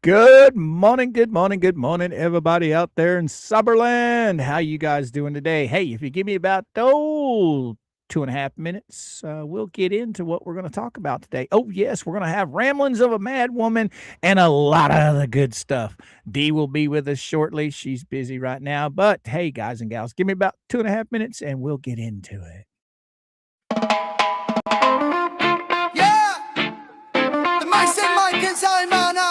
Good morning, good morning, good morning, everybody out there in Summerland. How you guys doing today? Hey, if you give me about 2.5 minutes, we'll get into what we're going to talk about today. Oh, yes, we're going to have ramblings of a mad woman and a lot of other good stuff. Dee will be with us shortly. She's busy right now. But hey, guys and gals, give me about 2.5 minutes and we'll get into it. Yeah, the mice and Mike inside my night.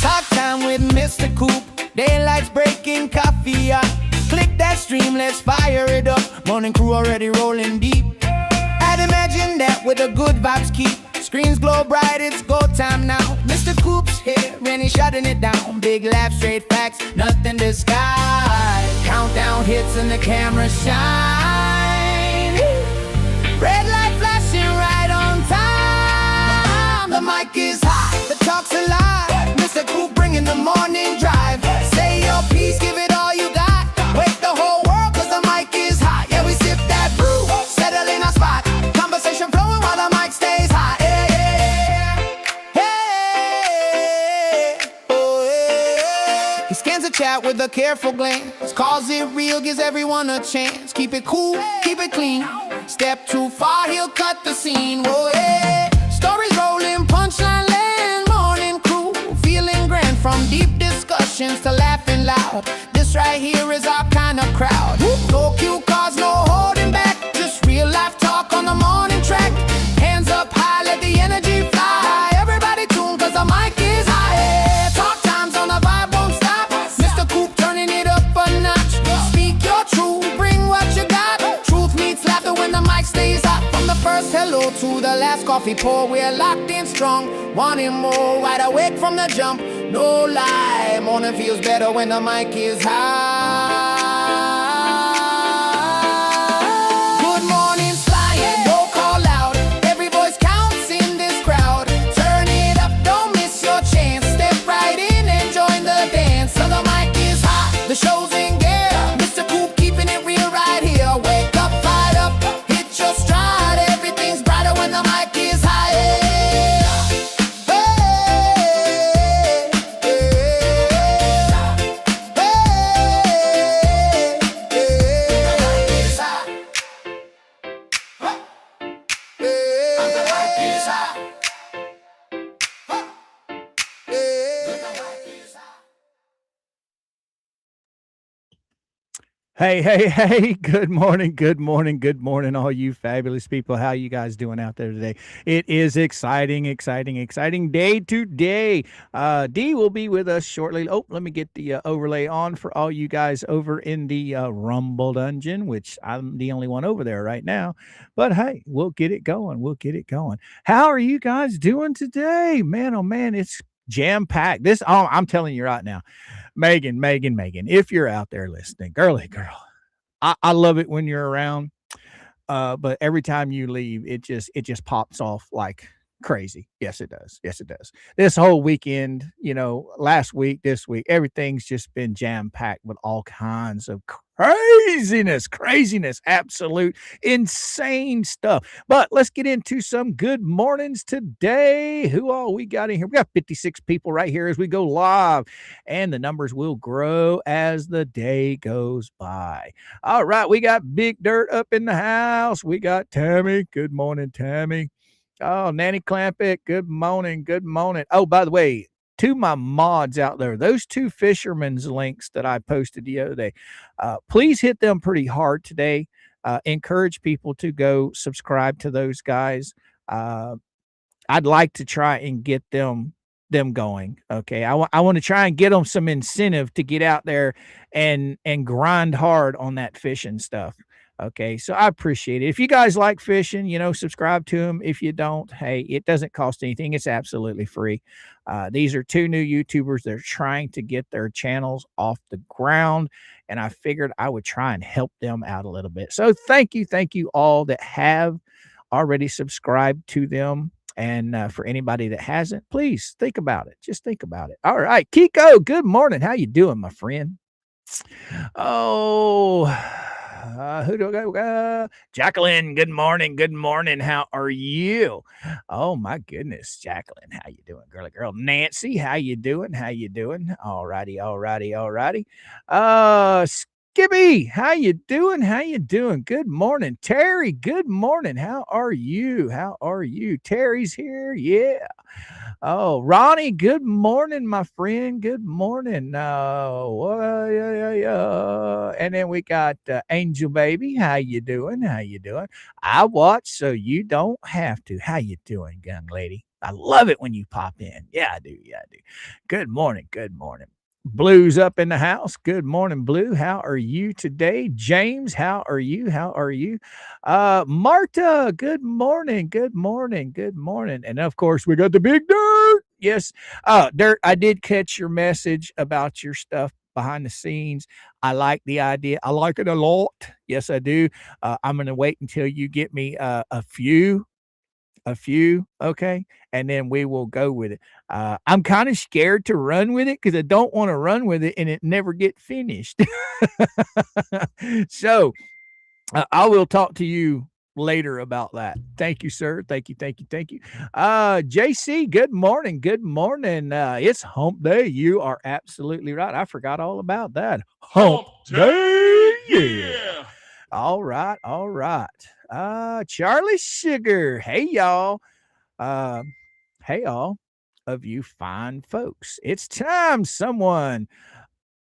Talk time with MrCoop. Daylight's breaking coffee up. Click that stream, let's fire it up. Morning crew already rolling deep. I'd imagine that with the good vibes keep. Screens glow bright, it's go time now. MrCoop's here and he's shutting it down. Big laugh, straight facts, nothing disguised. Countdown hits and the camera shine. Red light flashing right on time. The mic is hot, the talk's alive. MrCoop bringing the morning drive. Say your piece, give it all you got. Wake the whole world cause the mic is hot. Yeah, we sip that brew, settle in our spot. Conversation flowing while the mic stays hot. Yeah, yeah, yeah. Hey, oh, yeah. He scans the chat with a careful glance. Calls it real, gives everyone a chance. Keep it cool, keep it clean. Step too far, he'll cut the scene. Oh, yeah. Stories rolling, punchline land. Morning crew, feeling grand. From deep discussions to laughing loud. This right here is our kind of crowd. No cue cards, no holding back. Just real life talk on the morning track. Hands up high, let the energy fly. Everybody tune cause the mic is high. Yeah. Talk times on the vibe won't stop. MrCoop turning it up a notch. Speak your truth, bring what you got. Truth meets laughter when the mic stays hot. From the first hello to the last coffee pour, we're locked in strong. Wanting more, wide awake from the jump. No lie, morning feels better when the mic is high. Good morning's flying, no call out. Every voice counts in this crowd. Turn it up, don't miss your chance. Step right in and join the dance. So the mic is hot, the show's in gear. MrCoop keeping it real right here. Wake up, fired up, hit your stride. Everything's brighter when the mic is high. Hey, hey, hey, good morning, good morning, good morning, all you fabulous people. How you guys doing out there today? It is exciting, exciting, exciting day today. Dee will be with us shortly. Oh, let me get the overlay on for all you guys over in the Rumble Dungeon, which I'm the only one over there right now. But hey, we'll get it going. We'll get it going. How are you guys doing today? Man, oh man, it's jam-packed. I'm telling you right now. Megan, if you're out there listening, girly girl, I love it when you're around. But every time you leave, it just pops off like crazy. Yes, it does. Yes, it does. This whole weekend, last week, this week, everything's just been jam-packed with all kinds of craziness, absolute insane stuff. But let's get into some good mornings today. Who all we got in here? We got 56 people right here as we go live, and the numbers will grow as the day goes by. All right, we got Big Dirt up in the house. We got Tammy. Good morning, Tammy. Oh, Nanny Clampett, good morning, good morning. Oh, by the way, to my mods out there, those two fishermen's links that I posted the other day, please hit them pretty hard today. Encourage people to go subscribe to those guys. I'd like to try and get them going. Okay, I want to try and get them some incentive to get out there and grind hard on that fishing stuff. Okay, so I appreciate it. If you guys like fishing, subscribe to them. If you don't, hey, it doesn't cost anything. It's absolutely free. These are two new YouTubers that are trying to get their channels off the ground, and I figured I would try and help them out a little bit. So thank you all that have already subscribed to them. And for anybody that hasn't, please think about it. Just think about it. All right, Kiko, good morning. How you doing, my friend? Oh, Who do I go? Jacqueline, good morning. Good morning. How are you? Oh my goodness, Jacqueline, how you doing, girly girl? Nancy, how you doing? How you doing? All righty, all righty, all righty. Skippy, how you doing? How you doing? Good morning. Terry, good morning. How are you? How are you? Terry's here. Yeah. Oh, Ronnie, good morning, my friend. Good morning. And then we got Angel Baby. How you doing? How you doing? I watch so you don't have to. How you doing, young lady? I love it when you pop in. Yeah, I do. Yeah, I do. Good morning. Good morning. Blue's up in the house. Good morning, Blue. How are you today? James, how are you? How are you? Marta, good morning. Good morning. Good morning. And of course, we got the big Dirt. Yes. Dirt, I did catch your message about your stuff behind the scenes. I like the idea. I like it a lot. Yes, I do. I'm going to wait until you get me a few, okay, and then we will go with it. I'm kind of scared to run with it because I don't want to run with it and it never get finished. So I will talk to you later about that. Thank you, sir. Thank you, thank you, thank you. JC, good morning. Good morning. It's hump day. You are absolutely right. I forgot all about that. Hump day. Yeah. All right, all right. Charlie Sugar. Hey y'all. Hey all of you fine folks. It's time someone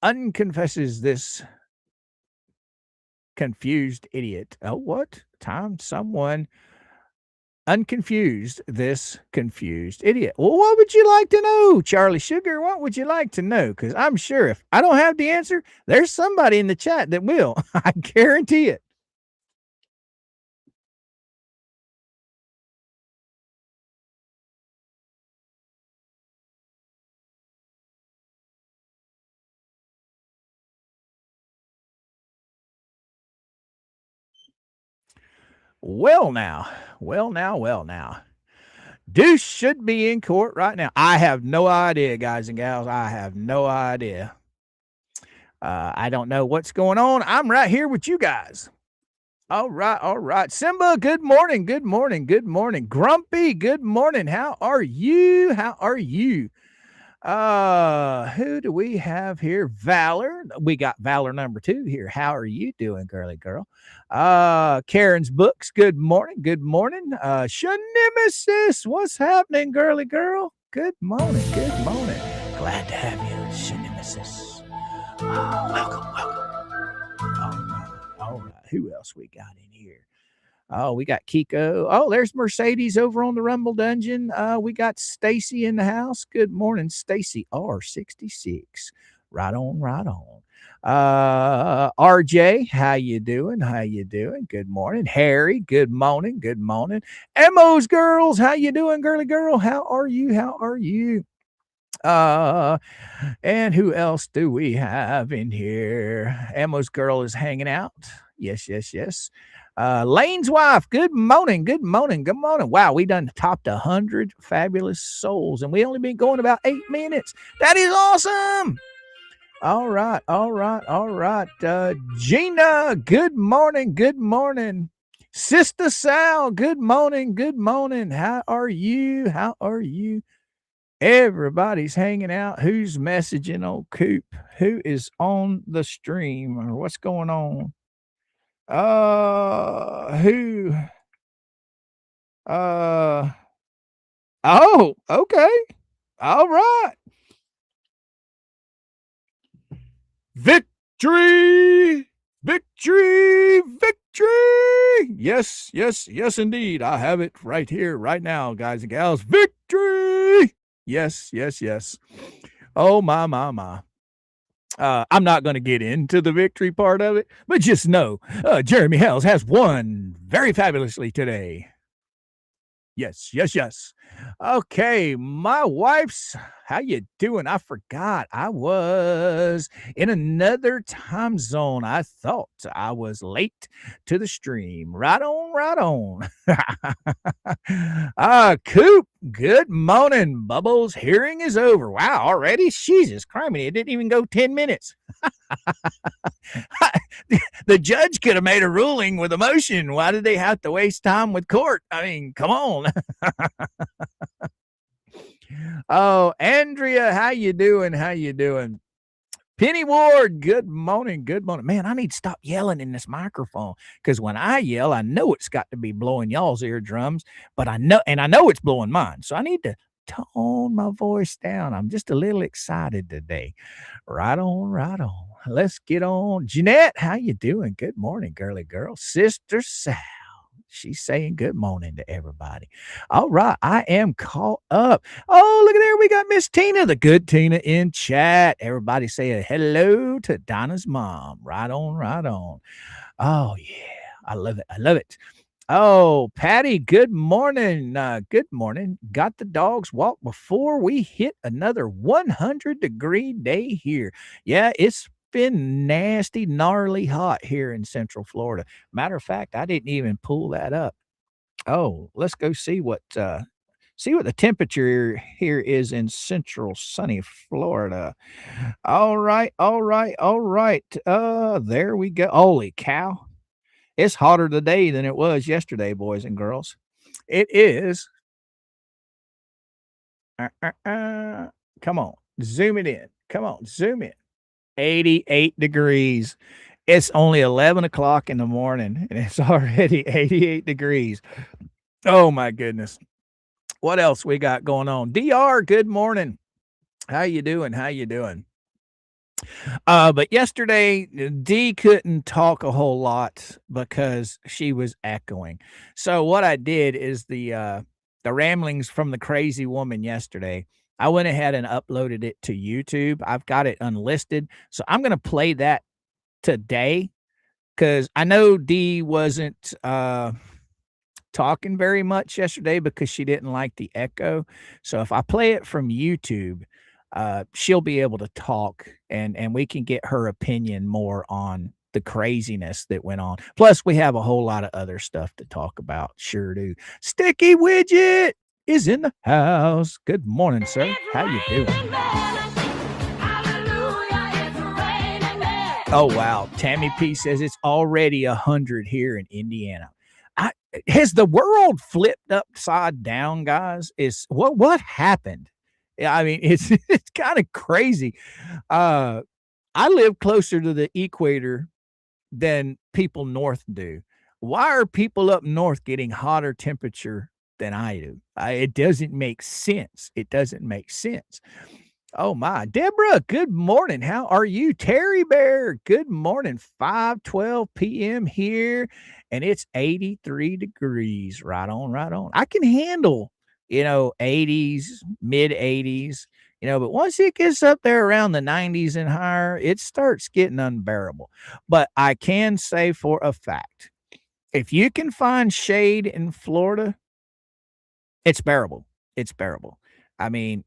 unconfesses this confused idiot. Oh, what? Time someone unconfused this confused idiot. Well, what would you like to know, Charlie Sugar? What would you like to know? Because I'm sure if I don't have the answer, there's somebody in the chat that will. I guarantee it. Well now. Deuce should be in court right now. I have no idea, guys and gals. I have no idea. I don't know what's going on. I'm right here with you guys. All right, all right. Simba, good morning, good morning, good morning. Grumpy, good morning. How are you? How are you? Who do we have here? Valor. We got Valor number 2 here. How are you doing, girly girl? Karen's Books. Good morning. Good morning. Shanimesis. What's happening, girly girl? Good morning. Good morning. Glad to have you, Shanimesis. Welcome, welcome. All right. Who else we got in here? Oh, we got Kiko. Oh, there's Mercedes over on the Rumble Dungeon. We got Stacy in the house. Good morning, Stacy R66. Right on, right on. RJ, how you doing? How you doing? Good morning. Harry, good morning. Good morning. Emo's girls, how you doing, girly girl? How are you? How are you? And who else do we have in here? Emo's girl is hanging out. Yes, yes, yes. Lane's wife, good morning, good morning, good morning. Wow, we done topped 100 fabulous souls, and we only been going about 8 minutes. That is awesome. All right, all right, all right. Gina, good morning, good morning. Sister Sal, good morning, good morning. How are you? How are you? Everybody's hanging out. Who's messaging old Coop? Who is on the stream or what's going on? Who? Oh, okay. All right. Victory! Victory! Victory! Yes, yes, yes, indeed. I have it right here, right now, guys and gals. Victory! Yes, yes, yes. Oh, my. I'm not going to get into the victory part of it, but just know Jeremy Hales has won very fabulously today. Yes, yes, yes. Okay, my wife's, how you doing? I forgot I was in another time zone. I thought I was late to the stream. Right on, right on. Coop, good morning. Bubbles, hearing is over. Wow, already? Jesus, criminy, it didn't even go 10 minutes. The judge could have made a ruling with a motion. Why did they have to waste time with court? I mean, come on. Oh, Andrea, how you doing? How you doing? Penny Ward, good morning. Good morning. Man, I need to stop yelling in this microphone because when I yell, I know it's got to be blowing y'all's eardrums, but I know it's blowing mine. So I need to tone my voice down. I'm just a little excited today. Right on, right on. Let's get on. Jeanette, how you doing? Good morning, girly girl. Sister Sal. She's saying good morning to everybody. All right, I am caught up. Oh, look at there. We got Miss Tina, the good Tina in chat. Everybody say a hello to Donna's mom. Right on, right on. Oh, yeah. I love it. I love it. Oh, Patty, good morning. Good morning. Got the dogs walked before we hit another 100-degree day here. Yeah, it's been nasty, gnarly hot here in Central Florida. Matter of fact, I didn't even pull that up. Oh, let's go see what the temperature here is in central sunny Florida. All right, all right, all right. There we go. Holy cow. It's hotter today than it was yesterday, boys and girls. It is. Come on, zoom it in. Come on, zoom in. 88 degrees. It's only 11 o'clock in the morning and it's already 88 degrees. Oh my goodness. What else we got going on? DR, good morning. How you doing? How you doing? But yesterday, Dee couldn't talk a whole lot because she was echoing. So what I did is the ramblings from the crazy woman yesterday. I went ahead and uploaded it to YouTube. I've got it unlisted, so I'm gonna play that today because I know Dee wasn't talking very much yesterday because she didn't like the echo. So if I play it from YouTube, she'll be able to talk and we can get her opinion more on the craziness that went on. Plus, we have a whole lot of other stuff to talk about. Sure do. Sticky Widget is in the house. Good morning, sir. How you doing? Oh wow. Tammy P says it's already 100 here in Indiana. Has the world flipped upside down, guys? Is what happened? Yeah, I mean, it's it's kind of crazy. I live closer to the equator than people north do. Why are people up north getting hotter temperature than I do? It doesn't make sense. It doesn't make sense. Oh my, Deborah, good morning. How are you? Terry Bear, good morning. 5:12 p.m. here, and it's 83 degrees. Right on, right on. I can handle, 80s, mid 80s, but once it gets up there around the 90s and higher, it starts getting unbearable. But I can say for a fact, if you can find shade in Florida, it's bearable. It's bearable. I mean,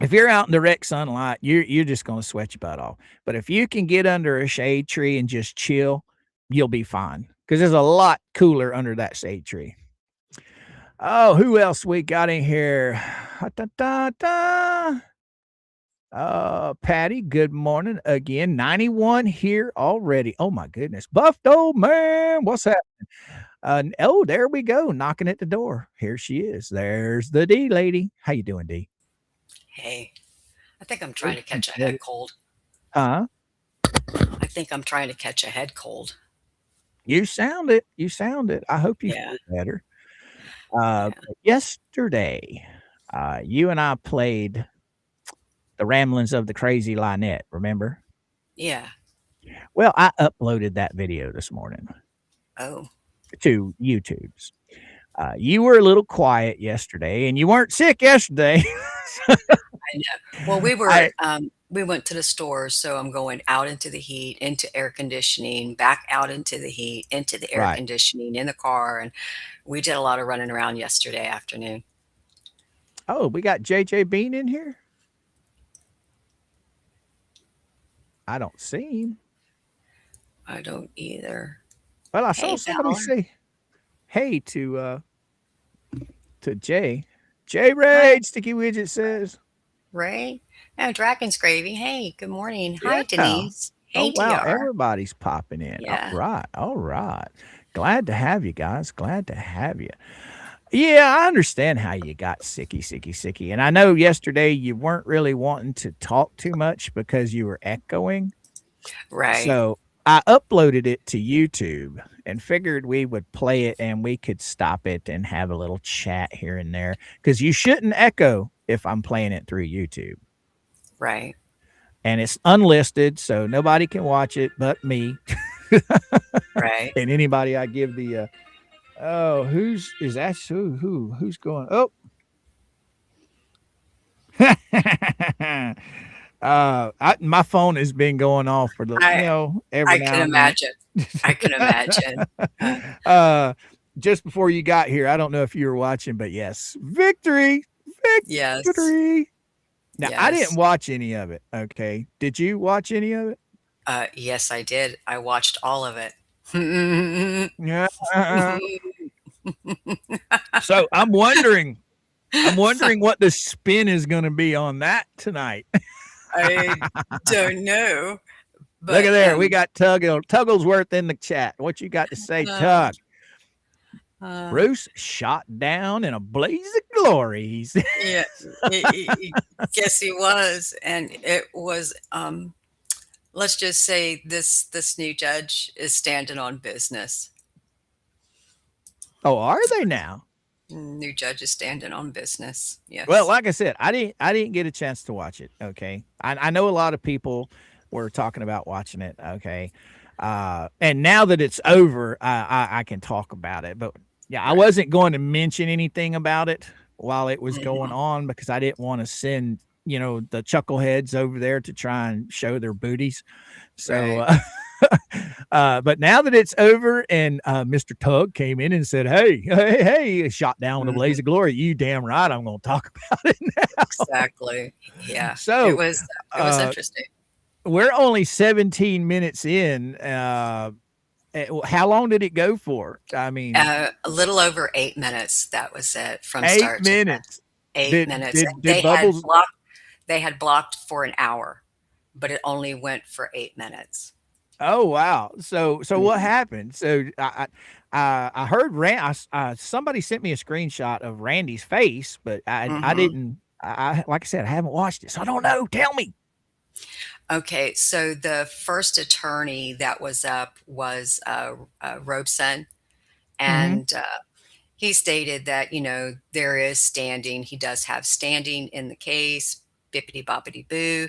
if you're out in direct sunlight, you're just gonna sweat your butt off. But if you can get under a shade tree and just chill, you'll be fine because there's a lot cooler under that shade tree. Oh, who else we got in here? Da, da, da. Patty, good morning again. 91 here already. Oh my goodness. Buffed old man, what's happening? Oh, there we go. Knocking at the door. Here she is. There's the D lady. How you doing, D? Hey, I think I'm trying to catch a head cold. Huh? I think I'm trying to catch a head cold. You sound it. You sound it. I hope you feel better. Yesterday, you and I played the ramblings of the crazy Lynette, remember? Yeah. Well, I uploaded that video this morning. Oh. To YouTube's. You were a little quiet yesterday, and you weren't sick yesterday. I know. Well, we went to the store, so I'm going out into the heat, into air conditioning, back out into the heat, into the air conditioning, in the car, and we did a lot of running around yesterday afternoon. Oh, we got JJ Bean in here? I don't see him. I don't either. Well, I saw somebody say hey to Jay. Jay Raid, Sticky Widget says. Ray? Oh, Dragon's Gravy. Hey, good morning. Hi, Denise. Oh, wow, ADR. everybody's popping in. Yeah. All right. Glad to have you guys, glad to have you. Yeah, I understand how you got sicky, and I know yesterday you weren't really wanting to talk too much because you were echoing, Right. so I uploaded it to YouTube and figured we would play it and we could stop it and have a little chat here and there because you shouldn't echo if I'm playing it through YouTube. Right. And it's unlisted, so nobody can watch it but me. Right. And anybody I give the oh, who's is that who's going? Oh. My phone has been going off for the I every I can now and then. imagine. I can imagine. uh just before you got here, I don't know if you were watching, but yes, victory, Yes. victory. Now I didn't Yes. watch any of it. Okay, did you watch any of it? Yes, I did. I watched all of it. Yeah. So I'm wondering what the spin is going to be on that tonight. I don't know, Look at but, there. We got Tugglesworth in the chat. What you got to say, uh, Tug? uh, Bruce shot down in a blaze of glory. yeah, yes, he was, and it was, let's just say this new judge is standing on business. Oh, are they now? New judge is standing on business. Well, Yes. like I said, I didn't get a chance to watch it. Okay, I know a lot of people were talking about watching it. Okay, and now that it's over, I can talk about it. But yeah, I Right. wasn't going to mention anything about it while it was going Mhm. on because I didn't want to send the chuckleheads over there to try and show their booties. So, Right. but now that it's over and Mr. Tug came in and said, hey, shot down with a blaze Mhm. of glory. You damn right I'm going to talk about it now. Exactly. Yeah. So, It was uh, interesting. we're only 17 minutes in. How long did it go for? I mean, A little over 8 minutes, that was it from 8 start to finish. minutes. 8 Did minutes, did and did Bubbles? they had blocked for an hour, but it only went for 8 minutes. Oh wow! So what Mhm. happened? So I heard somebody sent me a screenshot of Randy's face, but I Mhm. didn't. Like I said, I haven't watched it, so I don't know. Tell me. Okay, so the first attorney that was up was, Robeson, Mm-hmm. and, he stated that, there is standing. He does have standing in the case, bippity boppity boo.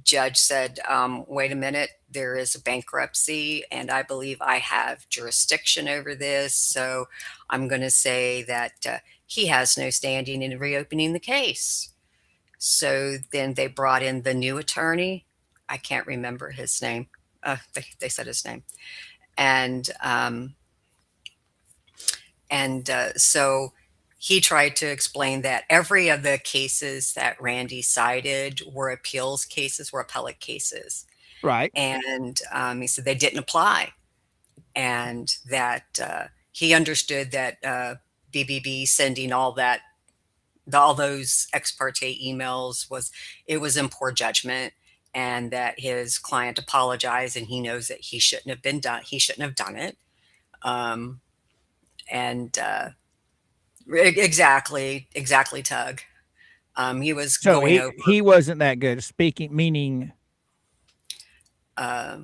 Judge said, wait a minute, there is a bankruptcy, and I believe I have jurisdiction over this. So I'm going to say that he has no standing in reopening the case. So then they brought in the new attorney. I can't remember his name. They said his name. And so he tried to explain that every of the cases that Randy cited were appeals cases, were appellate cases. Right. And he said they didn't apply, and that he understood that BBB sending all those ex parte emails was in poor judgment, and that his client apologized, and he knows that he shouldn't have done it. Um, and exactly, Tug. He was So going he over he wasn't that good at speaking, meaning uh,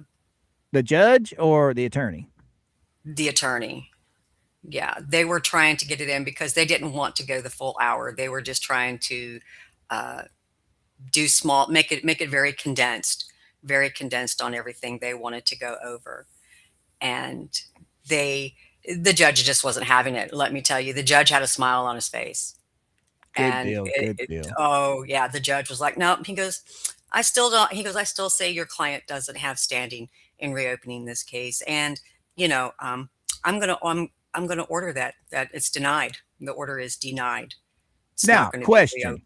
the judge or the attorney. the attorney. Yeah, they were trying to get it in because they didn't want to go the full hour. They were just trying to uh, do small, make it very condensed on everything they wanted to go over. And they, the judge just wasn't having it. Let me tell you, the judge had a smile on his face. Good And deal. Good deal. oh yeah, the judge was like, no, he goes, I still don't, he goes, I still say your client doesn't have standing in reopening this case. And, you know, I'm going to, I'm going to order that it's denied. The order is denied. It's not Now, going to be reopened. question.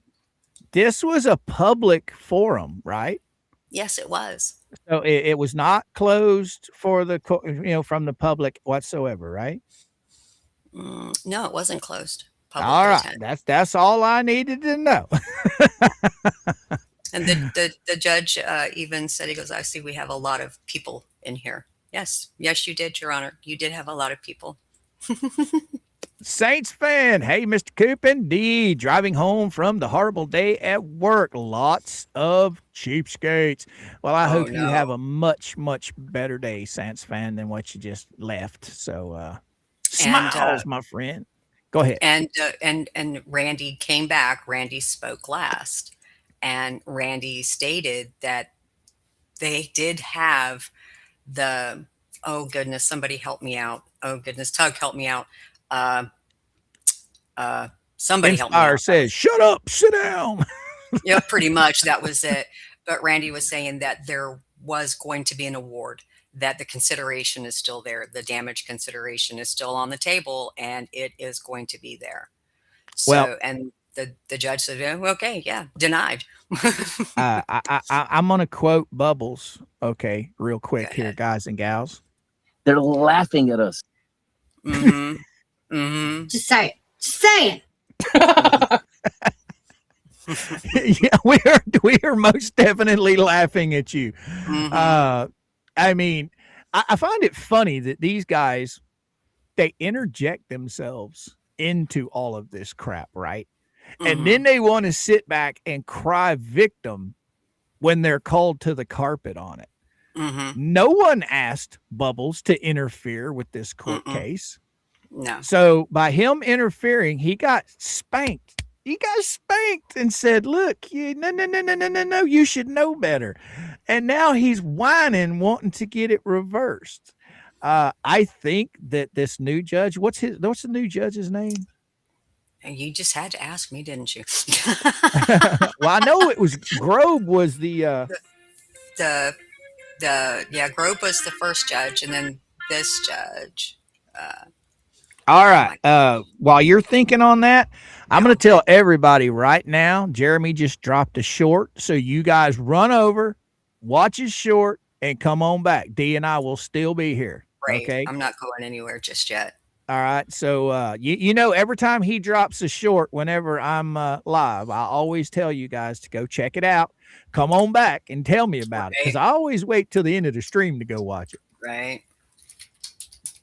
This was a public forum, right? Yes, it was. So it was not closed for from the public whatsoever, right? No, it wasn't closed. Public All could right. attend. That's all I needed to know. And the judge even said, he goes, I see we have a lot of people in here. Yes, yes, you did, Your Honor. You did have a lot of people. Saints fan, hey, Mr. Coop, indeed. Driving home from the horrible day at work. Lots of cheapskates. Well, I hope you have a much, much better day, Saints fan, than what you just left. So, smiles, my friend. Go ahead. And Randy came back. Randy spoke last, and Randy stated that they did have the, oh goodness, somebody help me out. Oh goodness, Tug, help me out. Somebody help me Inspire out. says, shut up, sit down. Yeah, pretty much that was it. But Randy was saying that there was going to be an award, that the consideration is still there. The damage consideration is still on the table, and it is going to be there. So, and the judge said, oh, okay, yeah, denied. I'm going to quote Bubbles, okay, real quick here, guys and gals. They're laughing at us. Mm-hmm. Mm-hmm. Just say it. Just say it. Yeah, we are most definitely laughing at you. Mm-hmm. I mean, I find it funny that these guys, they interject themselves into all of this crap, right? Mm-hmm. And then they want to sit back and cry victim when they're called to the carpet on it. Mm-hmm. No one asked Bubbles to interfere with this court case. No. So by him interfering, he got spanked. He got spanked and said, look, no, you should know better. And now he's whining, wanting to get it reversed. I think that this new judge, what's the new judge's name? And you just had to ask me, didn't you? Well, I know it was Grobe was the Grobe was the first judge, and then this judge. All right. While you're thinking on that, I'm going to tell everybody right now, Jeremy just dropped a short. So you guys run over, watch his short, and come on back. D and I will still be here. Right. Okay. I'm not going anywhere just yet. All right. So, you know, every time he drops a short, whenever I'm live, I always tell you guys to go check it out. Come on back and tell me about it, because I always wait till the end of the stream to go watch it. Right.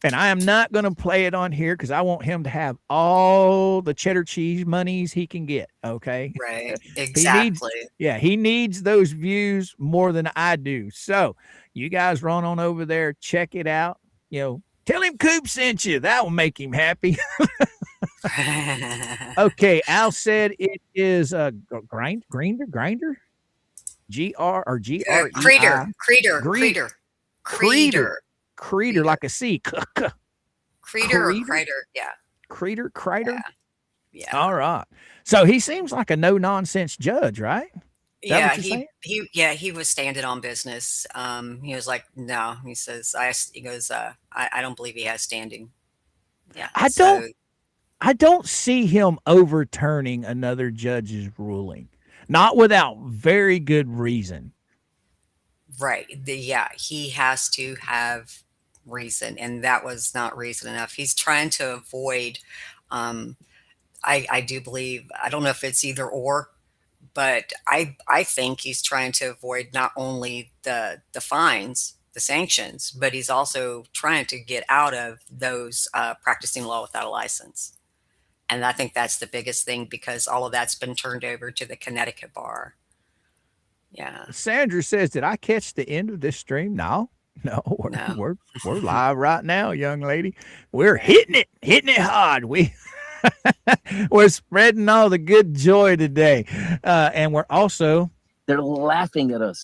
And I am not going to play it on here because I want him to have all the cheddar cheese monies he can get. Okay. Right. Exactly. He needs those views more than I do. So you guys run on over there, check it out. You know, tell him Coop sent you. That will make him happy. Okay. Al said it is a grinder. G-R or G-R-E-I. Creeder, like a C. Creeder or Crider, yeah. Creeder? Yeah. All right. So he seems like a no-nonsense judge, right? Yeah, he was standing on business. He was like, no, he says, I don't believe he has standing. Yeah. I don't see him overturning another judge's ruling, not without very good reason. Right. He has to have reason, and that was not reason enough. He's trying to avoid, I do believe, I don't know if it's either or, but I think he's trying to avoid not only the fines, the sanctions, but he's also trying to get out of those practicing law without a license. And I think that's the biggest thing, because all of that's been turned over to the Connecticut bar. Yeah. Sandra says, did I catch the end of this stream? No, we're live right now, young lady. We're hitting it hard. We're spreading all the good joy today. And we're also, they're laughing at us.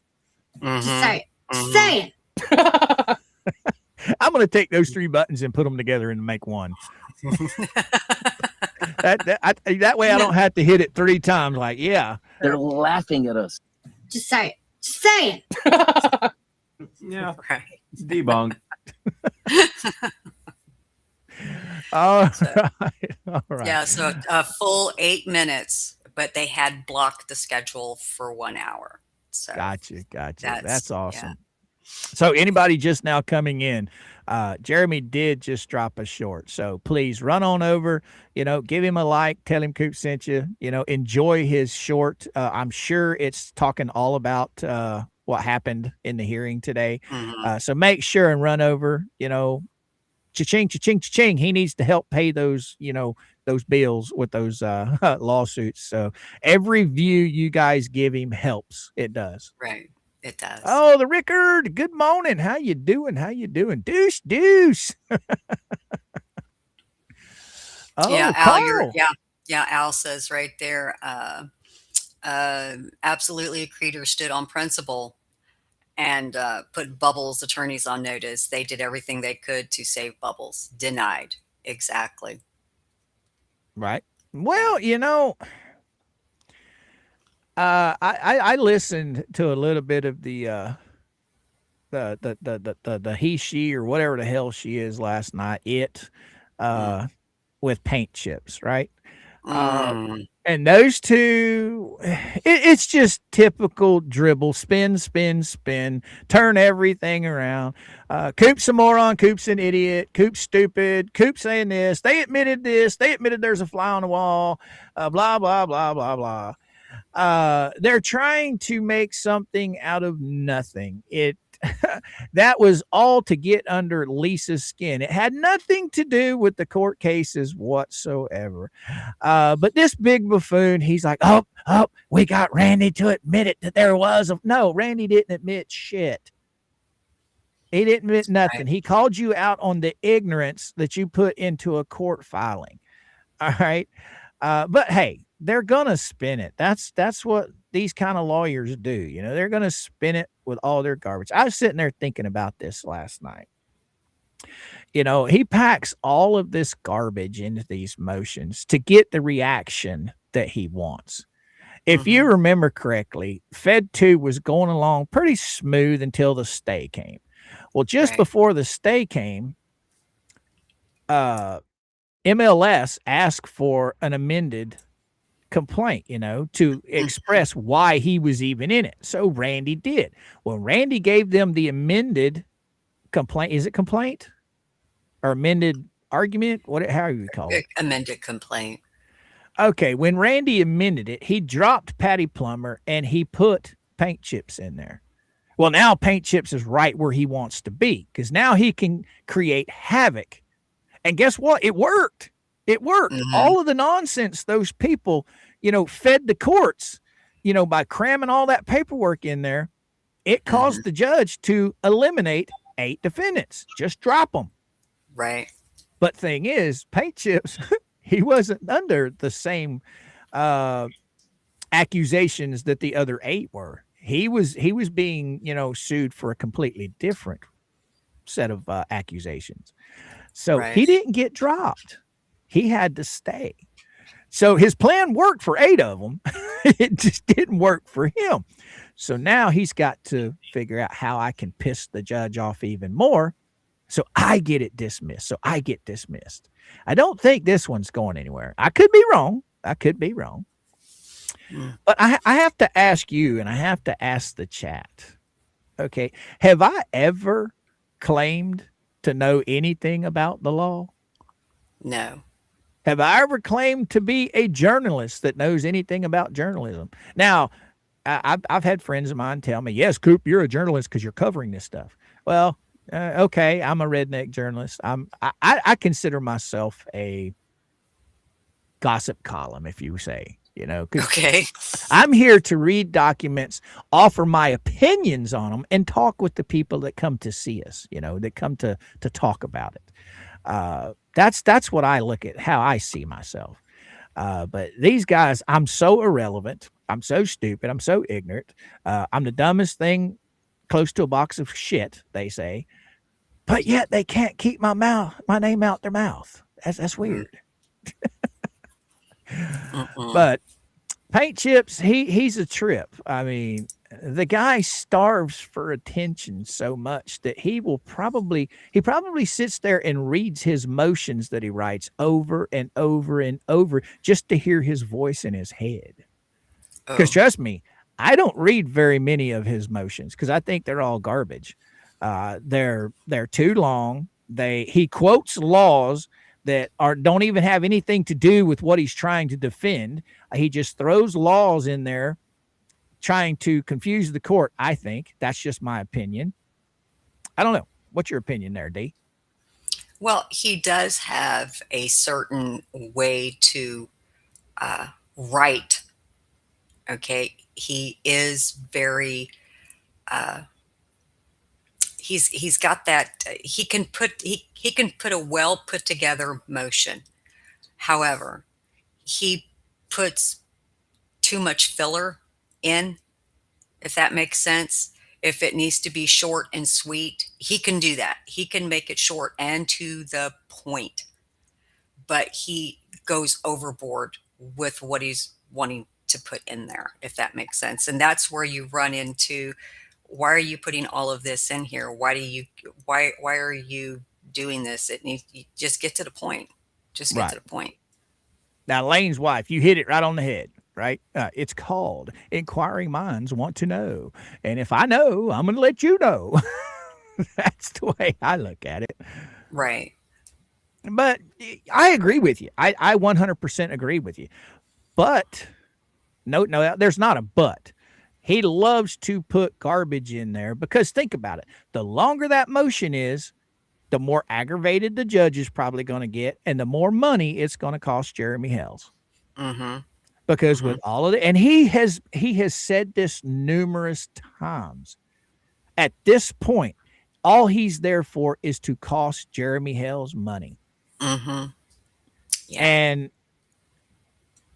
Mm-hmm. Say it. I'm going to take those three buttons and put them together and make one. That way I don't have to hit it three times. Like, yeah. They're laughing at us. Just say it. Just say it. Yeah. Right. Debunked. All right. Yeah, so a full 8 minutes, but they had blocked the schedule for 1 hour. So Gotcha. That's awesome. So anybody just now coming in, Jeremy did just drop a short. So please run on over, give him a like, tell him Coop sent you, enjoy his short. I'm sure it's talking all about what happened in the hearing today. So make sure and run over, cha-ching, cha-ching, cha-ching. He needs to help pay those, those bills with those lawsuits. So every view you guys give him helps. It does. Right. It does. Oh, the Rickard. Good morning. How you doing? How you doing? Deuce. Oh, yeah, Carl. Al says right there, absolutely Creeder stood on principle and put Bubbles attorneys on notice. They did everything they could to save Bubbles. Denied. Exactly. Right. Well, I listened to a little bit of the he, she, or whatever the hell she is last night. With paint chips, right? And those two, it's just typical dribble, spin, turn everything around. Coop's a moron, Coop's an idiot, Coop's stupid, Coop's saying this. They admitted there's a fly on the wall, blah, blah, blah, blah, blah. They're trying to make something out of nothing. That was all to get under Lisa's skin. It had nothing to do with the court cases whatsoever. But this big buffoon, he's like, oh, we got Randy to admit it that there was no, Randy didn't admit shit. He didn't admit nothing. Right. He called you out on the ignorance that you put into a court filing. All right. But hey, they're gonna spin it. That's what these kind of lawyers do. They're gonna spin it with all their garbage. I was sitting there thinking about this last night. He packs all of this garbage into these motions to get the reaction that he wants. If you remember correctly, Fed 2 was going along pretty smooth until the stay came. Well, just before the stay came, MLS asked for an amended complaint, to express why he was even in it. So Randy did. Well, Randy gave them the amended complaint. Is it complaint or amended argument? How do you call it? Amended complaint. Okay. When Randy amended it, he dropped Patty Plummer and he put paint chips in there. Well, now paint chips is right where he wants to be because now he can create havoc. And guess what? It worked. It worked. All of the nonsense those people, fed the courts, by cramming all that paperwork in there, it caused the judge to eliminate 8 defendants. Just drop them. Right. But thing is, paint chips, he wasn't under the same accusations that the other 8 were. He was being, sued for a completely different set of accusations. So he didn't get dropped. He had to stay. So his plan worked for 8 of them. It just didn't work for him. So now he's got to figure out how I can piss the judge off even more. So I get it dismissed. So I get dismissed. I don't think this one's going anywhere. I could be wrong. But I have to ask you, and I have to ask the chat. Okay. Have I ever claimed to know anything about the law? No. Have I ever claimed to be a journalist that knows anything about journalism? Now, I've had friends of mine tell me, yes, Coop, you're a journalist because you're covering this stuff. Well, okay, I'm a redneck journalist. I consider myself a gossip column, if you say, Okay. I'm here to read documents, offer my opinions on them, and talk with the people that come to see us, that come to talk about it. That's what I look at, how I see myself. But these guys, I'm so irrelevant. I'm so stupid. I'm so ignorant. I'm the dumbest thing close to a box of shit, they say. But yet they can't keep my name out their mouth. That's weird. But paint chips, he's a trip. I mean, the guy starves for attention so much that he probably sits there and reads his motions that he writes over and over and over just to hear his voice in his head. Because trust me, I don't read very many of his motions because I think they're all garbage. They're too long. He quotes laws that don't even have anything to do with what he's trying to defend. He just throws laws in there, trying to confuse the court. I think that's just my opinion. I don't know. What's your opinion there, D? Well, he does have a certain way to write. Okay, he is very. He's got that. He can put a well put together motion. However, he puts too much filler in, if that makes sense. If it needs to be short and sweet, he can do that. He can make it short and to the point, but he goes overboard with what he's wanting to put in there, if that makes sense. And that's where you run into, why are you putting all of this in here? Why are you doing this? You just get to the point. Just get Right. to the point. Now, Lane's wife, you hit it right on the head, right? It's called Inquiring Minds Want to Know. And if I know, I'm going to let you know. That's the way I look at it. Right. But I agree with you. I 100% agree with you. But, no, there's not a but. He loves to put garbage in there because think about it. The longer that motion is, the more aggravated the judge is probably going to get, and the more money it's going to cost Jeremy Hales. Mm-hmm. Because with all of it, and he has said this numerous times. At this point, all he's there for is to cost Jeremy Hales money. Mm-hmm. Yeah. And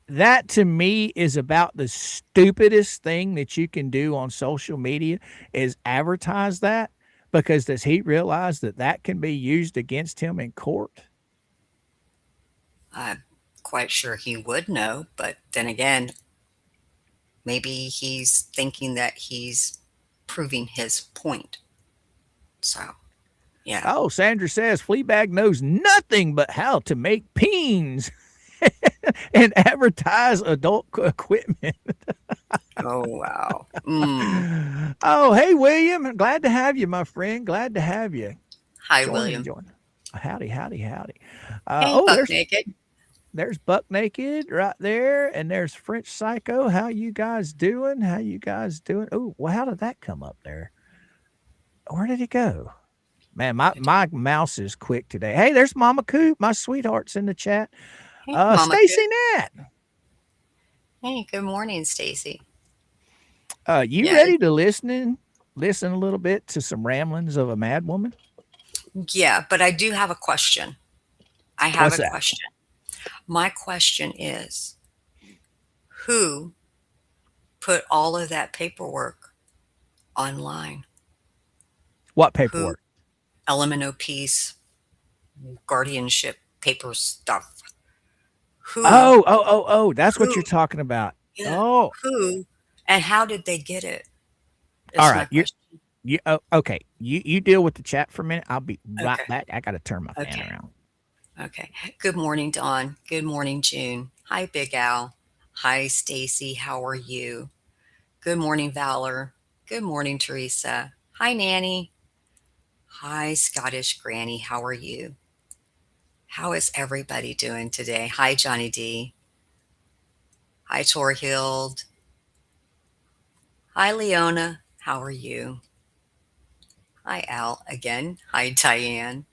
that to me is about the stupidest thing that you can do on social media is advertise that. Because does he realize that can be used against him in court? I'm quite sure he would know, but then again, maybe he's thinking that he's proving his point. So, yeah. Oh, Sandra says Fleabag knows nothing but how to make peens and advertise adult equipment. Oh, wow. Mm. Oh, hey, William. Glad to have you, my friend. Glad to have you. Hi, William. Howdy. Hey, Buck Naked. There's Buck Naked right there, and there's French Psycho. How you guys doing? Oh, well, how did that come up there? Where did he go? Man, my mouse is quick today. Hey, there's Mama Coop. My sweetheart's in the chat. Hey, Mama Stacy Coop. Nat. Hey, good morning, Stacy. You ready to listen a little bit to some ramblings of a mad woman? Yeah, but I do have a question. What's that? Question. My question is, who put all of that paperwork online? What paperwork? Elemento piece, guardianship paper stuff. Who? Oh, that's what you're talking about. Yeah, Oh. who and how did they get it? All right. Okay. You deal with the chat for a minute. I'll be right Okay. back. I got to turn my fan around. Okay. Good morning, Dawn. Good morning, June. Hi, Big Al. Hi, Stacy. How are you? Good morning, Valor. Good morning, Teresa. Hi, Nanny. Hi, Scottish Granny. How are you? How is everybody doing today? Hi, Johnny D. Hi, Torhild. Hi, Leona. How are you? Hi, Al again. Hi, Diane.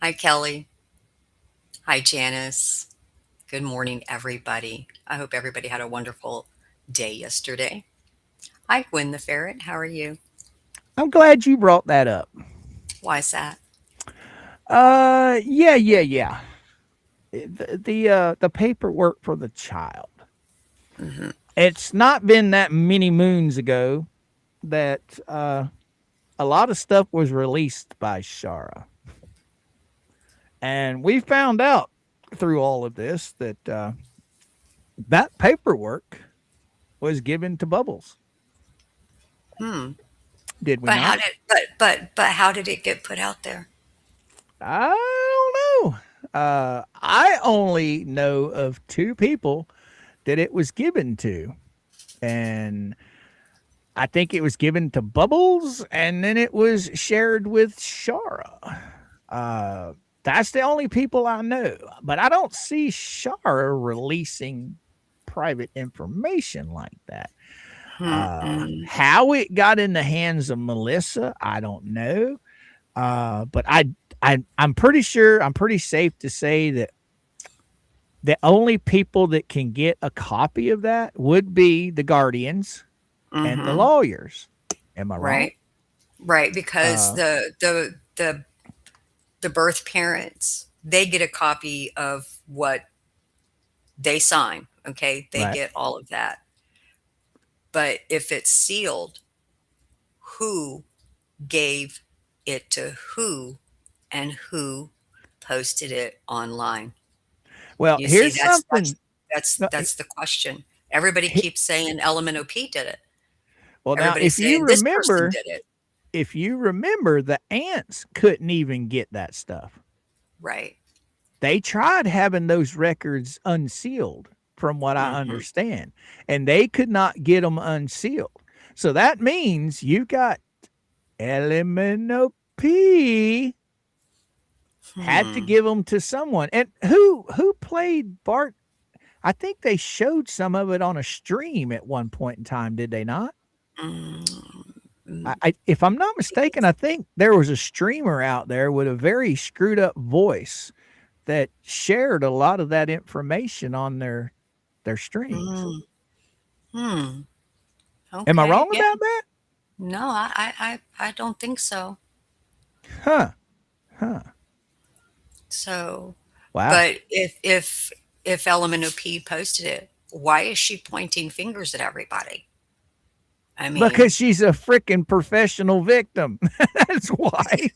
Hi, Kelly. Hi, Janice. Good morning, everybody. I hope everybody had a wonderful day yesterday. Hi, Gwen the Ferret. How are you? I'm glad you brought that up. Why is that? Yeah. The paperwork for the child. Mm-hmm. It's not been that many moons ago that a lot of stuff was released by Shara. And we found out through all of this that that paperwork was given to Bubbles. Did we not? How did it get put out there? I don't know. I only know of two people that it was given to. And I think it was given to Bubbles, and then it was shared with Shara. That's the only people I know, but I don't see Shara releasing private information like that. How it got in the hands of Melissa, I don't know. But I'm pretty sure, I'm pretty safe to say that the only people that can get a copy of that would be the guardians and the lawyers. Am I wrong? Right, because the birth parents, they get a copy of what they sign. Okay, they Right. get all of that. But if it's sealed, who gave it to who and who posted it online? Well, You see, here's something. No, that's the question. Everybody he- keeps saying Element OP did it. well, now Everybody's saying this person did it. if you remember, the ants couldn't even get that stuff. Right. They tried having those records unsealed, from what I understand, and they could not get them unsealed. So that means you've got LMNOP had to give them to someone. And who played Bart? I think they showed some of it on a stream at one point in time, did they not? If I'm not mistaken, I think there was a streamer out there with a very screwed up voice that shared a lot of that information on their streams. Okay. Am I wrong about that? No, I don't think so. Huh. So, Wow. but if Element OP posted it, why is she pointing fingers at everybody? I mean, Because she's a freaking professional victim. That's why.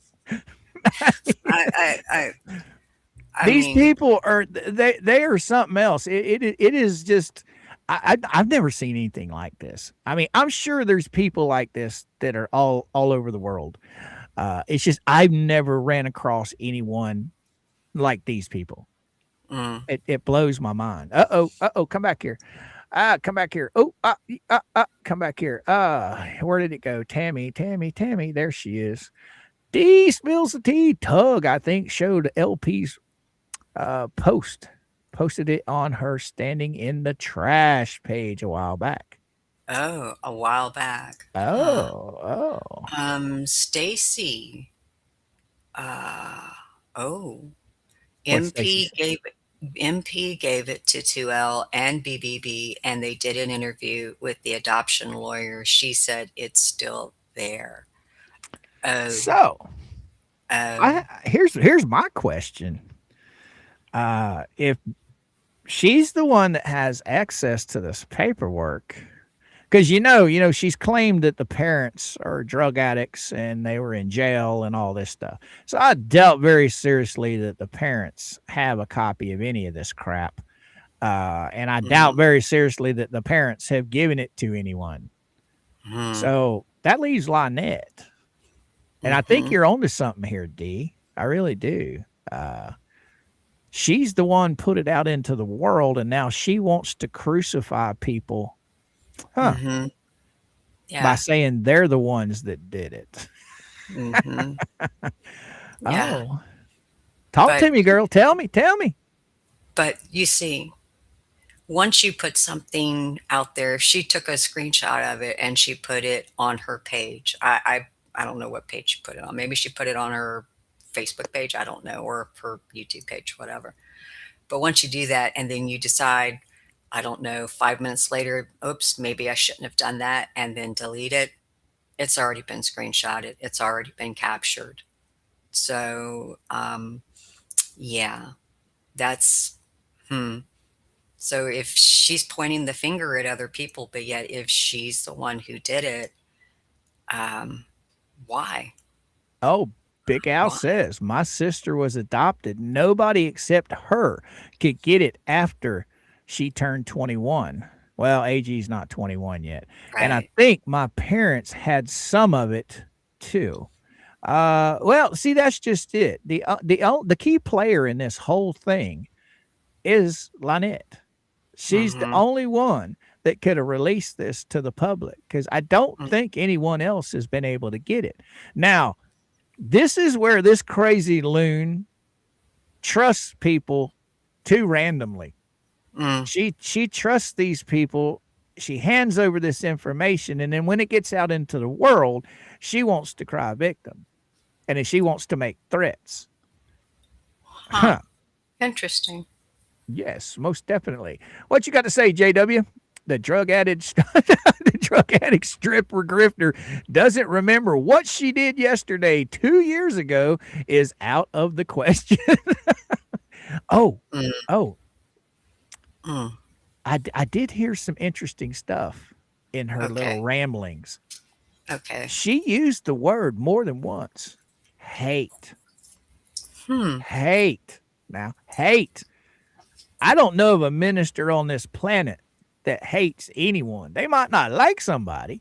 These people are they are something else. It is just I've never seen anything like this. I mean, I'm sure there's people like this that are all over the world. It's just I've never ran across anyone like these people. It blows my mind. Uh-oh, come back here. Come back here. Oh, come back here. Where did it go? Tammy. There she is. D spills the tea. Tug, I think, showed LP's posted it on her standing in the trash page a while back. Oh, a while back. Stacy. MP gave it to 2L and BBB, and they did an interview with the adoption lawyer. She said it's still there. So, here's my question. If she's the one that has access to this paperwork, because you know, she's claimed that the parents are drug addicts and they were in jail and all this stuff. So I doubt very seriously that the parents have a copy of any of this crap. And I doubt very seriously that the parents have given it to anyone. So that leaves Lynette. And I think you're onto something here, D. I really do. She's the one put it out into the world, and now she wants to crucify people. Yeah. By saying they're the ones that did it. Yeah. Oh. Talk to me, girl. Tell me. But you see, once you put something out there, if she took a screenshot of it and she put it on her page, I don't know what page she put it on. Maybe she put it on her Facebook page, I don't know, or her YouTube page, whatever. But once you do that and then you decide, I don't know, 5 minutes later, oops, maybe I shouldn't have done that, and then delete it, it's already been screenshotted. It's already been captured. So, yeah, that's, So if she's pointing the finger at other people, but yet if she's the one who did it, why? Oh, Big Al says, my sister was adopted. Nobody except her could get it after she turned 21. Well, AG's not 21 yet. Right. And I think my parents had some of it too. Well, see, that's just it. The key player in this whole thing is Lynette. She's the only one that could have released this to the public, because I don't think anyone else has been able to get it. Now, this is where this crazy loon trusts people too randomly. She trusts these people. She hands over this information, and then when it gets out into the world, she wants to cry victim, and then she wants to make threats. Huh. Interesting. Yes, most definitely. What you got to say, JW? The drug addict, the drug addict stripper grifter doesn't remember what she did yesterday 2 years ago is out of the question. I did hear some interesting stuff in her little ramblings. Okay. She used the word more than once. Hate. Hate. Now, hate. I don't know of a minister on this planet that hates anyone. They might not like somebody,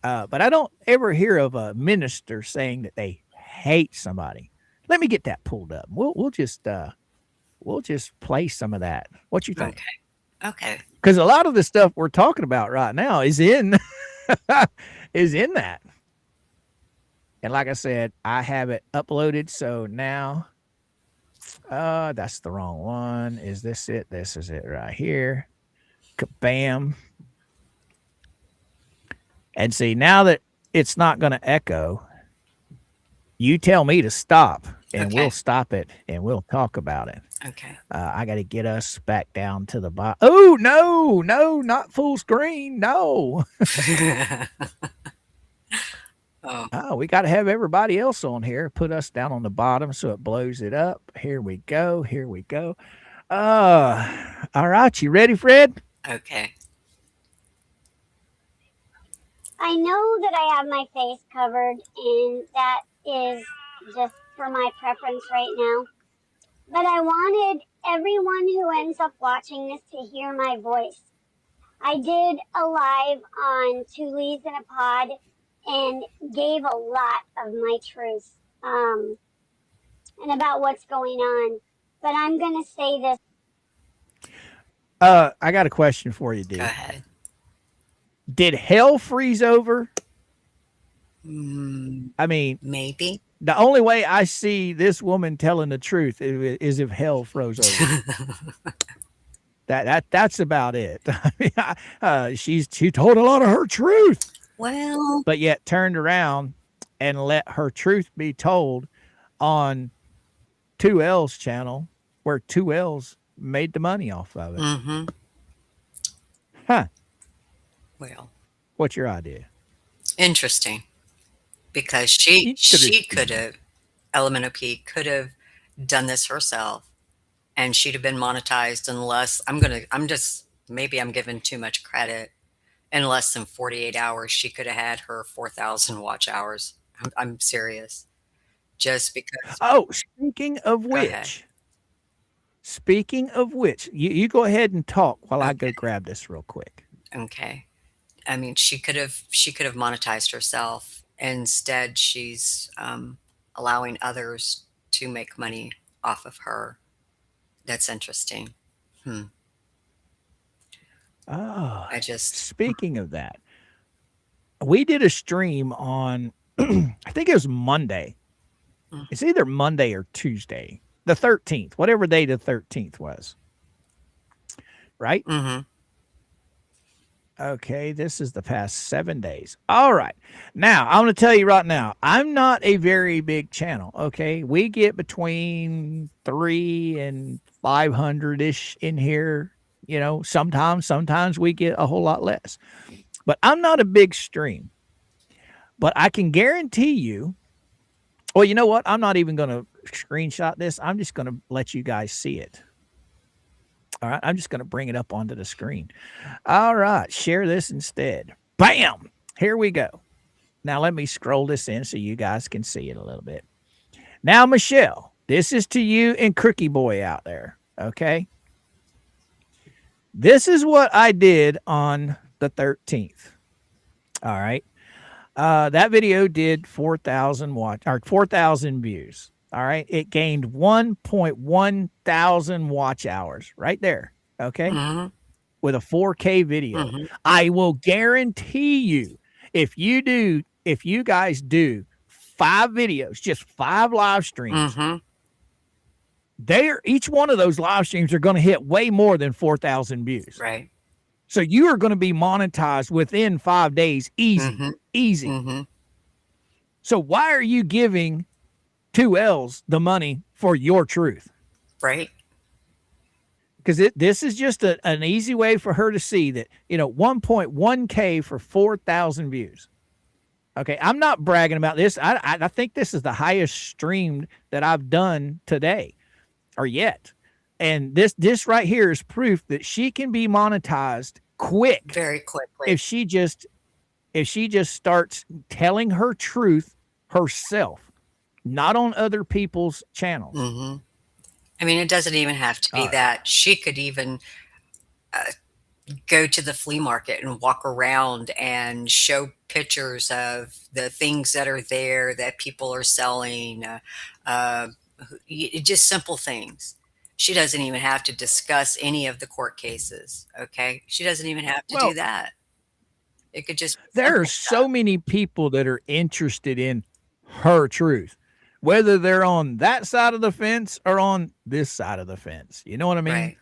but I don't ever hear of a minister saying that they hate somebody. Let me get that pulled up. We'll just play some of that. What you think? Okay. Because a lot of the stuff we're talking about right now is in is in that. And like I said, I have it uploaded. So now, that's the wrong one. Is this it? This is it right here. Kabam. And see, now that it's not going to echo, you tell me to stop, and we'll stop it, and we'll talk about it. Okay. I got to get us back down to the bottom. Oh, no, not full screen. No. Oh, we got to have everybody else on here. Put us down on the bottom so it blows it up. Here we go. All right. You ready, Fred? Okay. I know that I have my face covered, and that is just for my preference right now. But I wanted everyone who ends up watching this to hear my voice. I did a live on Two Leaves in a Pod and gave a lot of my truth and about what's going on. But I'm going to say this. I got a question for you, dude. Go ahead. Did hell freeze over? I mean, maybe. The only way I see this woman telling the truth is if hell froze over. That's about it. I mean, she told a lot of her truth. Well, but yet turned around and let her truth be told on 2L's channel, where 2L's made the money off of it. Huh. Well, what's your idea? Interesting. Because she could have, Element of P could have done this herself, and she'd have been monetized maybe I'm giving too much credit. In less than 48 hours, she could have had her 4,000 watch hours. I'm serious. Just because. Oh, speaking of which, you go ahead and talk while I go grab this real quick. Okay. I mean, she could have monetized herself. Instead, she's allowing others to make money off of her. That's interesting. Oh, speaking of that, we did a stream on, I think it was Monday. It's either Monday or Tuesday, the 13th, whatever day the 13th was. Right? Okay, this is the past 7 days. All right. Now, I'm going to tell you right now, I'm not a very big channel, okay? We get between 300 and 500-ish in here. You know, sometimes we get a whole lot less. But I'm not a big stream. But I can guarantee you, well, you know what? I'm not even going to screenshot this. I'm just going to let you guys see it. All right, I'm just going to bring it up onto the screen. All right, share this instead. Bam! Here we go. Now let me scroll this in so you guys can see it a little bit. Now, Michelle, this is to you and Crookie Boy out there, okay? This is what I did on the 13th. All right. That video did 4,000 views. All right. It gained 1.1 thousand watch hours right there. Okay. with a 4K video. Mhm. I will guarantee you, if you guys do 5 videos, just 5 live streams, Mhm. each one of those live streams are going to hit way more than 4,000 views. Right. So you are going to be monetized within 5 days, easy, Mhm. easy. Mhm. So why are you giving 2Ls the money for your truth? Right. Because this is just an easy way for her to see that, 1.1K for 4,000 views. Okay, I'm not bragging about this. I think this is the highest streamed that I've done today or yet. And this right here is proof that she can be monetized quick Very quickly. if she just starts telling her truth herself, not on other people's channels. Mhm. I mean, it doesn't even have to be that. She could even go to the flea market and walk around and show pictures of the things that are there that people are selling, uh, just simple things. She doesn't even have to discuss any of the court cases, okay? She doesn't even have to do Well, that. It could just be there are simple so stuff. many people that are interested in her truth, whether they're on that side of the fence or on this side of the fence. You know what I mean? Right.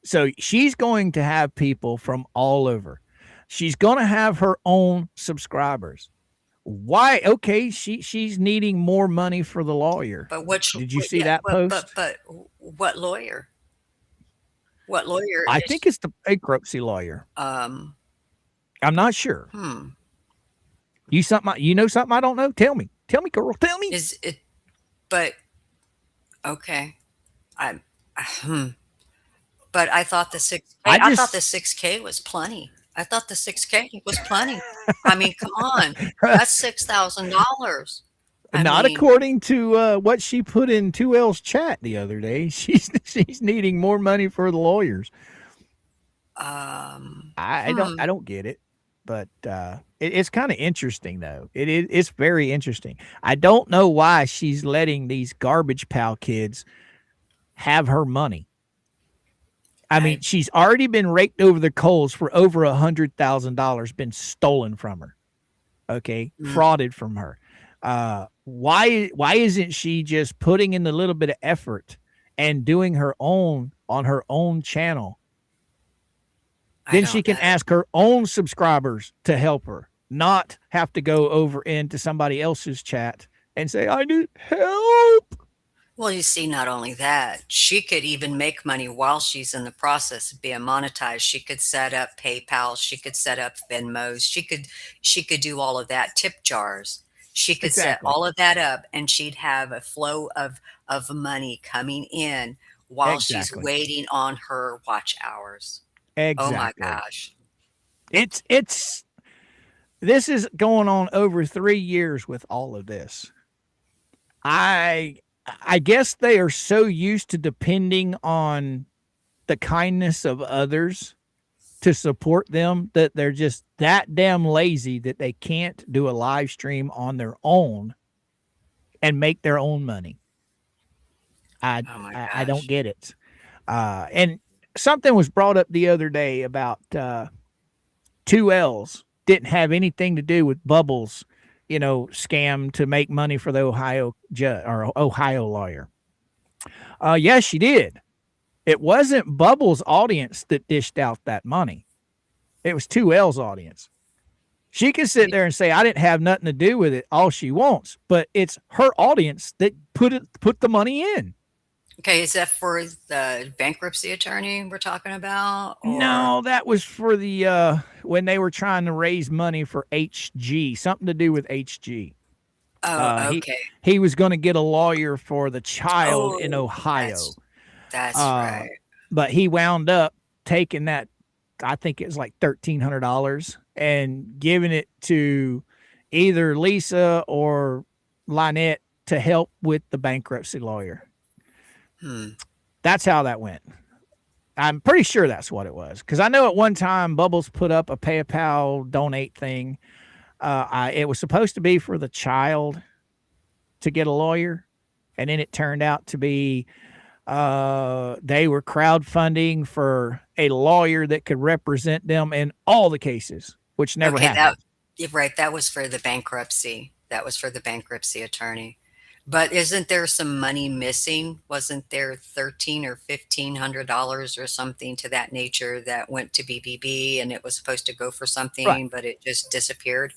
So she's going to have people from all over. She's going to have her own subscribers. Why? Okay, she's needing more money for the lawyer. But what Did you what see yeah, that post? but what lawyer? What lawyer I is think it's the bankruptcy lawyer. um I'm not sure. hmm. You know something I don't know? Tell me. Tell me, girl. Tell me. Is it but okay. I'm hmm. But I thought the 6K I thought the 6K was plenty. I thought the 6K was plenty. I mean, come on. That's $6,000. I Not mean, according to what she put in 2L's chat the other day. She's needing more money for the lawyers. I hmm. don't get it, but it's kind of interesting though. It's very interesting. I don't know why she's letting these garbage pal kids have her money. I mean, she's already been raked over the coals for over $100,000 been stolen from her. Okay, frauded from her. Why isn't she just putting in the little bit of effort and doing her own on her own channel? Then she can ask her own subscribers to help her, not have to go over into somebody else's chat and say, I need help. Well, you see, not only that, she could even make money while she's in the process of being monetized. She could set up PayPal, she could set up Venmos, she could do all of that, tip jars. She could set Exactly. all of that up and she'd have a flow of money coming in while she's Exactly. waiting on her watch hours. Oh my Exactly. gosh. It's this is going on over 3 years with all of this. I guess they are so used to depending on the kindness of others to support them that they're just that damn lazy that they can't do a live stream on their own and make their own money. Oh my I don't gosh. get it. And something was brought up the other day about 2Ls didn't have anything to do with Bubbles, scam to make money for the Ohio judge or Ohio lawyer. Yes, she did. It wasn't Bubbles' audience that dished out that money. It was 2L's audience. She can sit there and say, I didn't have nothing to do with it all she wants, but it's her audience that put the money in. Okay, is that for the bankruptcy attorney we're talking about? Or No, that was for the when they were trying to raise money for HG, something to do with HG. oh, okay. He was going to get a lawyer for the child in Oh, Ohio. that's right. But he wound up taking that, I think it was like $1,300 and giving it to either Lisa or Lynette to help with the bankruptcy lawyer. That's how that went. I'm pretty sure that's what it was. Because I know at one time Bubbles put up a PayPal donate thing. It was supposed to be for the child to get a lawyer. And then it turned out to be They were crowdfunding for a lawyer that could represent them in all the cases, which never Okay, happened. right, that was for the bankruptcy. That was for the bankruptcy attorney. But isn't there some money missing? Wasn't there $1,300 or $1,500 or something to that nature that went to BBB and it was supposed to go for Right. something, but it just disappeared?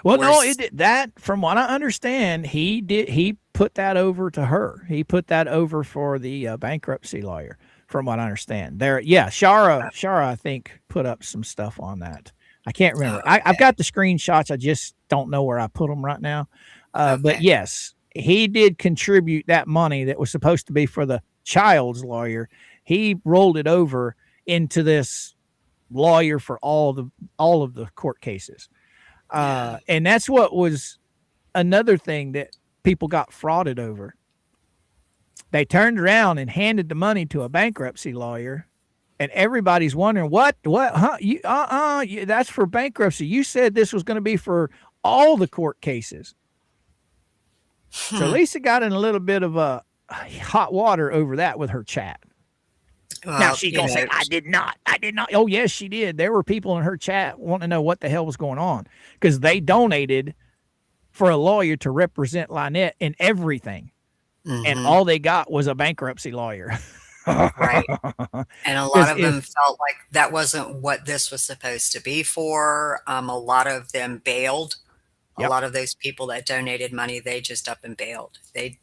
Well, no, Where's that from what I understand, he put that over to her. He put that over for the bankruptcy lawyer. From what I understand, Shara, I think put up some stuff on that. I can't remember. I've got the screenshots. I just don't know where I put them right now. But yes, he did contribute that money that was supposed to be for the child's lawyer. He rolled it over into this lawyer for all of the court cases. And that's what was another thing that people got frauded over. They turned around and handed the money to a bankruptcy lawyer, and everybody's wondering huh? That's for bankruptcy. You said this was going to be for all the court cases. So Lisa got in a little bit of a hot water over that with her chat. Well, now she's gonna say, I did not. Oh, yes, she did. There were people in her chat wanting to know what the hell was going on because they donated for a lawyer to represent Lynette in everything. And all they got was a bankruptcy lawyer. Right. And a lot of them felt like that wasn't what this was supposed to be for. A lot of them bailed. A lot of those people that donated money, they just up and bailed. They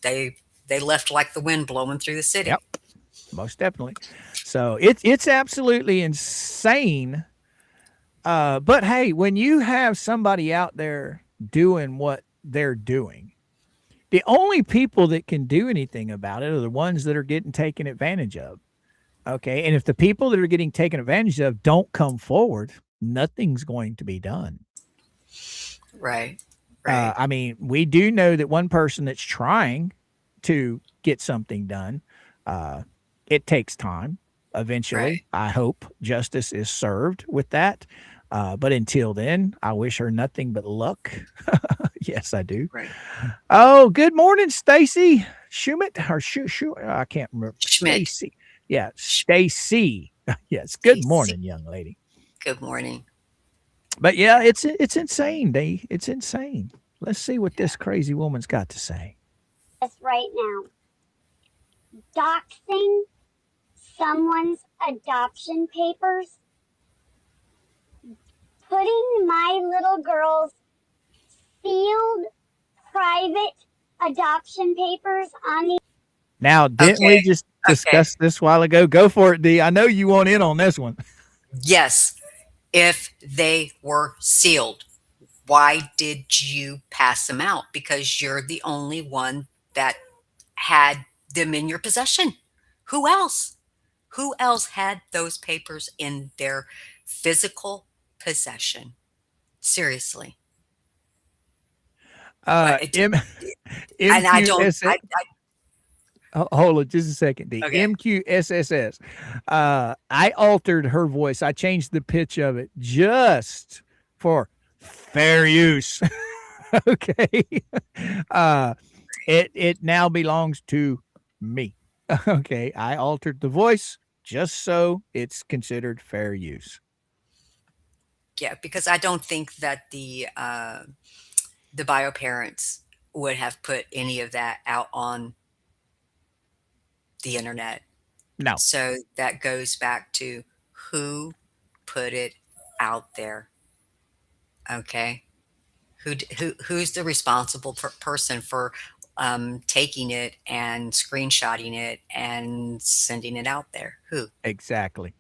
left like the wind blowing through the city. Yep. Most definitely. So it's absolutely insane. But hey, when you have somebody out there doing what they're doing, the only people that can do anything about it are the ones that are getting taken advantage of. Okay. And if the people that are getting taken advantage of don't come forward, nothing's going to be done. Right. Right. I mean, we do know that one person that's trying to get something done, it takes time. Eventually, I hope justice is served with that. But until then, I wish her nothing but luck. Yes, I do. Right. Oh, good morning, Stacy Schmidt or I can't remember. Schmidt. Stacy. Yeah, Stacy. Yes. Good morning, young lady. Good morning. But yeah, it's insane. It's insane. Let's see what this crazy woman's got to say. This right now. Doxing someone's adoption papers. Putting my little girl's sealed private adoption papers on the. Now, didn't we just discuss this a while ago? Go for it, D. I know you want in on this one. Yes. If they were sealed, why did you pass them out? Because you're the only one that had them in your possession. Who else? Who else had those papers in their physical possession? Seriously. And I don't. Hold on just a second, D. Okay. MQSSS. I altered her voice. I changed the pitch of it just for fair use. Okay. It now belongs to me. Okay. I altered the voice just so it's considered fair use. Yeah, because I don't think that the bio parents would have put any of that out on the internet. No. So that goes back to who put it out there. Okay. Who's the responsible person for taking it and screenshotting it and sending it out there? Who? Exactly.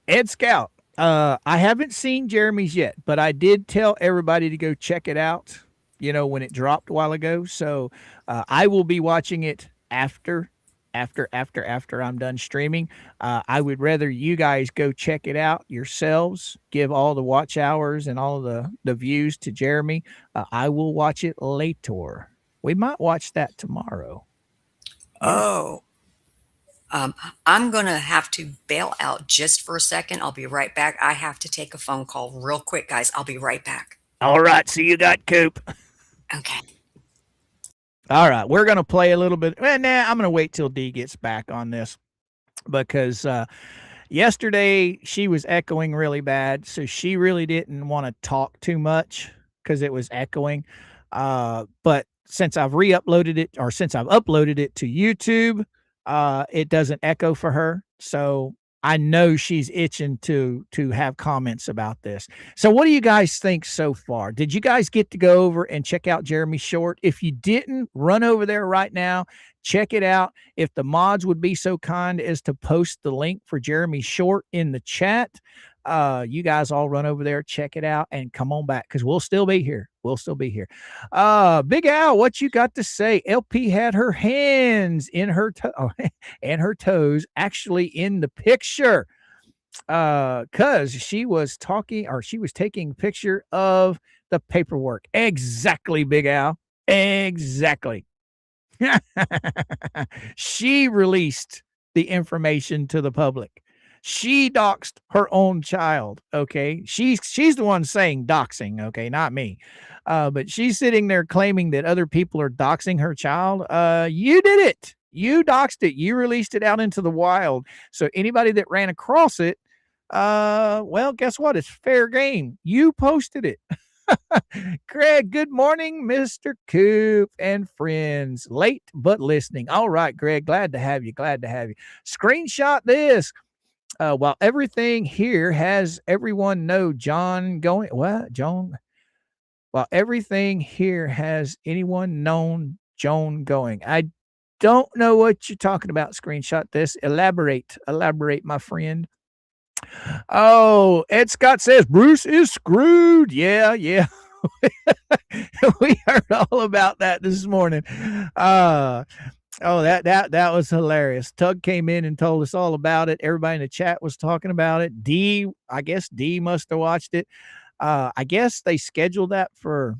Ed Scout. I haven't seen Jeremy's yet, but I did tell everybody to go check it out, when it dropped a while ago. So I will be watching it after I'm done streaming. I would rather you guys go check it out yourselves, give all the watch hours and all of the views to Jeremy. I will watch it later. We might watch that tomorrow. Oh. I'm going to have to bail out just for a second. I'll be right back. I have to take a phone call real quick, guys. I'll be right back. All right. So you got Coop. Okay. All right, we're going to play a little bit. Well, nah, I'm going to wait till D gets back on this because yesterday she was echoing really bad, so she really didn't want to talk too much because it was echoing. But since I've re-uploaded it, or since I've uploaded it to YouTube, it doesn't echo for her. So I know she's itching to have comments about this. So what do you guys think so far? Did you guys get to go over and check out Jeremy Short? If you didn't, run over there right now. Check it out. If the mods would be so kind as to post the link for Jeremy Short in the chat, you guys all run over there, check it out, and come on back because we'll still be here. We'll still be here. Big Al, what you got to say? LP had her hands in her and her toes actually in the picture because she was talking, or she was taking a picture of the paperwork. Exactly, Big Al. Exactly. She released the information to the public. She doxed her own child. Okay. She's the one saying doxing. Okay. Not me. But she's sitting there claiming that other people are doxing her child. You did it. You doxed it. You released it out into the wild. So anybody that ran across it, well, guess what? It's fair game. You posted it. Greg, good morning, Mr. Coop and friends. Late but listening. All right, Greg, glad to have you. Glad to have you. Screenshot this. While everything here has everyone know John going. What, John? While everything here has anyone known Joan going. I don't know what you're talking about. Screenshot this. Elaborate, my friend. Oh, Ed Scott says Bruce is screwed. Yeah. We heard all about that this morning. Oh, that was hilarious. Tug came in and told us all about it. Everybody in the chat was talking about it. I guess D must have watched it. I guess they scheduled that for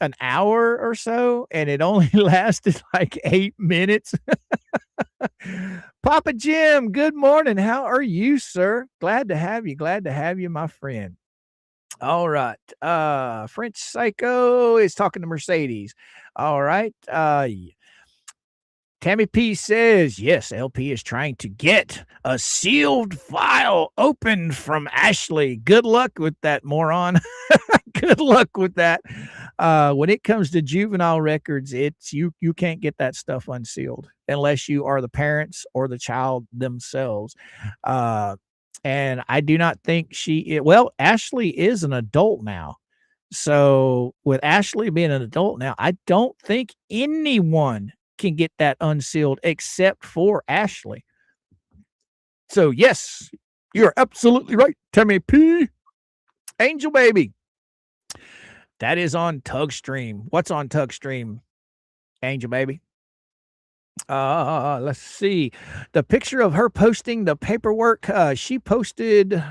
an hour or so, and it only lasted like 8 minutes. Papa Jim, good morning. How are you, sir? Glad to have you. Glad to have you, my friend. All right. French Psycho is talking to Mercedes. All right. Tammy P says, yes, LP is trying to get a sealed file opened from Ashley. Good luck with that, moron. Good luck with that. When it comes to juvenile records, it's you can't get that stuff unsealed unless you are the parents or the child themselves. And I do not think Ashley is an adult now. So with Ashley being an adult now, I don't think anyone can get that unsealed except for Ashley. So yes, you're absolutely right, Tammy P. Angel Baby. That is on Tug Stream. What's on Tug Stream, Angel Baby? Let's see. The picture of her posting the paperwork. She posted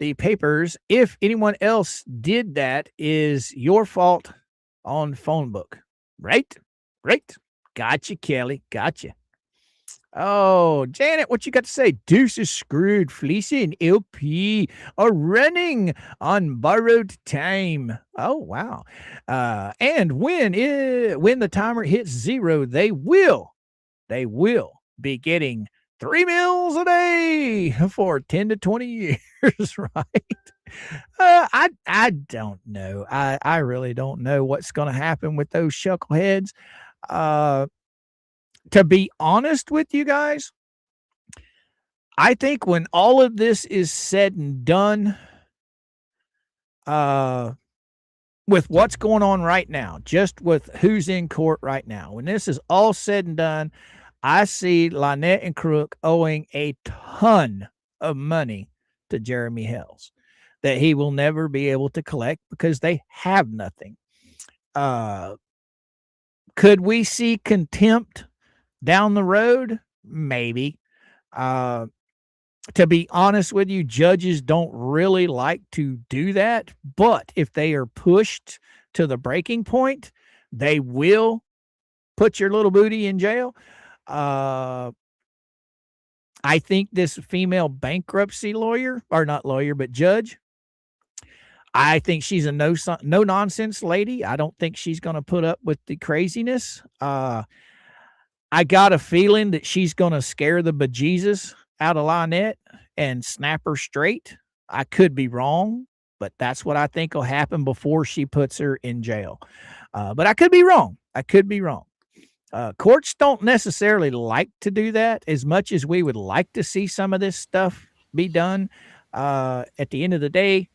the papers. If anyone else did that, is your fault on phone book. Right? Gotcha, Kelly. Gotcha. Oh, Janet, what you got to say? Deuce is screwed. Fleecy and LP are running on borrowed time. Oh, wow. And when the timer hits 0, they will be getting 3 meals a day for 10 to 20 years, right? I don't know. I really don't know what's going to happen with those chuckleheads. To be honest with you guys, I think when all of this is said and done, with what's going on right now, just with who's in court right now, when this is all said and done, I see Lynette and Crook owing a ton of money to Jeremy Hales that he will never be able to collect because they have nothing. Could we see contempt down the road? Maybe. To be honest with you, judges don't really like to do that, but if they are pushed to the breaking point, they will put your little booty in jail. I think this female bankruptcy lawyer, or not lawyer, but judge, I think she's a no nonsense lady. I don't think she's going to put up with the craziness. I got a feeling that she's going to scare the bejesus out of Lynette and snap her straight. I could be wrong, but that's what I think will happen before she puts her in jail. But I could be wrong. Courts don't necessarily like to do that as much as we would like to see some of this stuff be done. At the end of the day,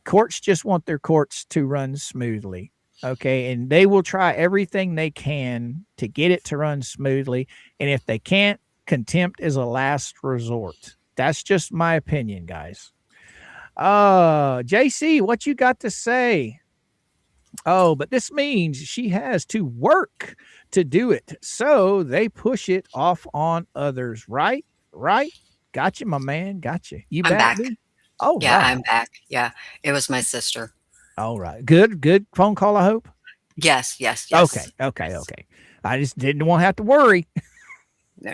courts just want their courts to run smoothly. Okay. And they will try everything they can to get it to run smoothly. And if they can't, contempt is a last resort. That's just my opinion, guys. JC, what you got to say? Oh, but this means she has to work to do it. So they push it off on others. Right? Gotcha, my man. Gotcha. You I'm back. Me? Oh, yeah, right. I'm back. Yeah, it was my sister. All right. Good phone call, I hope. Yes. Okay. I just didn't want to have to worry. No.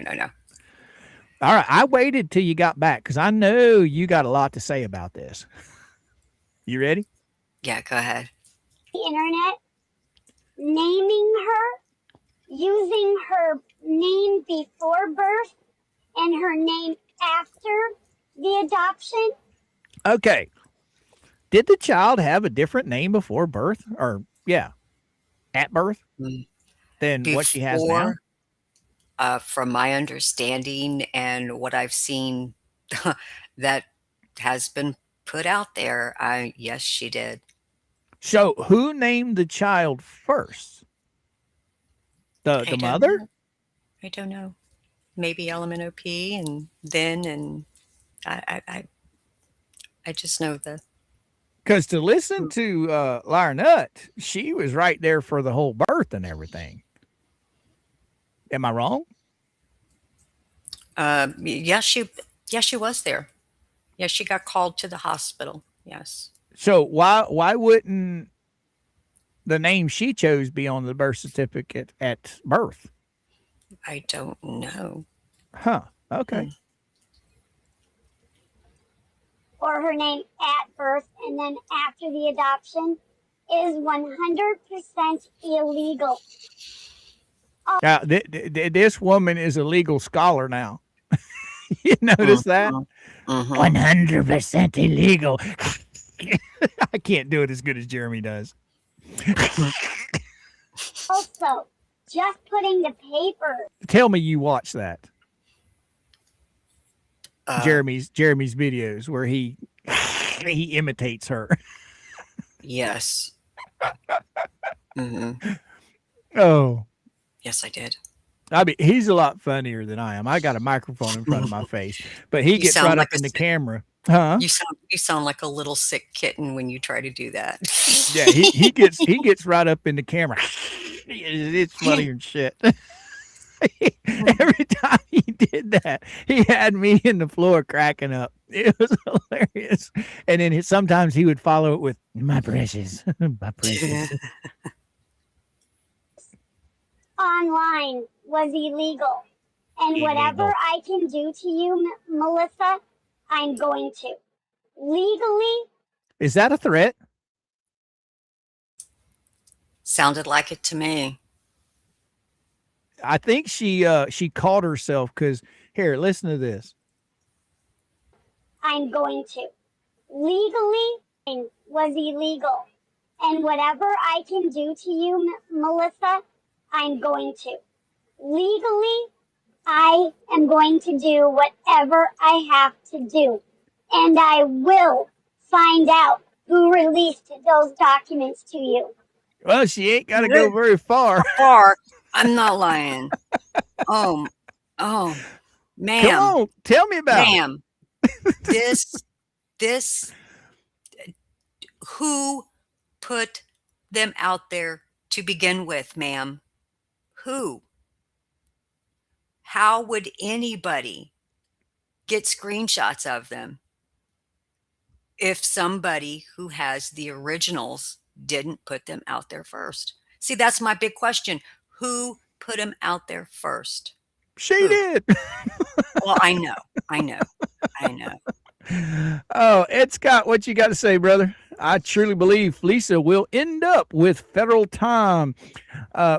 All right. I waited till you got back because I know you got a lot to say about this. You ready? Yeah, go ahead. The internet, naming her, using her name before birth and her name after the adoption. Okay. Did the child have a different name before birth or at birth than what she has now? From my understanding and what I've seen that has been put out there, yes, she did. So who named the child first? The mother? I don't know. Maybe LMNOP and I just know the. Because to listen to Larnut, she was right there for the whole birth and everything. Am I wrong? Yes, she was there. Yes, she got called to the hospital. Yes. So why wouldn't the name she chose be on the birth certificate at birth? I don't know. Huh. Okay. Or her name at birth and then after the adoption is 100% illegal. Now, this woman is a legal scholar now. You notice that? 100% illegal. I can't do it as good as Jeremy does. Also, just putting the paper. Tell me you watch that. Jeremy's videos where he imitates her. Yes. Oh. Yes, I did. I mean, he's a lot funnier than I am. I got a microphone in front of my face, but he gets right up in the camera. Huh? You sound like a little sick kitten when you try to do that. Yeah, he gets right up in the camera. It's funny and shit. Every time he did that, he had me in the floor cracking up. It was hilarious. And then sometimes he would follow it with my precious, my precious. Online was illegal. And whatever I can do to you, Melissa, I'm going to. Legally. Is that a threat? Sounded like it to me. I think she caught herself because here, listen to this. I'm going to. Legally was illegal. And whatever I can do to you, Melissa, I'm going to. Legally, I am going to do whatever I have to do. And I will find out who released those documents to you. Well, she ain't got to go very far. I'm not lying. Oh, ma'am. Come on, tell me about ma'am. This, who put them out there to begin with, ma'am? Who? How would anybody get screenshots of them if somebody who has the originals didn't put them out there first? See, that's my big question. Who put them out there first? She did. Well, I know. Oh, Ed Scott, what you got to say, brother? I truly believe Lisa will end up with federal time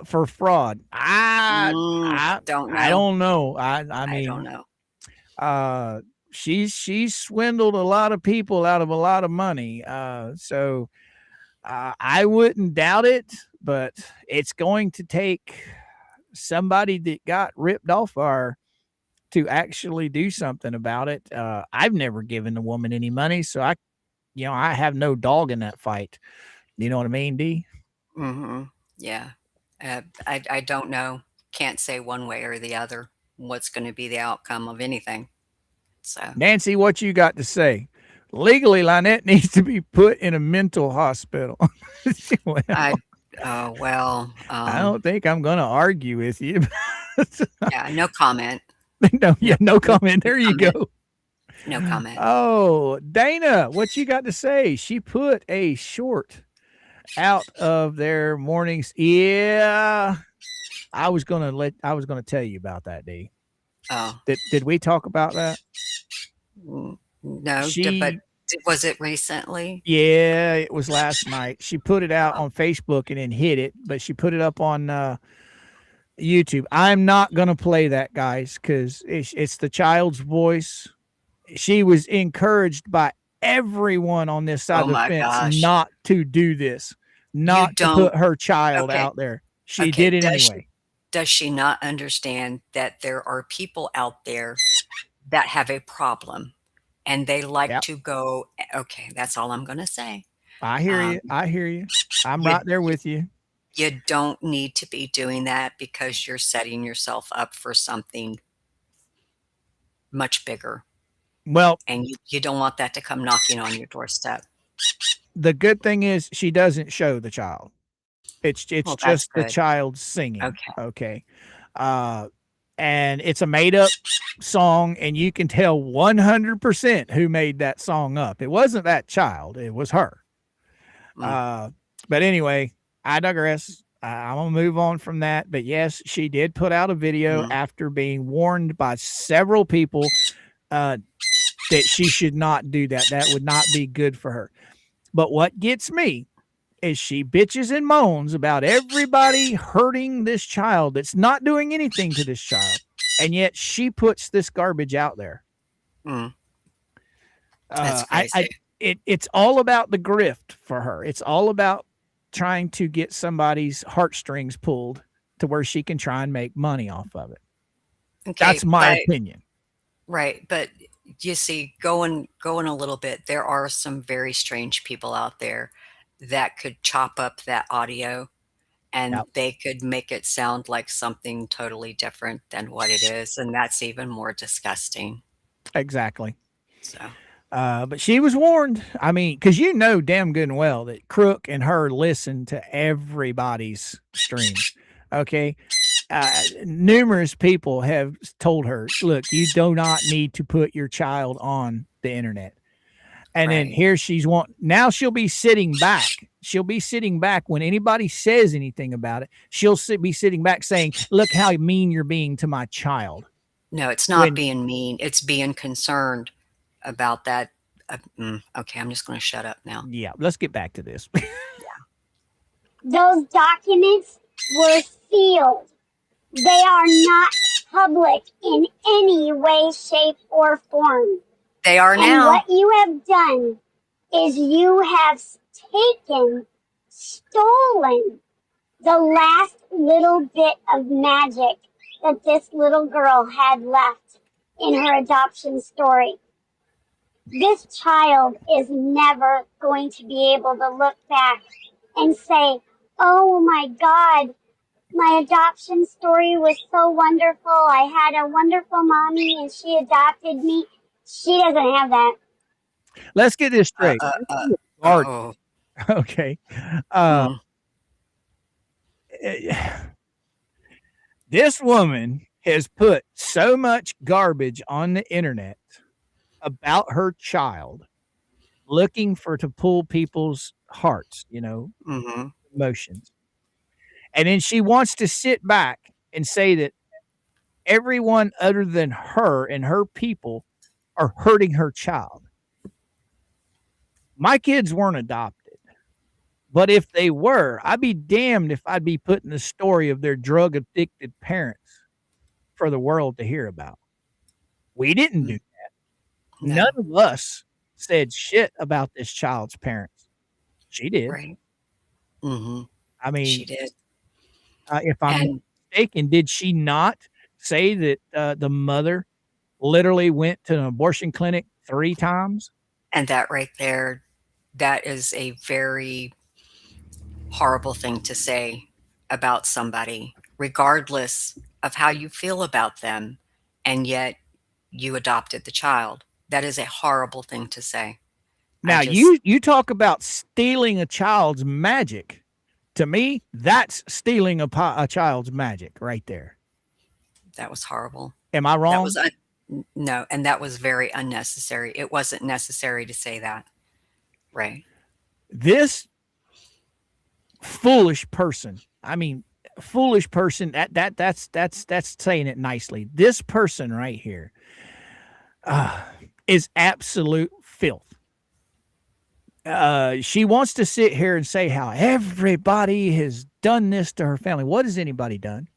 for fraud. Don't I know. don't know. I I don't mean, know. she's swindled a lot of people out of a lot of money. So I wouldn't doubt it, but it's going to take somebody that got ripped off our to actually do something about it. I've never given the woman any money, so I have no dog in that fight. You know what I mean, D? Yeah. I don't know. Can't say one way or the other what's going to be the outcome of anything. So Nancy, what you got to say? Legally, Lynette needs to be put in a mental hospital. Well, I, well, I don't think I'm going to argue with you. yeah, no comment. No comment. There you comment. go. No comment. Oh, Dana, what you got to say? She put a short out of their mornings. Yeah, I was gonna tell you about that, D. Oh, Did we talk about that? no, but She was it recently? Yeah, it was last night. She put it out on Facebook and then hid it, but she put it up on YouTube. I'm not gonna play that, guys, because it's the child's voice. She was encouraged by everyone on this side Oh of the my fence gosh. not to do this, You not to don't. put her child Okay. out there. She Okay. did it anyway. Does she not understand that there are people out there that have a problem and they like Yep. to go, okay, that's all I'm going to say. I hear you. I hear you. I'm right there with you. You don't need to be doing that because you're setting yourself up for something much bigger. Well, And you don't want that to come knocking on your doorstep. the good thing is she doesn't show the child. It's Well, that's just the good. child singing. Okay. Okay. And it's a made up song, and you can tell 100% who made that song up. It wasn't that child, it was her. But anyway, I digress. I'm gonna move on from that. But yes, she did put out a video after being warned by several people that she should not do that. That would not be good for her. But what gets me is she bitches and moans about everybody hurting this child that's not doing anything to this child. And yet she puts this garbage out there. That's crazy. It's all about the grift for her. It's all about trying to get somebody's heartstrings pulled to where she can try and make money off of it. Okay, that's my opinion. Right. But you see, going a little bit, there are some very strange people out there that could chop up that audio and they could make it sound like something totally different than what it is. And that's even more disgusting. Exactly. So, but she was warned. I mean, because you know damn good and well that Crook and her listen to everybody's streams. Okay. Numerous people have told her, look, you do not need to put your child on the internet. And then here now she'll be sitting back. She'll be sitting back when anybody says anything about it. She'll be sitting back saying, look how mean you're being to my child. No, it's not being mean. It's being concerned about that. Okay, I'm just going to shut up now. Yeah, let's get back to this. Those documents were sealed. They are not public in any way, shape, or form. They are now. And what you have done is you have stolen the last little bit of magic that this little girl had left in her adoption story. This child is never going to be able to look back and say, oh my God, my adoption story was so wonderful. I had a wonderful mommy and she adopted me. She doesn't have that. Let's get this straight. Okay. This woman has put so much garbage on the internet about her child, looking to pull people's hearts, emotions. And then she wants to sit back and say that everyone other than her and her people are hurting her child. My kids weren't adopted. But if they were, I'd be damned if I'd be putting the story of their drug-addicted parents for the world to hear about. We didn't do that. No. None of us said shit about this child's parents. She did. Right. Mm-hmm. I mean, She did. If I'm not mistaken, did she not say that the mother literally went to an abortion clinic 3 times? And that right there, that is a very horrible thing to say about somebody, regardless of how you feel about them, and yet you adopted the child. That is a horrible thing to say. Now, you talk about stealing a child's magic. To me, that's stealing a child's magic right there. That was horrible. Am I wrong? That was no, and that was very unnecessary. It wasn't necessary to say that. Right. This foolish person, I mean, foolish person, that's saying it nicely. This person right here is absolute filth. She wants to sit here and say how everybody has done this to her family. What has anybody done?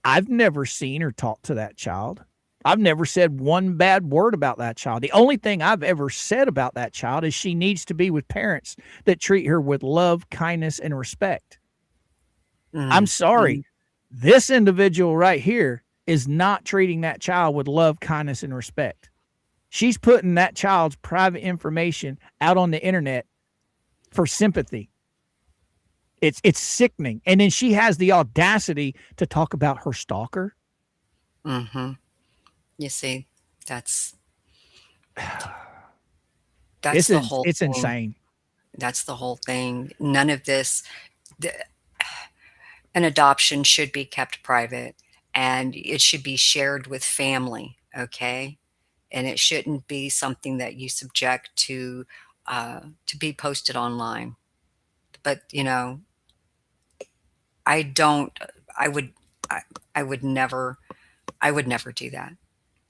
I've never seen her talk to that child. I've never said one bad word about that child. The only thing I've ever said about that child is she needs to be with parents that treat her with love, kindness, and respect. I'm sorry. This individual right here is not treating that child with love, kindness, and respect. She's putting that child's private information out on the internet for sympathy. It's sickening. And then she has the audacity to talk about her stalker. Mm-hmm. You see, that's the whole it's thing. insane. That's the whole thing. None of this, an adoption should be kept private, and it should be shared with family, okay? And it shouldn't be something that you subject to be posted online. But, you know, I would never do that.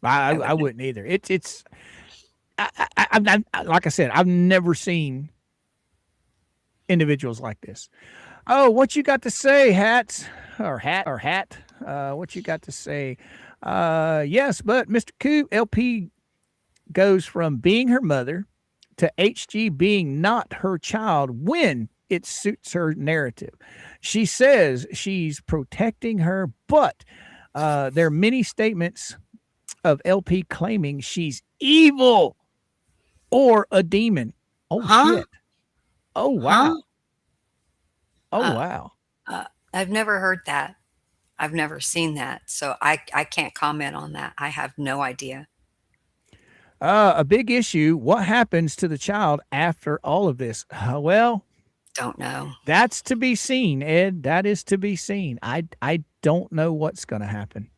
I wouldn't either. It's like I said, I've never seen individuals like this. Oh, what you got to say, hat? What you got to say? Yes, but Mr. Coop, LP goes from being her mother to HG being not her child when it suits her narrative. She says she's protecting her, but there are many statements of LP claiming she's evil or a demon. Oh, shit. Oh, wow. Oh, wow. I've never heard that. I've never seen that. So I can't comment on that. I have no idea. A big issue. What happens to the child after all of this? Well, don't know. That's to be seen, Ed. That is to be seen. I don't know what's going to happen.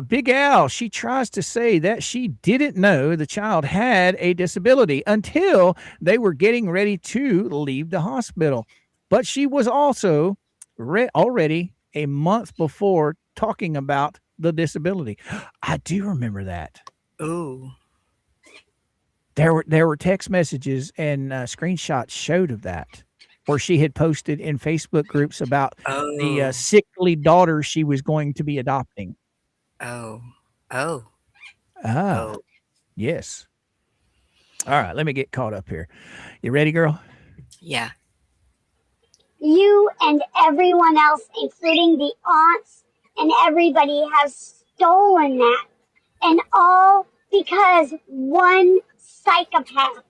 Big Al, she tries to say that she didn't know the child had a disability until they were getting ready to leave the hospital. But she was also already a month before talking about the disability. I do remember that. Ooh. There were text messages and screenshots showed of that, where she had posted in Facebook groups about the sickly daughter she was going to be adopting. Yes. All right, let me get caught up here. You ready, girl? Yeah. You and everyone else, including the aunts and everybody, have stolen that. And all because one psychopath.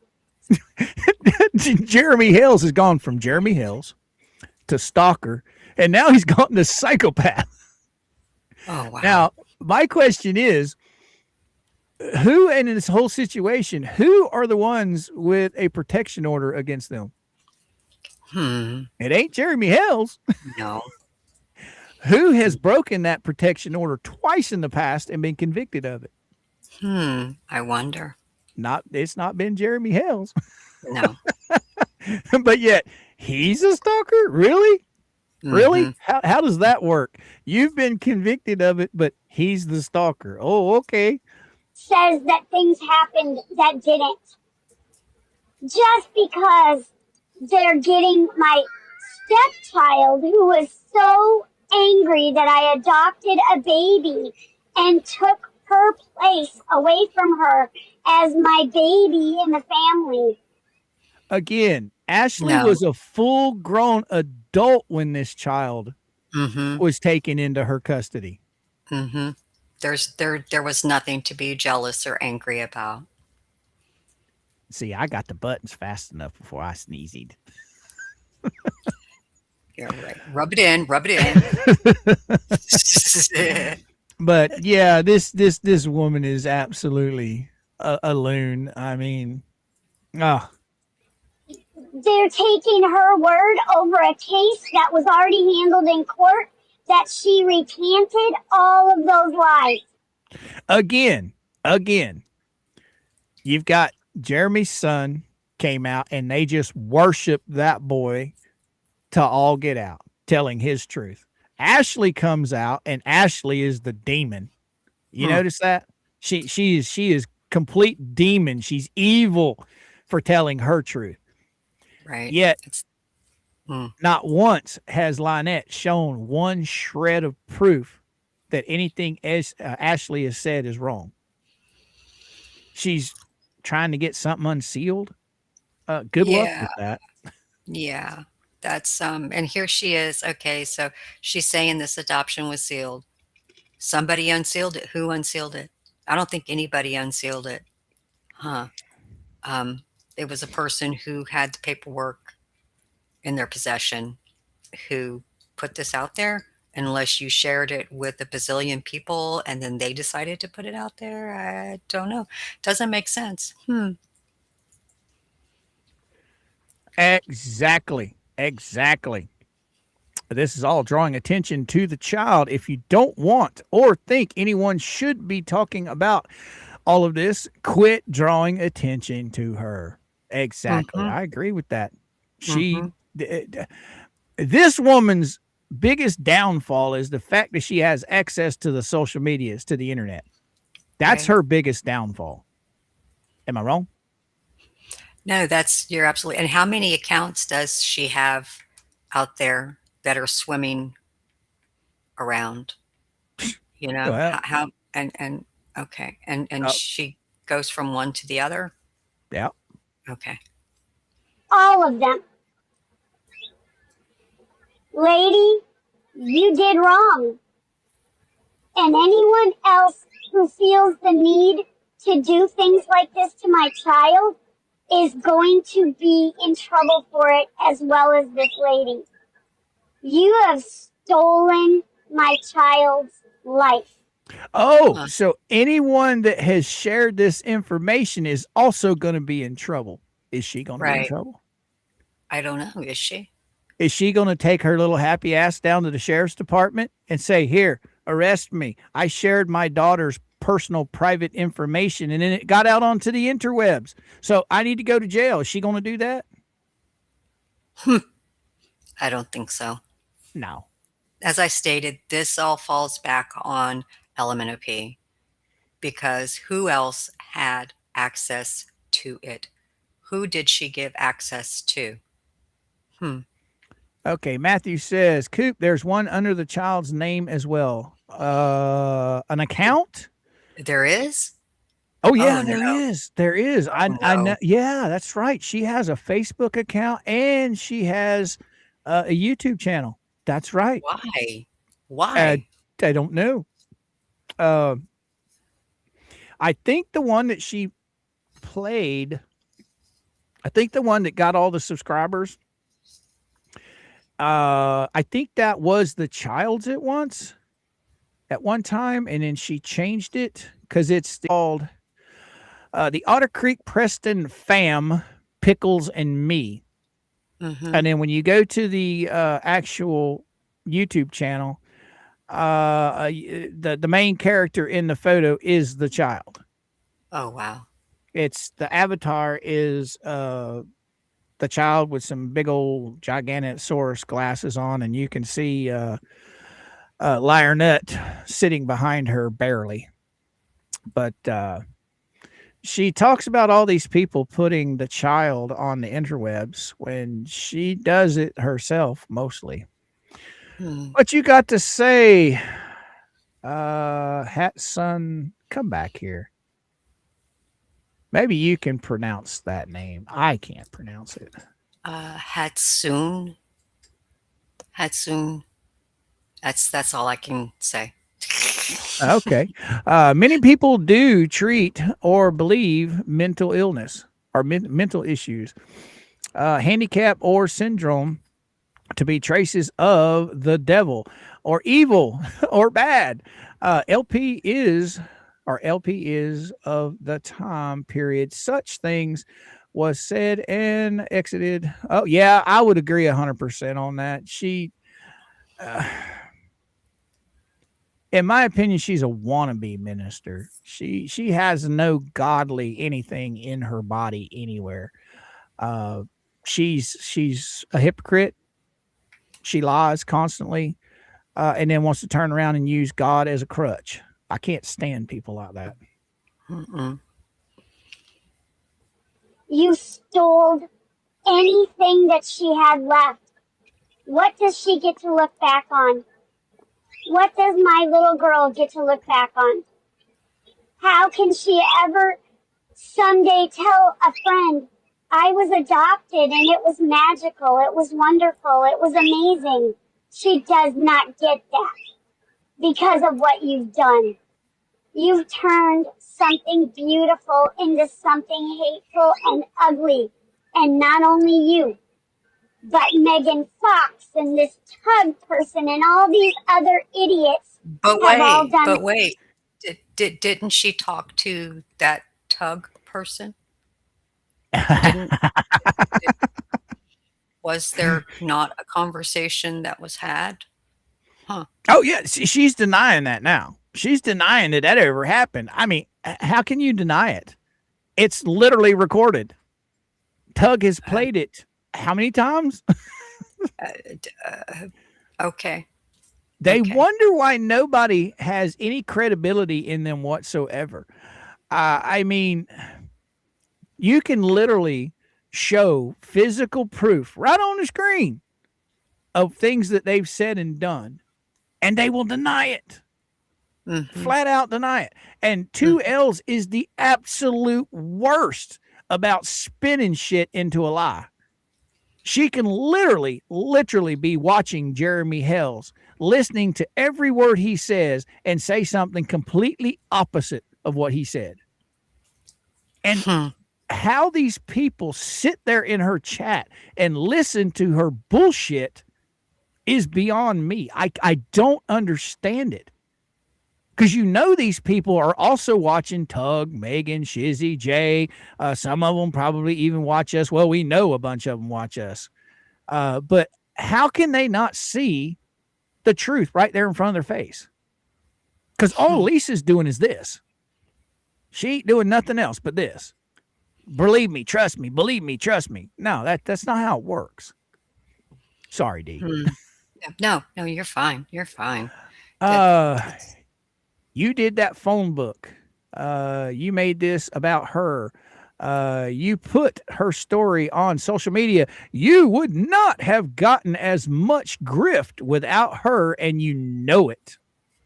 Jeremy Hales has gone from Jeremy Hales to stalker, and now he's gone to psychopath. Oh, wow. Now, my question is, who in this whole situation, who are the ones with a protection order against them? It ain't Jeremy Hales. No. Who has broken that protection order twice in the past and been convicted of it? I wonder. It's not been Jeremy Hales. No. But yet he's a stalker? Really? Really? How does that work? You've been convicted of it, but he's the stalker. Oh, okay. Says that things happened that didn't. just because they're getting my stepchild, who was so angry that I adopted a baby and took her place away from her as my baby in the family. Again, Ashley No. was a full-grown adult when this child Mhm. was taken into her custody. Mhm. There was nothing to be jealous or angry about. See, I got the buttons fast enough before I sneezed. You're right. Rub it in, rub it in. But yeah, this woman is absolutely a loon. I mean, oh, They're taking her word over a case that was already handled in court, that she recanted all of those lies. again, you've got Jeremy's son came out and they just worshiped that boy to all get out, telling his truth. Ashley comes out and Ashley is the demon. You notice that? She is complete demon. She's evil for telling her truth. Right. Yet It's not once has Lynette shown one shred of proof that anything Ashley has said is wrong. She's trying to get something unsealed. Good luck yeah, with that. yeah. That's and here she is. Okay, so she's saying this adoption was sealed. Somebody unsealed it. Who unsealed it? I don't think anybody unsealed it. Huh. Um, it was a person who had the paperwork in their possession who put this out there, unless you shared it with a bazillion people and then they decided to put it out there. I don't know. Doesn't make sense. Exactly. This is all drawing attention to the child. If you don't want or think anyone should be talking about all of this, quit drawing attention to her. Exactly. Mm-hmm. I agree with that. Mm-hmm. This woman's biggest downfall is the fact that she has access to the social medias, to the internet. That's Right. her biggest downfall. Am I wrong? No, you're absolutely. And how many accounts does she have out there that are swimming around? You know, Well, how and okay. And uh, she goes from one to the other? yeah. Okay. All of them. Lady, you did wrong. And anyone else who feels the need to do things like this to my child is going to be in trouble for it, as well as this lady. You have stolen my child's life. Oh, Huh. so anyone that has shared this information is also going to be in trouble. Is she going to be in Right. trouble? I don't know. Is she? Is she going to take her little happy ass down to the sheriff's department and say, here, arrest me? I shared my daughter's personal private information and then it got out onto the interwebs. So I need to go to jail. Is she going to do that? I don't think so. No. As I stated, this all falls back on Element P, because who else had access to it? Who did she give access to? Okay. Matthew says, Coop, there's one under the child's name as well. An account? There is? Oh yeah, Oh, there no. is. There is. Oh, I know. no. Yeah, that's right. She has a Facebook account and she has a YouTube channel. That's right. Why? Uh, Why? I don't know. Uh, I think the one that she played, I think the one that got all the subscribers, I think that was the child's at one time, and then she changed it because it's called the Otter Creek Preston Fam, Pickles and Me. Mm-hmm. And then when you go to the actual YouTube channel, the main character in the photo is the child. Oh, wow. It's the avatar is the child with some big old Giganosaurus glasses on, and you can see Lyre Nut sitting behind her barely. But she talks about all these people putting the child on the interwebs when she does it herself mostly. What you got to say, Hat Son? Come back here. Maybe you can pronounce that name. I can't pronounce it. Hatsune. Hatsune. That's all I can say. Okay. Many people do treat or believe mental illness or mental issues, handicap, or syndrome to be traces of the devil or evil or bad. LP is of the time period such things was said and exited. Oh yeah, I would agree 100% on that. She in my opinion, she's a wannabe minister. She has no godly anything in her body anywhere. She's a hypocrite. She lies constantly, and then wants to turn around and use God as a crutch. I can't stand people like that. You stole anything that she had left. What does she get to look back on? What does my little girl get to look back on? How can she ever someday tell a friend, I was adopted and it was magical, it was wonderful, it was amazing? She does not get that because of what you've done. You've turned something beautiful into something hateful and ugly. And not only you, but Megan Fox and this Tug person and all these other idiots But have all wait, done. but wait. Didn't she talk to that Tug person? Was there not a conversation that was had? Huh. Oh yeah, she's denying that now. She's denying that ever happened. I mean, how can you deny it? It's literally recorded. Tug has played it how many times? Okay. They wonder why nobody has any credibility in them whatsoever. I mean, you can literally show physical proof right on the screen of things that they've said and done, and they will deny it. Flat out deny it. And 2Ls is the absolute worst about spinning shit into a lie. She can literally be watching Jeremy Hales, listening to every word he says and say something completely opposite of what he said. And how these people sit there in her chat and listen to her bullshit is beyond me. I don't understand it. Because these people are also watching Tug, Megan, Shizzy, Jay. Some of them probably even watch us. Well, we know a bunch of them watch us. But how can they not see the truth right there in front of their face? Because all Lisa's doing is this. She ain't doing nothing else but this. Believe me, trust me, believe me, trust me. No, that's not how it works. Sorry, D. No, you're fine. You're fine. You did that phone book. You made this about her. You put her story on social media. You would not have gotten as much grift without her, and you know it.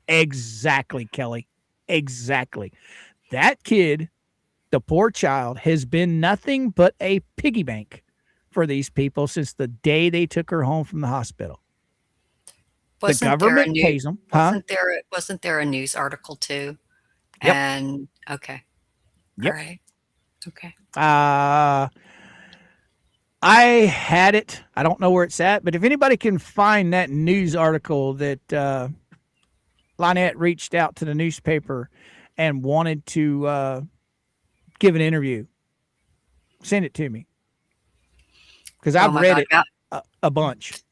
Exactly, Kelly. Exactly. That kid, the poor child, has been nothing but a piggy bank for these people since the day they took her home from the hospital. The government pays them. Wasn't there a news article too? Yep. And okay. Yep. All right. Okay. I had it. I don't know where it's at, but if anybody can find that news article that Lynette reached out to the newspaper and wanted to give an interview, send it to me. Because I've read it a bunch.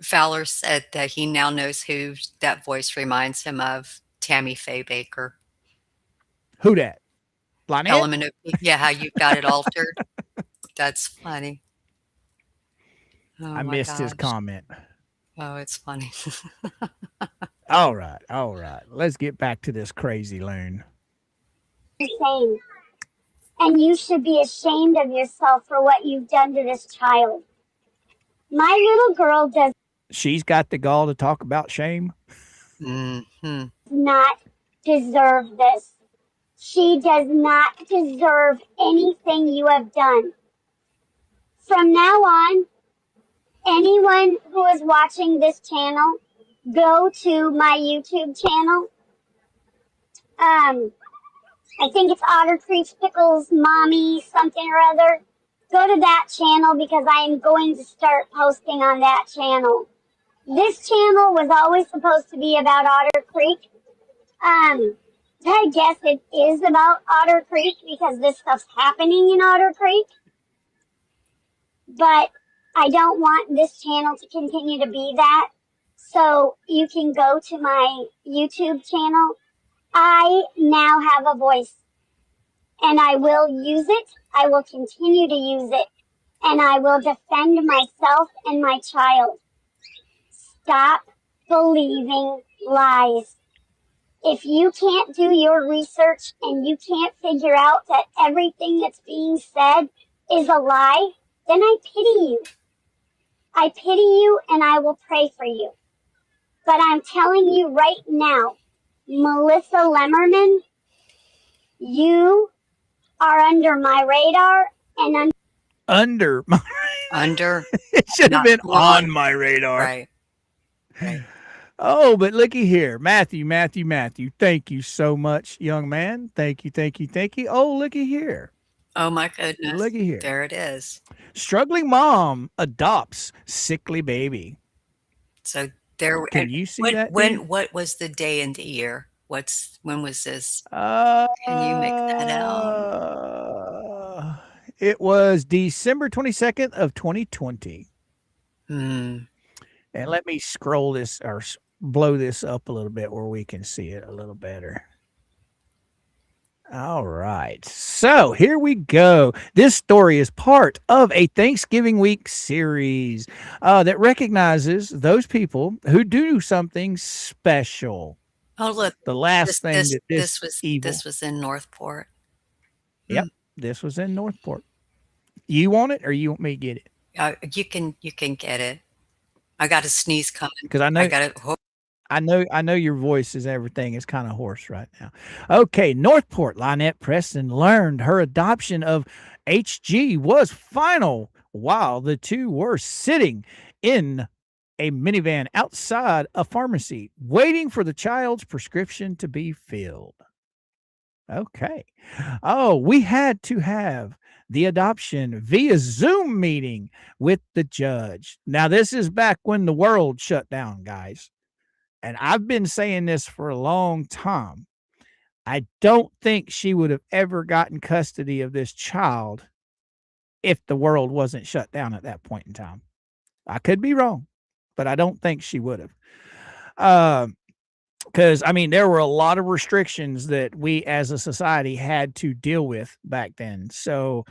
Fowler said that he now knows who that voice reminds him of. Tammy Faye Baker. Who that? Lynette? Element of, yeah, how you got it altered. That's funny. Oh, I missed his comment. Oh, it's funny. All right. Let's get back to this crazy loon. Insane. and you should be ashamed of yourself for what you've done to this child. My little girl does She's got the gall to talk about shame. Mm-hmm. not deserve this. She does not deserve anything you have done. From now on, anyone who is watching this channel, go to my YouTube channel. I think it's Otter Creek Pickles Mommy something or other. Go to that channel because I am going to start posting on that channel. This channel was always supposed to be about Otter Creek. I guess it is about Otter Creek because this stuff's happening in Otter Creek. But I don't want this channel to continue to be that. So you can go to my YouTube channel. I now have a voice. And I will use it. I will continue to use it. And I will defend myself and my child. Stop believing lies. If you can't do your research and you can't figure out that everything that's being said is a lie, then I pity you. I pity you and I will pray for you. But I'm telling you right now, Melissa Lemmerman, you are under my radar and Under my Under. it should have Not been on. on my radar. Right. Right. Oh, but looky here. Matthew. Thank you so much, young man. Thank you. Oh, looky here. Oh my goodness. Looky here. There it is. Struggling mom adopts sickly baby. So there. Can you see that? What was the day and the year? When was this? Can you make that out? It was December 22nd of 2020. Hmm. And let me scroll this or blow this up a little bit where we can see it a little better. All right. So here we go. This story is part of a Thanksgiving week series that recognizes those people who do something special. Oh, look. The last thing that this was in Northport. Yep. This was in Northport. You want it or you want me to get it? You can get it. I got a sneeze coming. Because I know your voice is everything is kind of hoarse right now. Okay, Northport Lynette Preston learned her adoption of HG was final while the two were sitting in a minivan outside a pharmacy waiting for the child's prescription to be filled. Okay. Oh, we had to have the adoption via Zoom meeting with the judge. Now, this is back when the world shut down, guys. And I've been saying this for a long time. I don't think she would have ever gotten custody of this child if the world wasn't shut down at that point in time. I could be wrong, but I don't think she would have. Because, I mean, there were a lot of restrictions that we as a society had to deal with back then. So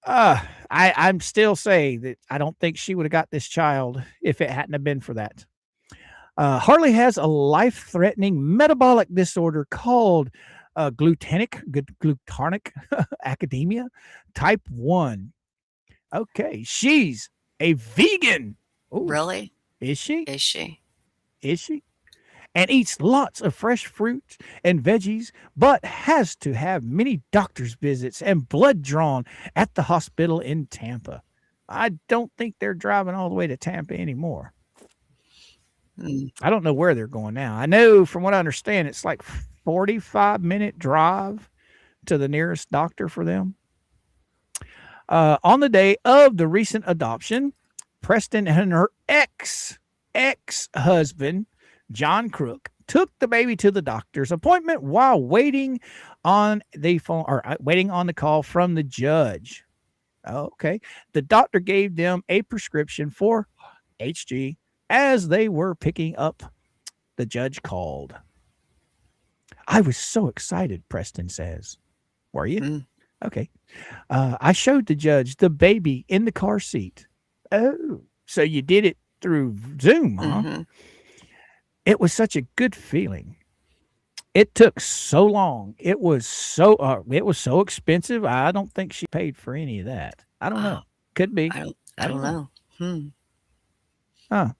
I'm still saying that I don't think she would have got this child if it hadn't have been for that. Harley has a life-threatening metabolic disorder called glutonic academia type 1. Okay, she's a vegan. Ooh, really? Is she? Is she? And eats lots of fresh fruits and veggies, but has to have many doctor's visits and blood drawn at the hospital in Tampa. I don't think they're driving all the way to Tampa anymore. I don't know where they're going now. I know from what I understand, it's like 45-minute drive to the nearest doctor for them. On the day of the recent adoption, Preston and her ex-husband, John Crook, took the baby to the doctor's appointment while waiting on the phone or waiting on the call from the judge. Okay. The doctor gave them a prescription for HG as they were picking up. The judge called. I was so excited, Preston says. Were you? Okay. I showed the judge the baby in the car seat. Oh, so you did it through Zoom, huh? It was such a good feeling. It took so long. It was so expensive. I don't think she paid for any of that. I don't Wow. know. Could be. I I don't don't know. know. Hmm. Huh.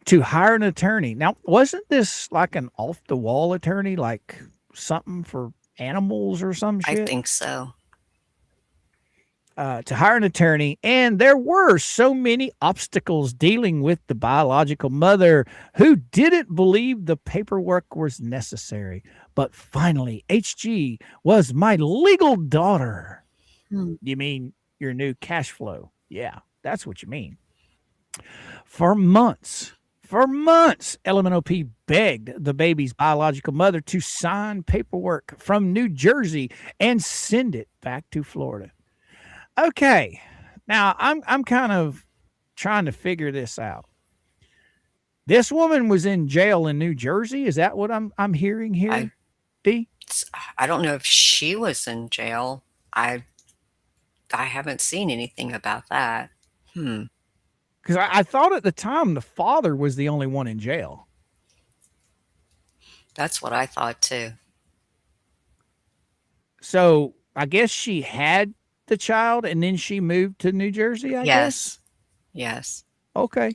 To hire an attorney. Now, wasn't this like an off the wall attorney, like something for animals or some I shit? think so. To hire an attorney, and there were so many obstacles dealing with the biological mother who didn't believe the paperwork was necessary. But finally, HG was my legal daughter. Hmm. You mean your new cash flow? Yeah, that's what you mean. For months, LMNOP begged the baby's biological mother to sign paperwork from New Jersey and send it back to Florida. Okay. Now I'm kind of trying to figure this out. This woman was in jail in New Jersey. Is that what I'm hearing I here, D? I don't know if she was in jail. I I haven't seen anything about that. Hmm. Because I thought at the time the father was the only one in jail. That's what I thought too. So I guess she had the child and then she moved to New Jersey, I guess. Yes. Yes. Okay.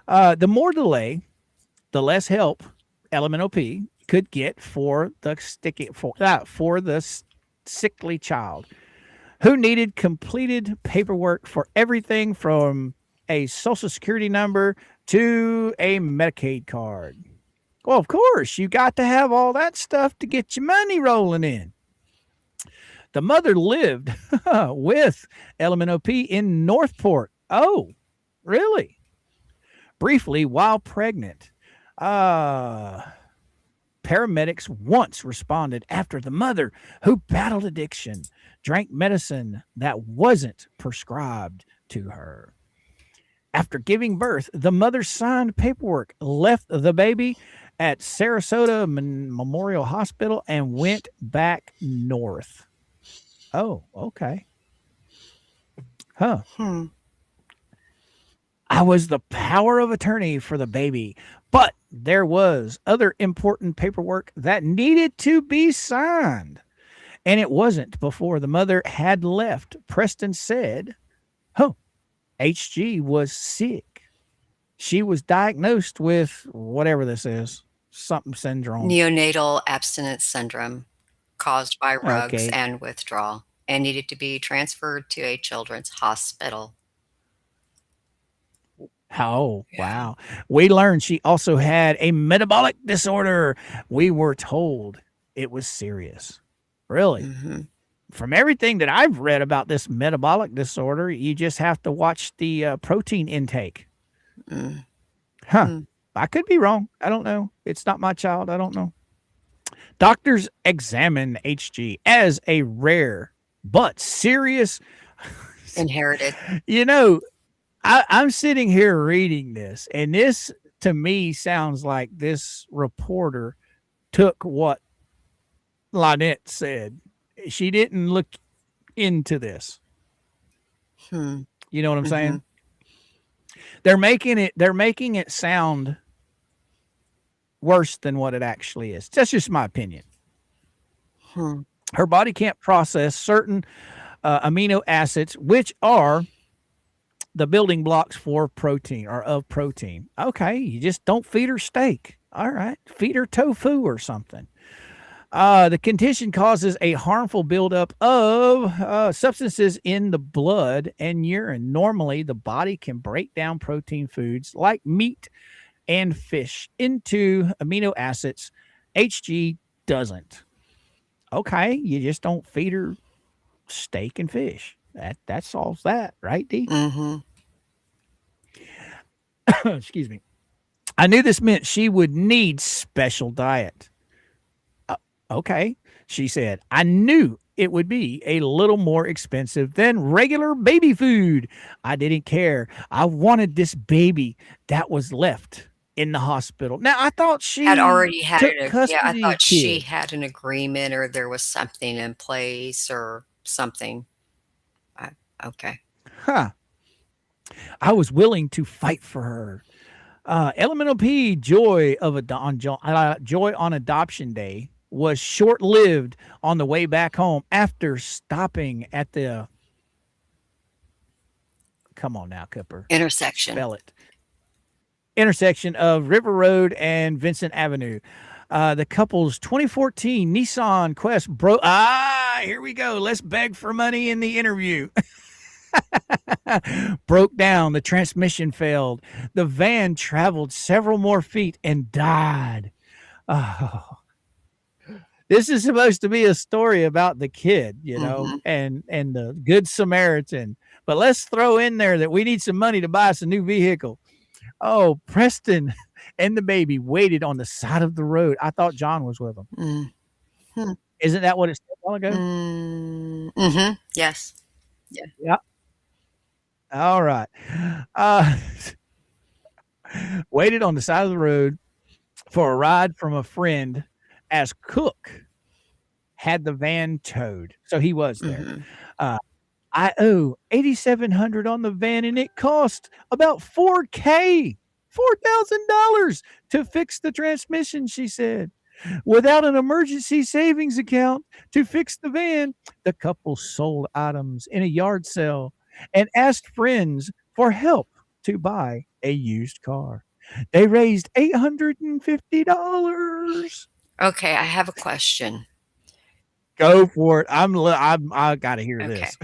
The more delay, the less help LMNOP could get for the sickly child who needed completed paperwork for everything from a social security number to a Medicaid card. Well, of course, you got to have all that stuff to get your money rolling in. The mother lived with LMNOP in Northport. Oh, really? Briefly while pregnant. Paramedics once responded after the mother, who battled addiction, drank medicine that wasn't prescribed to her. After giving birth, the mother signed paperwork, left the baby at Sarasota Memorial Hospital, and went back north. Oh, okay. Huh. Hmm. I was the power of attorney for the baby, but there was other important paperwork that needed to be signed. And it wasn't before the mother had left. Preston said, oh, HG was sick. She was diagnosed with whatever this is, something syndrome. Neonatal abstinence syndrome caused by rugs Okay. and withdrawal and needed to be transferred to a children's hospital. Oh, Yeah. wow. We learned she also had a metabolic disorder. We were told it was serious. Really? Hmm. From everything that I've read about this metabolic disorder, you just have to watch the protein intake. Mm. Huh. Hmm. I could be wrong. I don't know. It's not my child. I don't know. Doctors examine HG as a rare but serious. Inherited. You know, I'm sitting here reading this, and this to me sounds like this reporter took what Lynette said. She didn't look into this. Hmm. You know what I'm Mhm. saying? They're making it sound worse than what it actually is. That's just my opinion. Hmm. Her body can't process certain amino acids, which are the building blocks for protein or of protein. Okay, you just don't feed her steak. All right, feed her tofu or something. The condition causes a harmful buildup of substances in the blood and urine. Normally, the body can break down protein foods like meat and fish into amino acids. HG doesn't. Okay, you just don't feed her steak and fish. That solves that, right, D? Mhm. Excuse me. I knew this meant she would need special diet. Okay, she said. I knew it would be a little more expensive than regular baby food. I didn't care. I wanted this baby that was left in the hospital. Now, I thought she Had already had took it. Yeah, I custody of thought she kid. had an agreement or there was something in place or something. I, okay. Huh. I was willing to fight for her. Elemental P, Joy on Adoption Day, was short-lived on the way back home after stopping at the, come on now, Cooper, Intersection. spell it, intersection of River Road and Vincent Avenue. The couple's 2014 Nissan Quest broke. Here we go. Let's beg for money in the interview. Broke down. The transmission failed. The van traveled several more feet and died. Oh. This is supposed to be a story about the kid, you know, and the Good Samaritan. But let's throw in there that we need some money to buy us a new vehicle. Oh, Preston and the baby waited on the side of the road. I thought John was with them. Mm-hmm. Isn't that what it said a while ago? Mm-hmm. Yes. Yeah. Yep. All right. Waited on the side of the road for a ride from a friend as Cook had the van towed. So he was there. I owe $8,700 on the van, and it cost about $4,000 to fix the transmission, she said. Without an emergency savings account to fix the van, the couple sold items in a yard sale and asked friends for help to buy a used car. They raised $850. Okay, I have a question. Go for it. I got to hear this.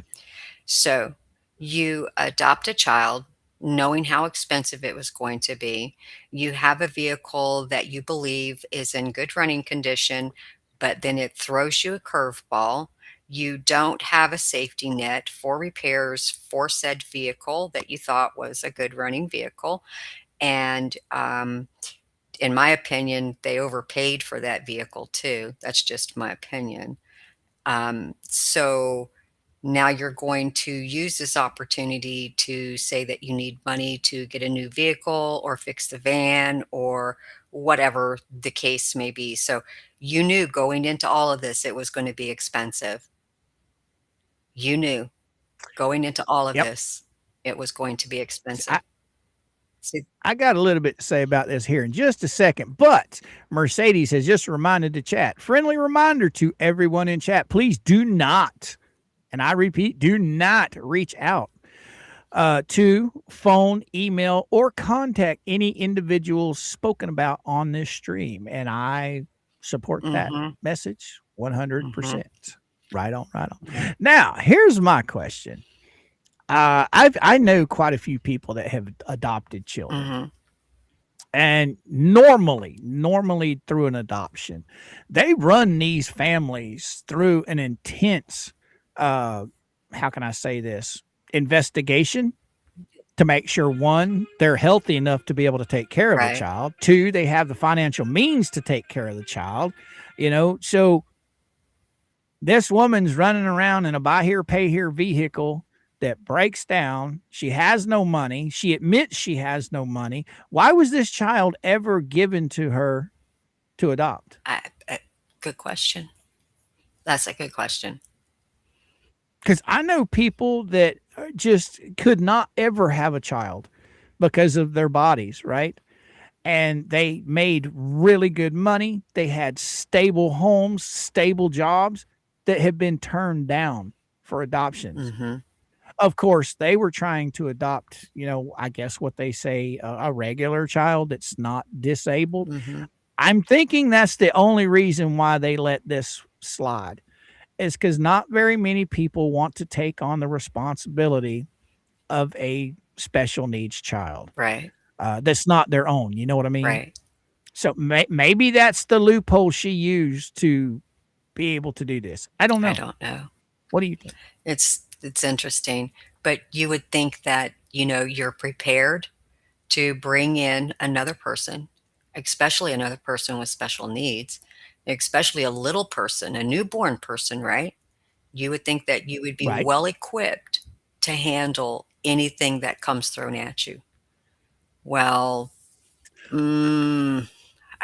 So you adopt a child knowing how expensive it was going to be. You have a vehicle that you believe is in good running condition, but then it throws you a curveball. You don't have a safety net for repairs for said vehicle that you thought was a good running vehicle. And in my opinion, they overpaid for that vehicle too. That's just my opinion. So now you're going to use this opportunity to say that you need money to get a new vehicle or fix the van or whatever the case may be. So you knew going into all of this, it was going to be expensive. You knew going into all of this, it was going to be expensive. I got a little bit to say about this here in just a second, but Mercedes has just reminded the chat. Friendly reminder to everyone in chat, please do not, and I repeat, do not reach out to phone, email, or contact any individuals spoken about on this stream. And I support that message 100%. Right on, right on. Now, here's my question. I know quite a few people that have adopted children. And normally through an adoption, they run these families through an intense, how can I say this, investigation to make sure, one, they're healthy enough to be able to take care of the child. Two, they have the financial means to take care of the child, you know. So this woman's running around in a buy here, pay here vehicle that breaks down. She has no money. She admits she has no money. Why was this child ever given to her to adopt? Good question. That's a good question. Because I know people that just could not ever have a child because of their bodies, right? And they made really good money. They had stable homes, stable jobs that have been turned down for adoptions. Of course, they were trying to adopt, you know, I guess what they say, a regular child that's not disabled. I'm thinking that's the only reason why they let this slide, is because not very many people want to take on the responsibility of a special needs child. That's not their own. You know what I mean? So maybe that's the loophole she used to be able to do this. I don't know. I don't know. What do you think? It's interesting, but you would think that, you know, you're prepared to bring in another person, especially another person with special needs, especially a little person, a newborn person, right? You would think that you would be well equipped to handle anything that comes thrown at you. Well, I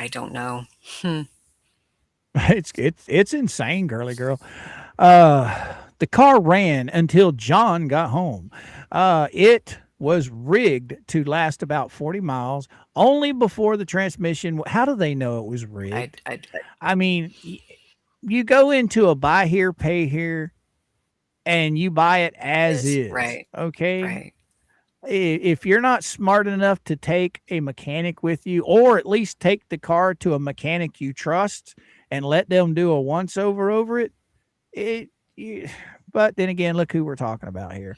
don't know. It's insane, girly girl. The car ran until John got home. It was rigged to last about 40 miles only before the transmission. How do they know it was rigged? I mean, you go into a buy here, pay here, and you buy it as is. Right. Okay. Right. If you're not smart enough to take a mechanic with you, or at least take the car to a mechanic you trust and let them do a once over it, but then again, look who we're talking about here.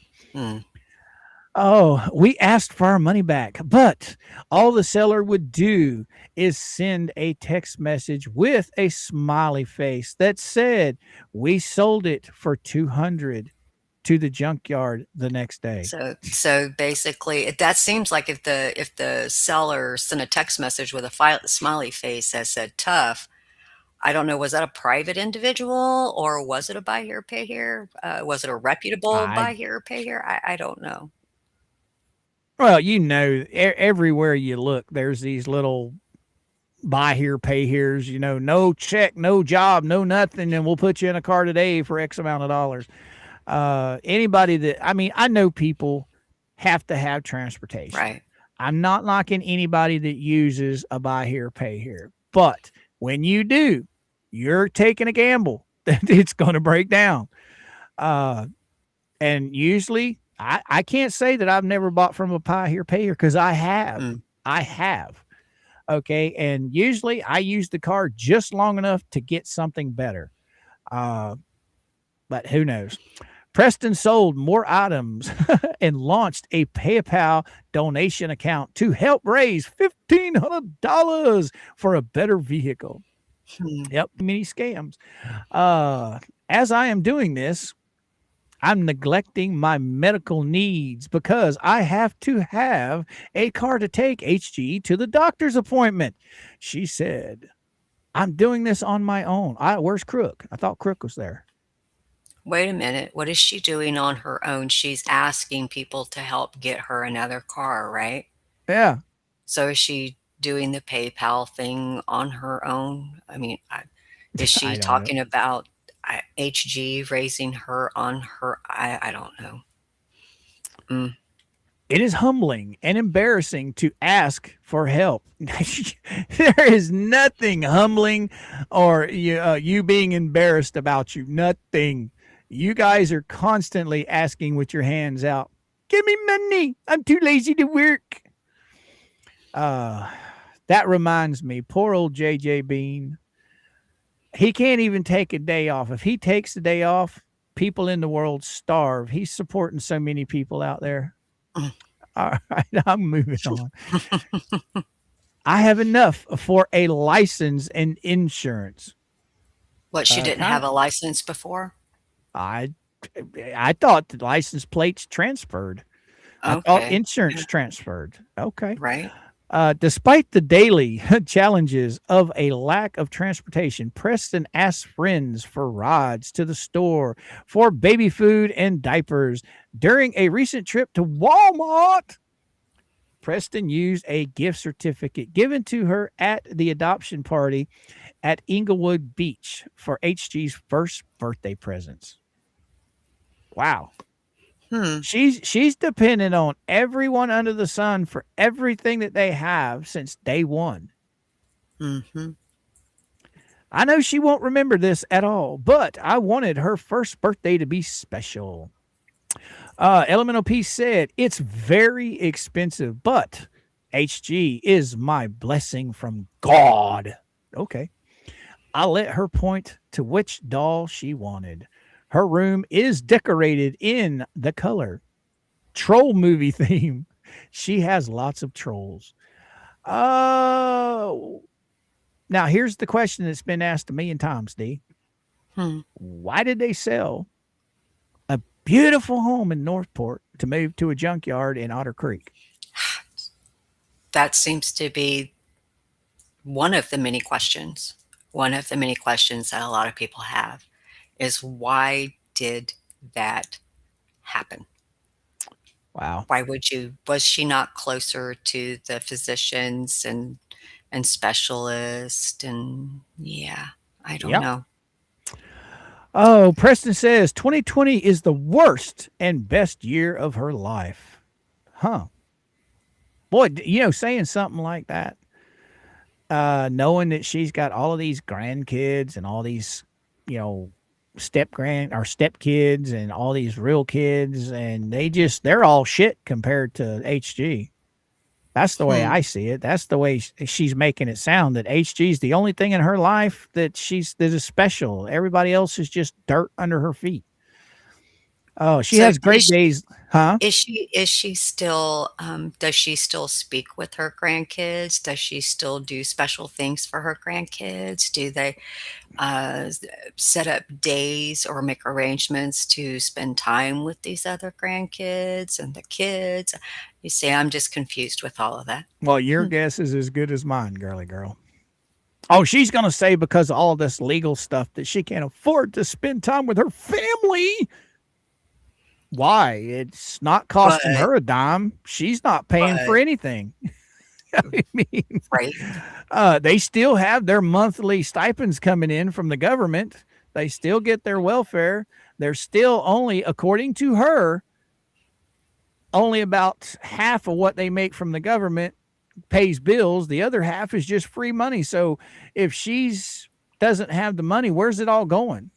Oh, we asked for our money back, but all the seller would do is send a text message with a smiley face that said, "We sold it for $200 to the junkyard the next day." So basically, that seems like if the seller sent a text message with a smiley face that said "tough," I don't know, was that a private individual or was it a buy here, pay here? Was it a reputable buy here, pay here? I don't know. Well, everywhere you look, there's these little buy here, pay here's, no check, no job, no nothing, and we'll put you in a car today for X amount of dollars. Anybody I know people have to have transportation. Right. I'm not knocking anybody that uses a buy here, pay here. But when you do, you're taking a gamble that it's going to break down. And usually, I can't say that I've never bought from a buy here, pay here, because I have. I have. Okay. And usually I use the car just long enough to get something better. But who knows? Preston sold more items and launched a PayPal donation account to help raise $1,500 for a better vehicle. Yep, many scams. As I am doing this, I'm neglecting my medical needs because I have to have a car to take HG to the doctor's appointment. She said, "I'm doing this on my own." Where's Crook? I thought Crook was there. Wait a minute. What is she doing on her own? She's asking people to help get her another car, right? Yeah. So is she doing the PayPal thing on her own? I mean, is she talking about HG raising her on her? I don't know. It is humbling and embarrassing to ask for help. There is nothing humbling or you being embarrassed about you. Nothing. You guys are constantly asking with your hands out, "Give me money. I'm too lazy to work." That reminds me, poor old JJ Bean. He can't even take a day off. If he takes the day off, people in the world starve. He's supporting so many people out there. All right, I'm moving on. I have enough for a license and insurance. What, she didn't have a license before? I thought the license plates transferred. I thought insurance transferred. Okay. Right. Despite the daily challenges of a lack of transportation, Preston asked friends for rides to the store for baby food and diapers. During a recent trip to Walmart, Preston used a gift certificate given to her at the adoption party at Inglewood Beach for HG's first birthday presents. Wow. She's dependent on everyone under the sun for everything that they have since day one. I know she won't remember this at all, but I wanted her first birthday to be special. Elemental P said, "It's very expensive, but HG is my blessing from God." Okay. I let her point to which doll she wanted. Her room is decorated in the color troll movie theme. She has lots of trolls. Oh, now here's the question that's been asked a million times, D. Why did they sell a beautiful home in Northport to move to a junkyard in Otter Creek? That seems to be one of the many questions. One of the many questions that a lot of people have is, why did that happen? Wow. Why was she not closer to the physicians and specialists? And I don't know. Oh, Preston says 2020 is the worst and best year of her life. Huh. Boy, saying something like that, knowing that she's got all of these grandkids and all these, step kids and all these real kids, and they're all shit compared to HG. That's the way Hmm. I see it. That's the way she's making it sound, that HG's the only thing in her life that is special. Everybody else is just dirt under her feet. Oh, she So has great days, huh? is she still, does she still speak with her grandkids? Does she still do special things for her grandkids? Do they, s set up days or make arrangements to spend time with these other grandkids and the kids? You see, I'm just confused with all of that. Well, your Hmm. guess is as good as mine, girly girl. Oh, she's going to say because of all this legal stuff that she can't afford to spend time with her family. Why? It's not But costing her a dime. She's not paying for but anything. I mean, right. they still have their monthly stipends coming in from the government. They still get their welfare. They're still only, according to her, only about half of what they make from the government pays bills. The other half is just free money. So if she's doesn't have the money, where's it all going?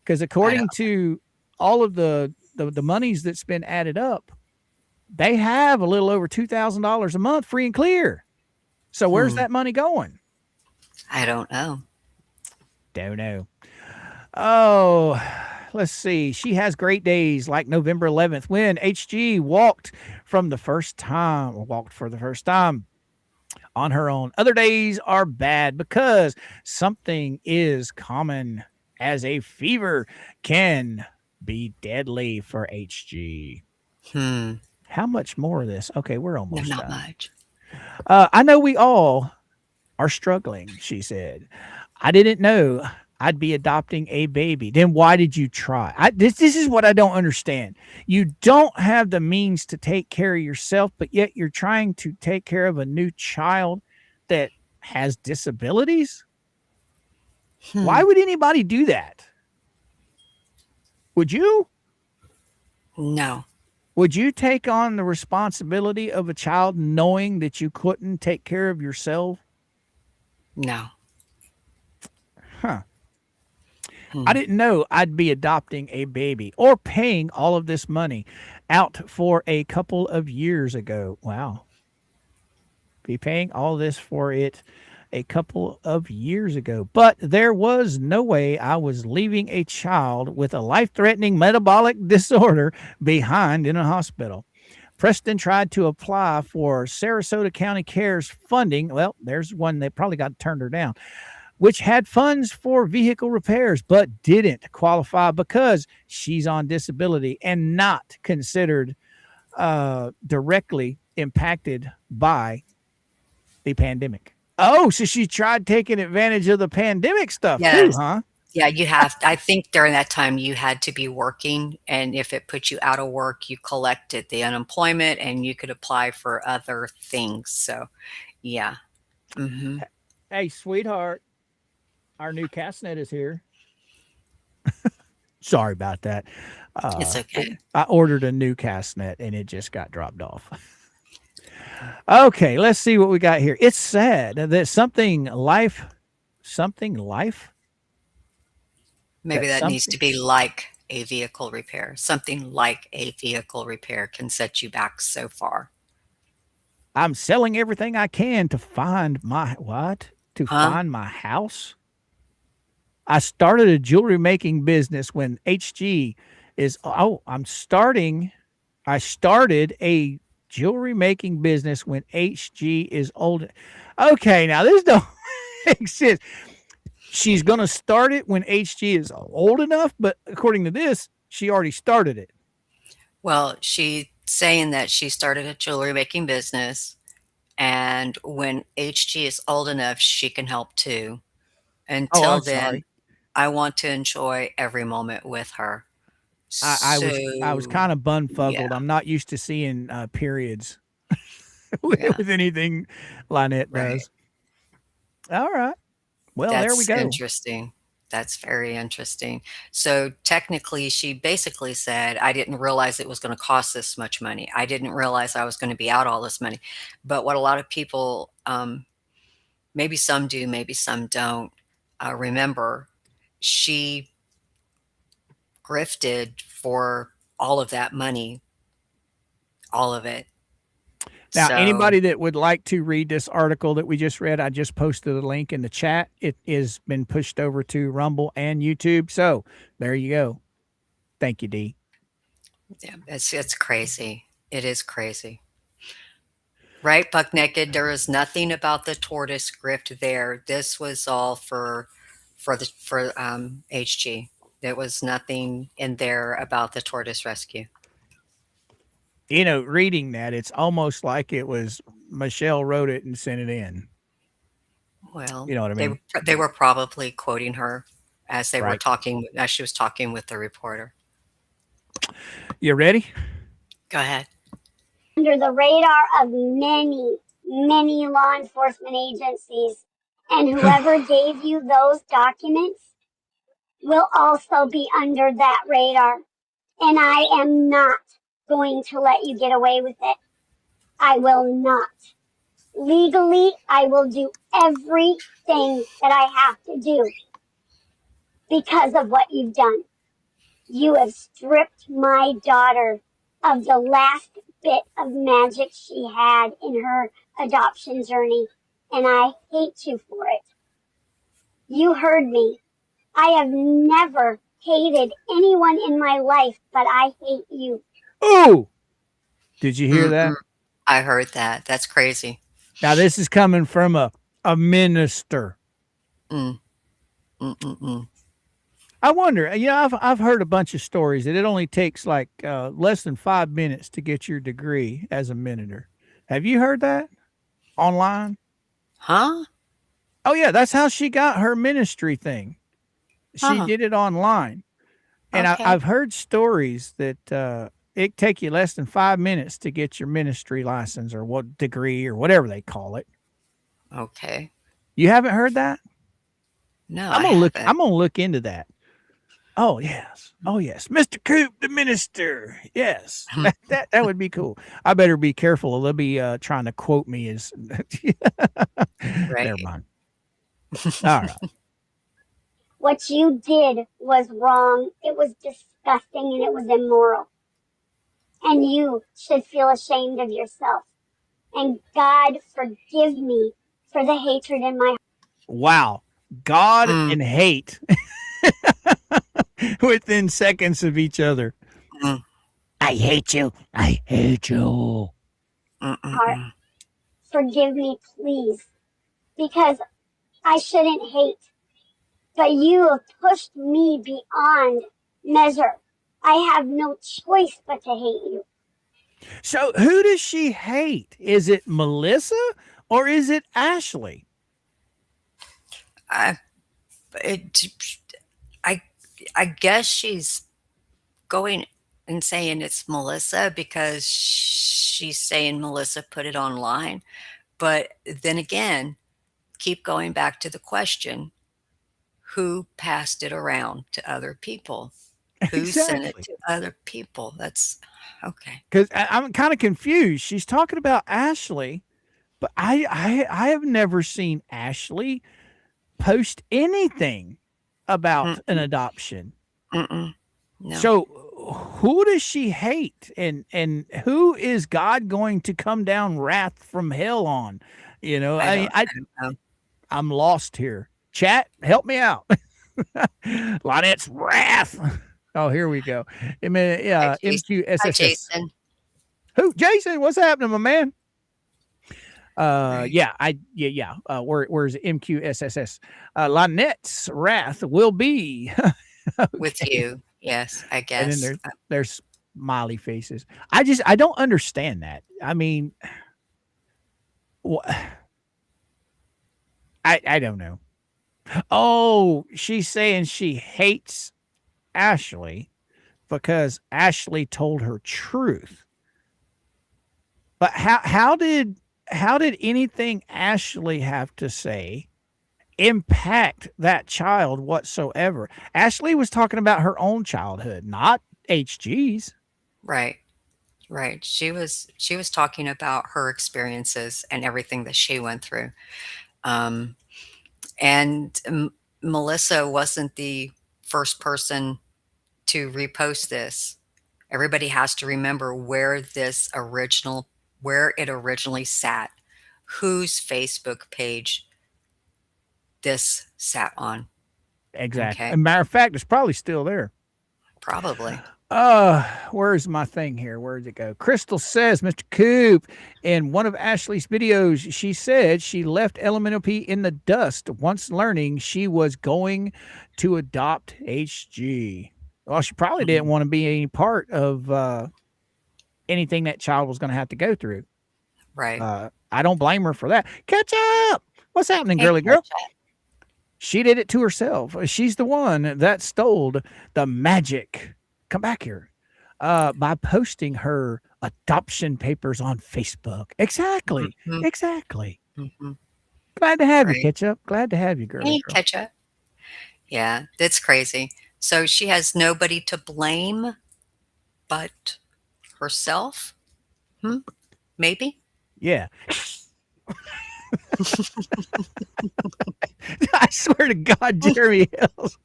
Because I don't according to all of the monies that's been added up, they have a little over $2,000 a month free and clear. So where's hmm, that money going? I don't know. Don't know. Oh, let's see. She has great days like November 11th when HG walked for the first time on her own. Other days are bad because something is common as a fever can be deadly for HG. Hmm, How much more of this? Okay, we're no, almost not done. much. I know we all are struggling, she said. I didn't know I'd be adopting a baby. Then why did you try? This is what I don't understand. You don't have the means to take care of yourself, but yet you're trying to take care of a new child that has disabilities? Why Hmm, would anybody do that? Would you? no, Would you take on the responsibility of a child knowing that you couldn't take care of yourself? no. Huh. I Hmm, didn't know I'd be adopting a baby or paying all of this money out for a couple of years ago. Wow. Be paying all this for it a couple of years ago. But there was no way I was leaving a child with a life threatening metabolic disorder behind in a hospital. Preston tried to apply for Sarasota County Cares funding. Well, there's one that probably got turned her down, which had funds for vehicle repairs, but didn't qualify because she's on disability and not considered directly impacted by the pandemic. Oh, so she tried taking advantage of the pandemic stuff too, yes. huh? Yeah, I think during that time you had to be working, and if it put you out of work, you collected the unemployment and you could apply for other things. So, yeah. Mhm. Hey, sweetheart, our new castnet is here. Sorry about that. It's okay. I ordered a new castnet and it just got dropped off. Okay, let's see what we got here. It's sad that something life, Maybe that that needs something. to be like a vehicle repair. Something like a vehicle repair can set you back so far. I'm selling everything I can to find my what? To Huh? find my house. I started a jewelry making business when HG is oh, I started a jewelry making business when HG is old. Okay, now this don't make sense. She's going to start it when HG is old enough, but according to this, she already started it. Well, she's saying that she started a jewelry making business, and when HG is old enough, she can help too. Oh, Until I'm then, sorry. I want to enjoy every moment with her. I So, was kind of yeah, bunfuggled. I'm not used to seeing periods yeah, with anything Lynette right. does. All right. Well, there we That's go. interesting. That's very interesting. So technically, she basically said, I didn't realize it was going to cost this much money. I didn't realize I was going to be out all this money. But what a lot of people, maybe some do, maybe some don't, remember, she grifted for all of that money, all of it. Now, So, anybody that would like to read this article that we just read, I just posted a link in the chat. It has been pushed over to Rumble and YouTube. So there you go. Thank you, Dee. yeah, it's crazy. It is crazy. Right, Buck Naked. There was nothing about the tortoise grift there. This was all for HG. There was nothing in there about the tortoise rescue. You know, reading that, it's almost like it was Michelle wrote it and sent it in. Well, You know what I mean? they were probably quoting her as they were Right. talking, as she was talking with the reporter. You ready? Go ahead. Under the radar of many, many law enforcement agencies, and whoever gave you those documents will also be under that radar. And I am not going to let you get away with it. I will not. Legally, I will do everything that I have to do because of what you've done. You have stripped my daughter of the last bit of magic she had in her adoption journey, and I hate you for it. You heard me. I have never hated anyone in my life, but I hate you. Ooh! Did you hear that? I heard that. That's crazy. Now, this is coming from a minister. Mm. I wonder, you know, I've heard a bunch of stories that it only takes like less than 5 minutes to get your degree as a minister. Have you heard that online? Huh? Oh, yeah, that's how she got her ministry thing. She did it online. And Okay. I've heard stories that it take you less than 5 minutes to get your ministry license or what degree or whatever they call it. Okay. You haven't heard that? No, I'm I gonna look. haven't. I'm gonna look into that. Oh yes. Oh yes. Mr. Coop, the minister. Yes. That would be cool. I better be careful. They'll be trying to quote me as Right. never mind. All right. What you did was wrong. It was disgusting and it was immoral. And you should feel ashamed of yourself. And God forgive me for the hatred in my heart. Wow. God and hate within seconds of each other. I hate you. I hate you. heart. Forgive me, please. Because I shouldn't hate. But you have pushed me beyond measure. I have no choice but to hate you. So who does she hate? Is it Melissa or is it Ashley? I guess she's going and saying it's Melissa because she's saying Melissa put it online. But then again, keep going back to the question, who passed it around to other people? Who sent it to other people? That's okay. Because I'm kind of confused. She's talking about Ashley, but I have never seen Ashley post anything about an adoption. No. So who does she hate, and who is God going to come down wrath from hell on? You know, I don't know. I'm lost here. Chat, help me out. Lynette's wrath. Oh, here we go. MQSSS. Hi, Jason. Who? Jason, what's happening, my man? Where's MQSSS? Lynette's wrath will be with you. Yes, I guess. And then there's smiley faces. I don't understand that. I mean, I don't know. Oh, she's saying she hates Ashley because Ashley told her truth. But how did anything Ashley have to say impact that child whatsoever. Ashley was talking about her own childhood, not HG's. Right. Right. She was talking about her experiences and everything that she went through. Um, and Melissa wasn't the first person to repost this. Everybody has to remember where it originally sat, whose Facebook page this sat on. Exactly. Okay. As a matter of fact, it's probably still there. Probably. Where's my thing here? Where did it go? Crystal says, Mr. Coop, in one of Ashley's videos, she said she left Elemental P in the dust once learning she was going to adopt HG. Well, she probably didn't want to be any part of anything that child was going to have to go through. Right. I don't blame her for that. Catch up. What's happening, Hey, girly girl? catch up. She did it to herself. She's the one that stole the magic. Come back here. By posting her adoption papers on Facebook. Exactly. Mhm. Exactly. Mhm. Glad to have you, Right. Ketchup. Glad to have you, girly Hey, girl. catch up. Yeah, that's crazy. So she has nobody to blame but herself? Maybe? Yeah. I swear to God, Jeremy Hills.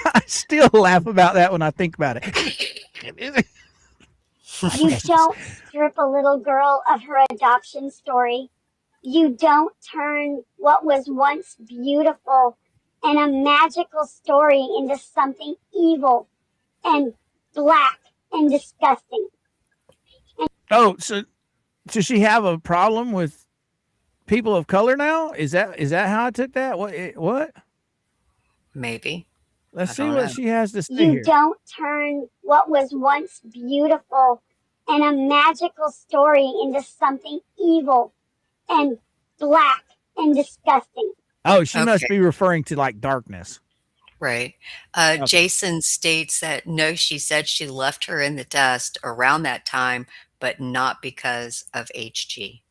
I still laugh about that when I think about it. You don't strip a little girl of her adoption story. You don't turn what was once beautiful and a magical story into something evil and black and disgusting. Oh, so does she have a problem with people of color now? Is that how I took that? What? Maybe. Let's I see don't what know. she has to say You here. don't turn what was once beautiful and a magical story into something evil and black and disgusting. Oh, she must Okay. be referring to like darkness. Right. Okay. Jason states that no, she said she left her in the dust around that time, but not because of HG.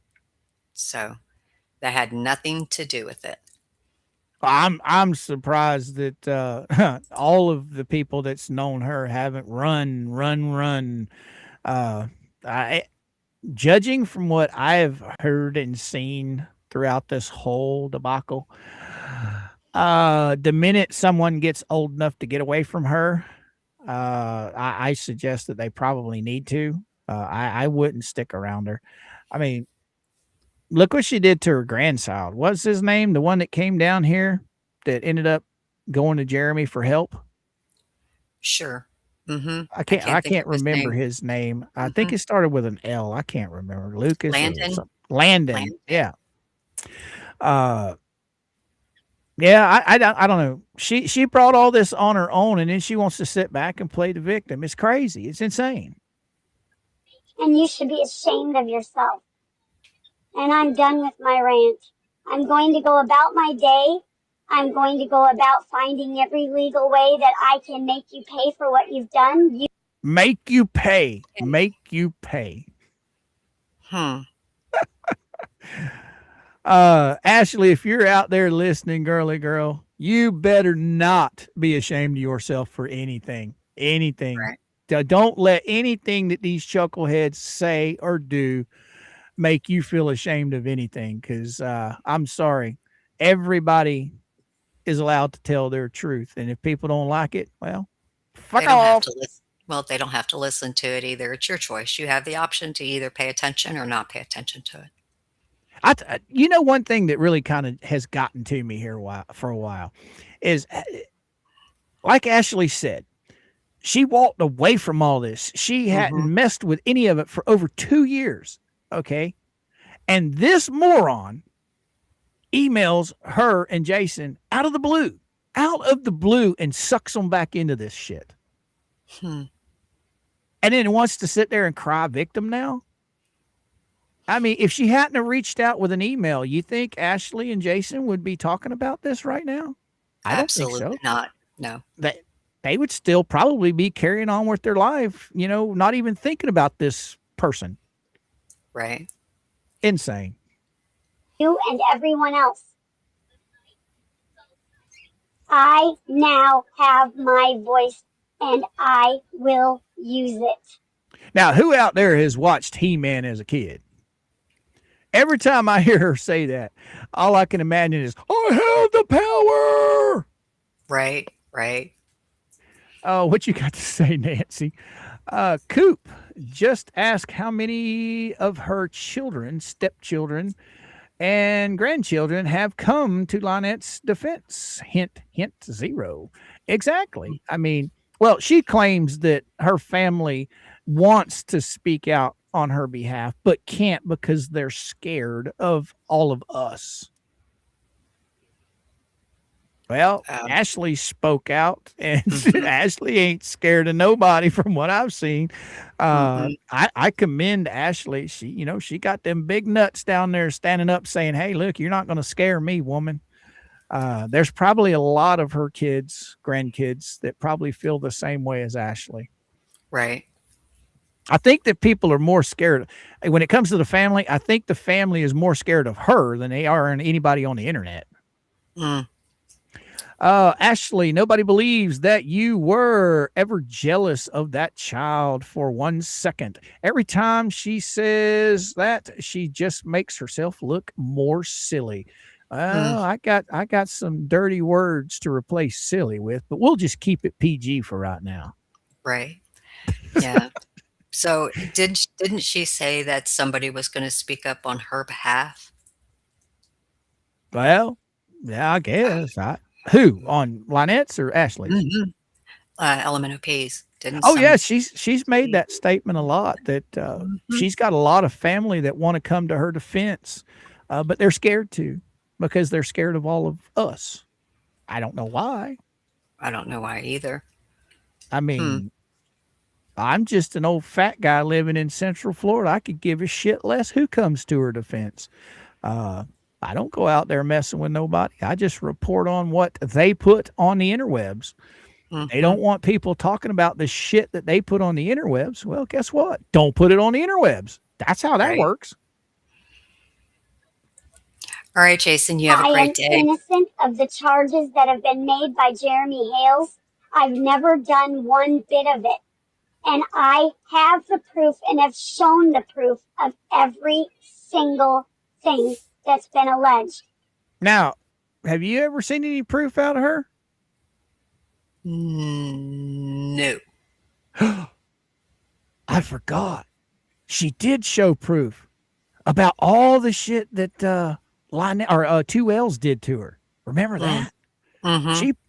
So that had nothing to do with it. I'm surprised that all of the people that's known her haven't run. I judging from what I've heard and seen throughout this whole debacle, the minute someone gets old enough to get away from her, I suggest that they probably need to. I wouldn't stick around her. I mean, look what she did to her grandchild. What's his name? The one that came down here that ended up going to Jeremy for help. Sure. Mm-hmm. I I can't can't think of his remember name. his name. I think Mhm. it started with an L. I can't remember. Lucas or Landon. something. Landon. Landon. Yeah. Yeah, I don't know. She brought all this on her own, and then she wants to sit back and play the victim. It's crazy. It's insane. And you should be ashamed of yourself. And I'm done with my rant. I'm going to go about my day. I'm going to go about finding every legal way that I can make you pay for what you've done. Make you pay. Make you pay. Ashley, if you're out there listening, girly girl, you better not be ashamed of yourself for anything. Anything. Right. Don't let anything that these chuckleheads say or do make you feel ashamed of anything. Because I'm sorry, everybody is allowed to tell their truth, and if people don't like it, well, fuck They don't have off. to listen. Well, they don't have to listen to it either. It's your choice. You have the option to either pay attention or not pay attention to it. You know, one thing that really kind of has gotten to me here for a while is, like Ashley said, she walked away from all this. She hadn't messed with any of it for over 2 years. Okay. And this moron emails her and Jason out of the blue, and sucks them back into this shit. And then wants to sit there and cry victim now. I mean, if she hadn't have reached out with an email, you think Ashley and Jason would be talking about this right now? I don't think Absolutely so. not. No. They would still probably be carrying on with their life, not even thinking about this person. Right. Insane. You and everyone else. I now have my voice and I will use it. Now, who out there has watched He-Man as a kid? Every time I hear her say that, all I can imagine is, I have the power. Right, right. Oh, what you got to say, Nancy? Coop just asked how many of her children, stepchildren, and grandchildren have come to Lynette's defense. Hint, hint, 0. Exactly. I mean, well, she claims that her family wants to speak out on her behalf, but can't because they're scared of all of us. Well, Ashley spoke out, and Ashley ain't scared of nobody from what I've seen. I commend Ashley. She got them big nuts down there standing up saying, hey, look, you're not going to scare me, woman. There's probably a lot of her kids, grandkids, that probably feel the same way as Ashley. Right. I think that people are more scared. When it comes to the family, I think the family is more scared of her than they are anybody on the internet. Ashley, nobody believes that you were ever jealous of that child for 1 second. Every time she says that, she just makes herself look more silly. I got some dirty words to replace silly with, but we'll just keep it PG for right now. Right. Yeah. So didn't she say that somebody was going to speak up on her behalf? Well, yeah, I guess. Who, on Lynette's or Ashley's? LMNOP's. Yeah, she's made that statement a lot, that she's got a lot of family that want to come to her defense, but they're scared to, because they're scared of all of us. I don't know why. I don't know why either. I mean, I'm just an old fat guy living in Central Florida. I could give a shit less who comes to her defense. I don't go out there messing with nobody. I just report on what they put on the interwebs. They don't want people talking about the shit that they put on the interwebs. Well, guess what? Don't put it on the interwebs. That's how that works. All right, Jason, you have a great day. I am innocent of the charges that have been made by Jeremy Hales. I've never done one bit of it. And I have the proof and have shown the proof of every single thing that's been alleged. Now, have you ever seen any proof out of her? No. I forgot. She did show proof about all the shit that Two L's did to her. Remember that?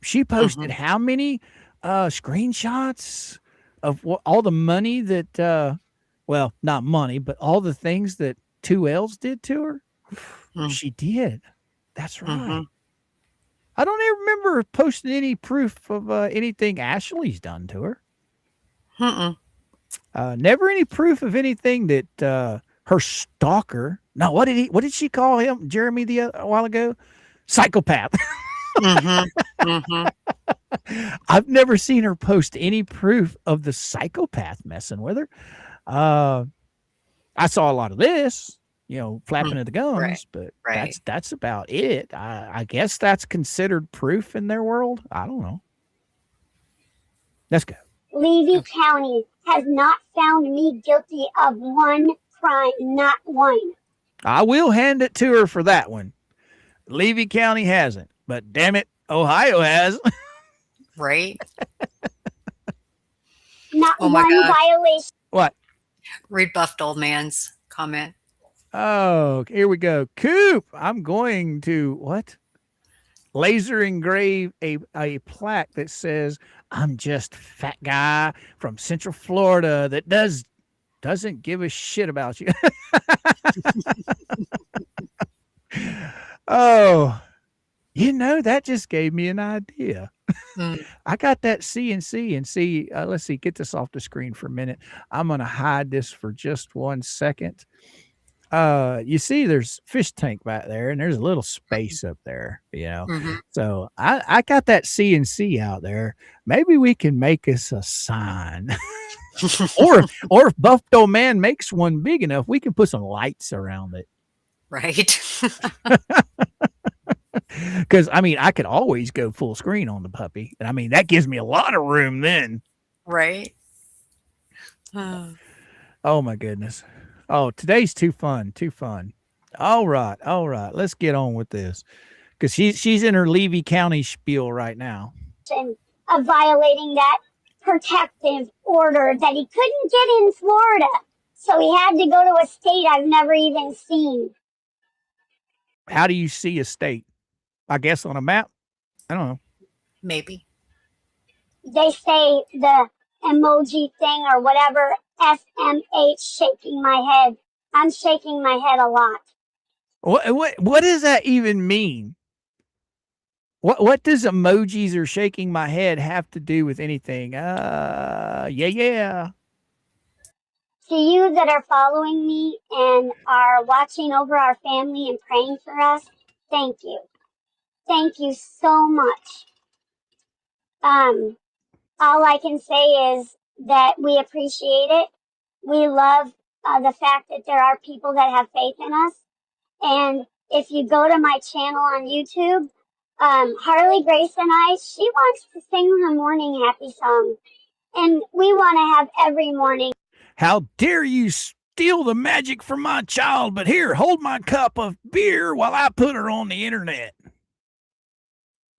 She posted how many screenshots of all the money that, well, not money, but all the things that Two L's did to her. She did. That's right. I don't even remember her posting any proof of anything Ashley's done to her. Never any proof of anything that her stalker. No, what did she call him, Jeremy, a while ago? Psychopath. I've never seen her post any proof of the psychopath messing with her. I saw a lot of this, flapping of the gums, but that's about it. I guess that's considered proof in their world. I don't know. Let's go. Levy County has not found me guilty of one crime, not one. I will hand it to her for that one. Levy County hasn't, but damn it, Ohio has. Right? Not one violation. What? Read Buffed Old Man's comment. Oh, here we go. Coop, I'm going to, laser engrave a plaque that says, I'm just a fat guy from Central Florida that doesn't give a shit about you. Oh, that just gave me an idea. I got that CNC and see, let's see, get this off the screen for a minute. I'm going to hide this for just 1 second. You see there's fish tank back there and there's a little space up there, So I got that CNC out there. Maybe we can make us a sign. or if Buffalo Man makes one big enough, we can put some lights around it. Right. Because I mean, I could always go full screen on the puppy, and I mean that gives me a lot of room then. Right? Oh my goodness. Oh, today's too fun, too fun. All right, all right. Let's get on with this because she's in her Levy County spiel right now. Of violating that protective order that he couldn't get in Florida. So he had to go to a state I've never even seen. How do you see a state? I guess on a map? I don't know. Maybe. They say the emoji thing or whatever, SMH, shaking my head. I'm shaking my head a lot. What does that even mean? What does emojis or shaking my head have to do with anything? Yeah. To you that are following me and are watching over our family and praying for us, thank you. Thank you so much. All I can say is that we appreciate it. We love the fact that there are people that have faith in us. And if you go to my channel on YouTube, Harley Grace and I, she wants to sing her morning happy song. And we want to have every morning. How dare you steal the magic from my child, but here, hold my cup of beer while I put her on the internet.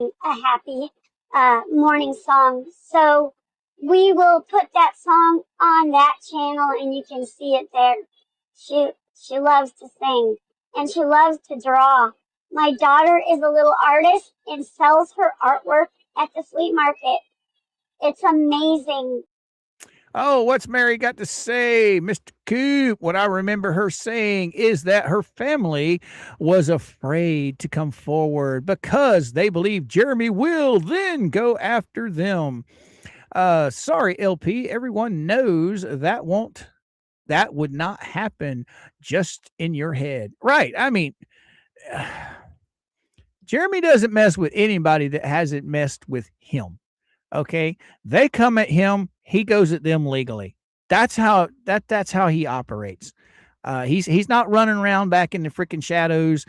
A happy morning song. So we will put that song on that channel and you can see it there. She loves to sing and she loves to draw. My daughter is a little artist and sells her artwork at the flea market. It's amazing. Oh, what's Mary got to say? Mr. Coop, what I remember her saying is that her family was afraid to come forward because they believe Jeremy will then go after them. Sorry, LP, everyone knows that would not happen just in your head. Right. I mean, Jeremy doesn't mess with anybody that hasn't messed with him. Okay. They come at him. He goes at them legally. That's how he operates. He's not running around back in the freaking shadows,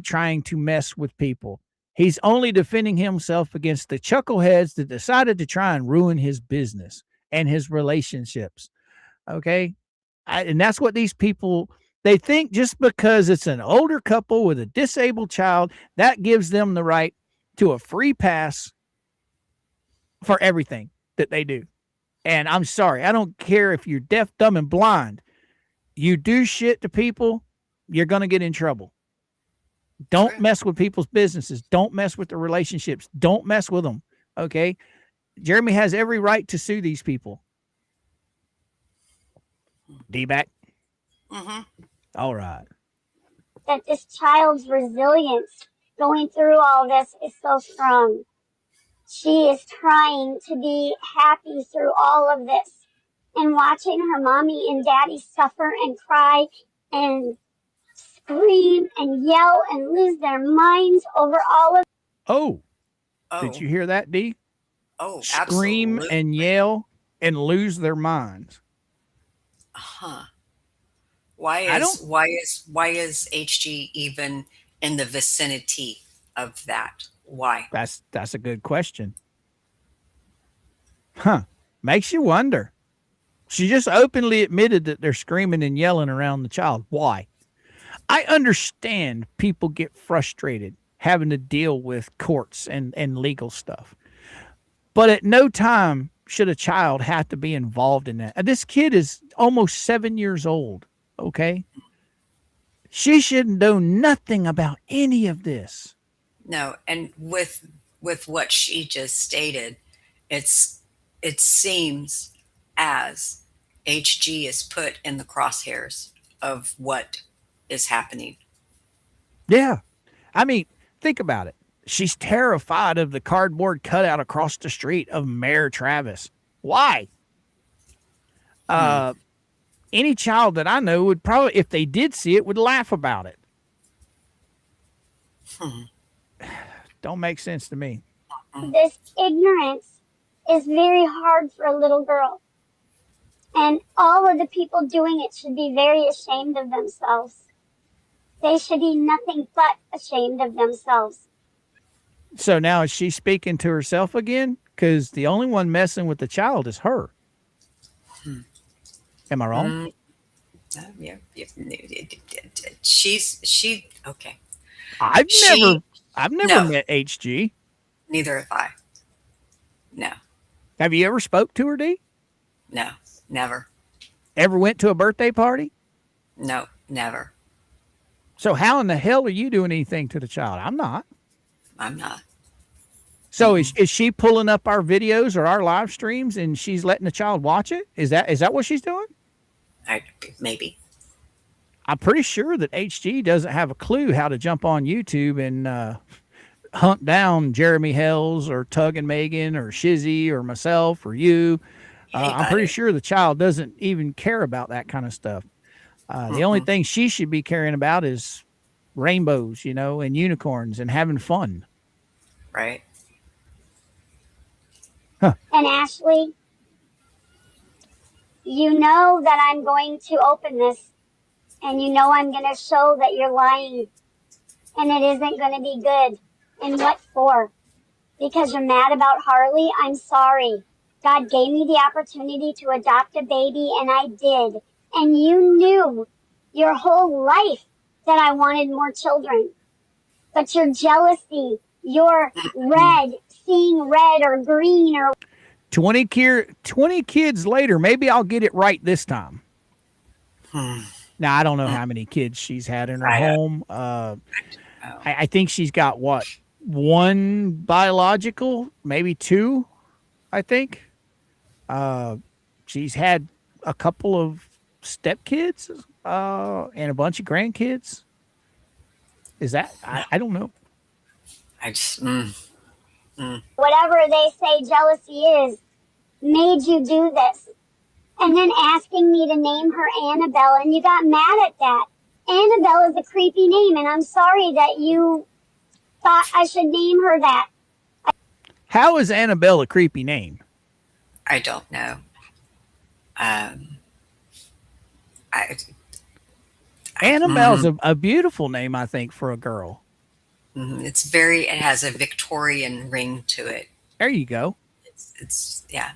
trying to mess with people. He's only defending himself against the chuckleheads that decided to try and ruin his business and his relationships. Okay. And that's what these people, they think just because it's an older couple with a disabled child, that gives them the right to a free pass for everything that they do. And I'm sorry, I don't care if you're deaf, dumb, and blind. You do shit to people, you're going to get in trouble. Don't mess with people's businesses. Don't mess with their relationships. Don't mess with them. Okay? Jeremy has every right to sue these people. D-back? Mm-hmm. All right. That this child's resilience going through all this is so strong. She is trying to be happy through all of this and watching her mommy and daddy suffer and cry and scream and yell and lose their minds over all of. Oh, did you hear that, D? Oh, scream absolutely. And yell and lose their minds. Huh. Why is HG even in the vicinity of that? Why? That's a good question. Huh. Makes you wonder. She just openly admitted that they're screaming and yelling around the child. Why? I understand people get frustrated having to deal with courts and legal stuff. But at no time should a child have to be involved in that. This kid is almost 7 years old, okay? She shouldn't know nothing about any of this. No, and with what she just stated, it seems as HG is put in the crosshairs of what is happening. Yeah. I mean, think about it. She's terrified of the cardboard cutout across the street of Mayor Travis. Why? Any child that I know would probably, if they did see it, would laugh about it. Don't make sense to me. This ignorance is very hard for a little girl. And all of the people doing it should be very ashamed of themselves. They should be nothing but ashamed of themselves. So now is she speaking to herself again? Because the only one messing with the child is her. Am I wrong? Yeah. Okay. I've She, never no, met HG. neither have I. No, Have you ever spoke to her, D? no, never. Ever went to a birthday party? No, never. So how in the hell are you doing anything to the child? I'm not. I'm not. So is she pulling up our videos or our live streams and she's letting the child watch it? Is that what she's doing? Maybe. I'm pretty sure that HG doesn't have a clue how to jump on YouTube and hunt down Jeremy Hells or Tug and Megan or Shizzy or myself or you. I'm pretty sure the child doesn't even care about that kind of stuff. The only thing she should be caring about is rainbows, and unicorns and having fun. Right. Huh. And Ashley, you know that I'm going to open this and you know I'm going to show that you're lying and it isn't going to be good. And what for? Because you're mad about Harley? I'm sorry. God gave me the opportunity to adopt a baby and I did. And you knew your whole life that I wanted more children. But your jealousy, your red, seeing red or green or 20 kids later, maybe I'll get it right this time. Now, I don't know how many kids she's had in her home. I think she's got, one biological, maybe two, I think. She's had a couple of stepkids and a bunch of grandkids. Is that? I don't know. I just. whatever they say jealousy is, made you do this. And then asking me to name her Annabelle, and you got mad at that. Annabelle is a creepy name, and I'm sorry that you thought I should name her that. How is Annabelle a creepy name? I don't know. Annabelle's a beautiful name, I think, for a girl. It has a Victorian ring to it. There you go. Yeah.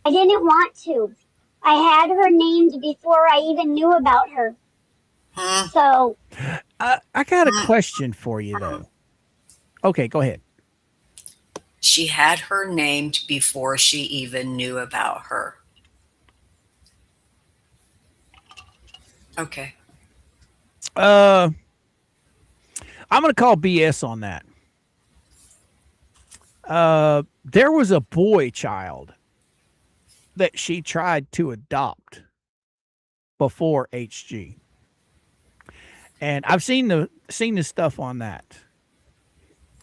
I didn't want to. I had her named before I even knew about her. So. I got a question for you, though. Okay, go ahead. She had her named before she even knew about her. Okay. I'm going to call BS on that. There was a boy child that she tried to adopt before HG. And I've seen the stuff on that.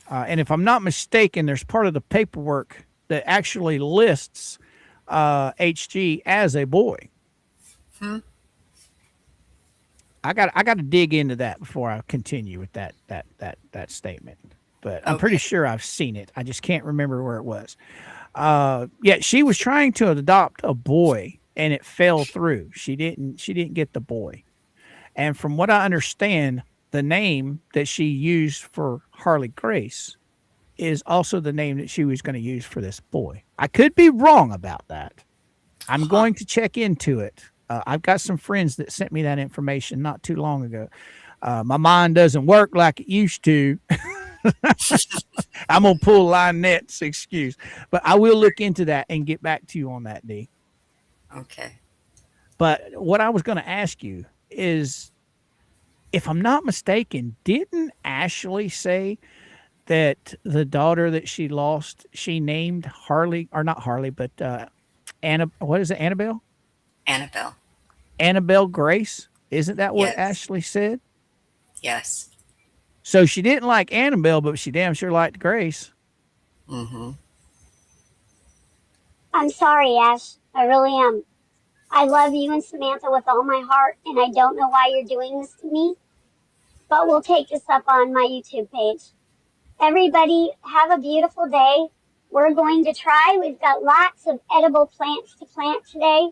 And if I'm not mistaken, there's part of the paperwork that actually lists HG as a boy. I got to dig into that before I continue with that statement. But I'm pretty sure I've seen it. I just can't remember where it was. Yeah, she was trying to adopt a boy and it fell through. She didn't get the boy. And from what I understand, the name that she used for Harley Grace is also the name that she was going to use for this boy. I could be wrong about that. I'm going to check into it. I've got some friends that sent me that information not too long ago. My mind doesn't work like it used to. I'm going to pull Lynette's excuse. But I will look into that and get back to you on that, D. Okay. But what I was going to ask you is, if I'm not mistaken, didn't Ashley say that the daughter that she lost, she named Harley, or not Harley, but what is it, Annabelle? Annabelle Grace? Isn't that what Ashley said? Yes. So she didn't like Annabelle, but she damn sure liked Grace. I'm sorry, Ash. I really am. I love you and Samantha with all my heart, and I don't know why you're doing this to me, but we'll take this up on my YouTube page. Everybody, have a beautiful day. We're going to try. We've got lots of edible plants to plant today,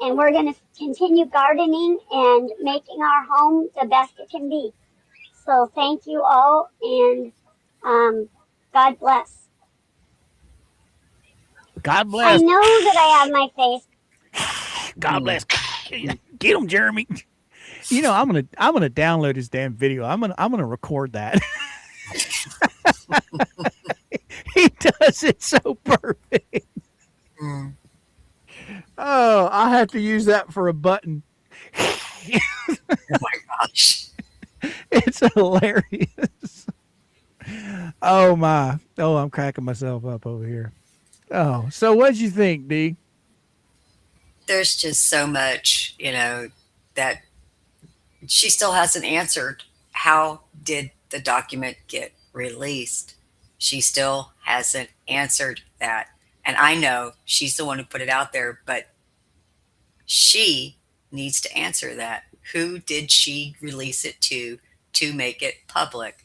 and we're going to continue gardening and making our home the best it can be. So thank you all, and God bless. God I bless. know that I have my face. God bless. Get him, Jeremy. You know, I'm gonna download his damn video. I'm gonna record that. He does it so perfect. Mm. Oh, I have to use that for a button. Oh my gosh. It's hilarious. Oh my. Oh, I'm cracking myself up over here. Oh, so what'd you think, D? There's just so much, that she still hasn't answered. How did the document get released? She still hasn't answered that. And I know she's the one who put it out there, but she needs to answer that. Who did she release it to make it public?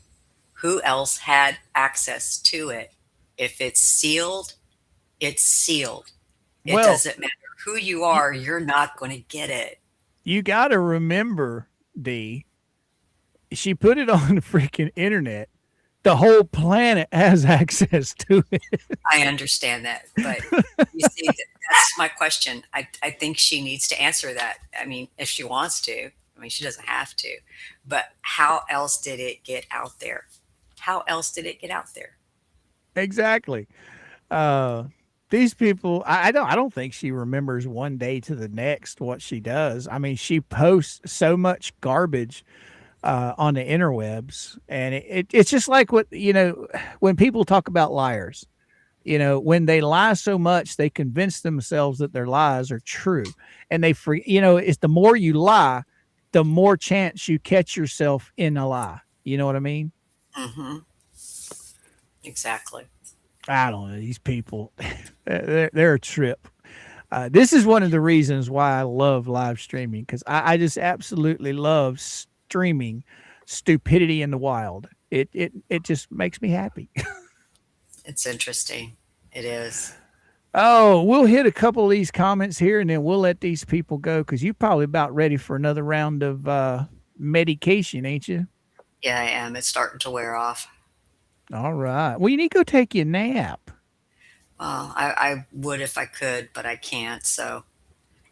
Who else had access to it? If it's sealed, it's sealed. It Well, doesn't matter who you are, you're not going to get it. you got to remember, D. She put it on the freaking internet. The whole planet has access to it. I understand that, but you see, that's my question. I think she needs to answer that. I mean, if she wants to. I mean, she doesn't have to. But how else did it get out there? How else did it get out there? Exactly. These people, I don't think she remembers one day to the next what she does. I mean, she posts so much garbage on the interwebs, and it's just like what when people talk about liars. When they lie so much, they convince themselves that their lies are true, and it's the more you lie, the more chance you catch yourself in a lie. You know what I mean? Mm-hmm. Exactly. I don't know. These people, they're a trip. This is one of the reasons why I love live streaming, because I just absolutely love streaming stupidity in the wild. It just makes me happy. It's interesting. It is. Oh, we'll hit a couple of these comments here, and then we'll let these people go, because you're probably about ready for another round of medication, ain't you? Yeah, I am. It's starting to wear off. All right. Well, you need to go take your nap. I would if I could, but I can't. So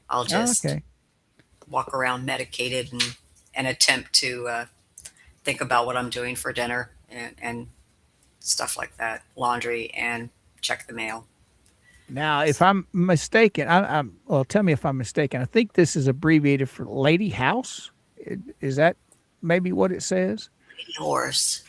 I'll just walk around medicated and attempt to think about what I'm doing for dinner and stuff like that, laundry, and check the mail. Now, if I'm mistaken, well, tell me if I'm mistaken. I think this is abbreviated for Lady House. Is that maybe what it says? Lady Horse.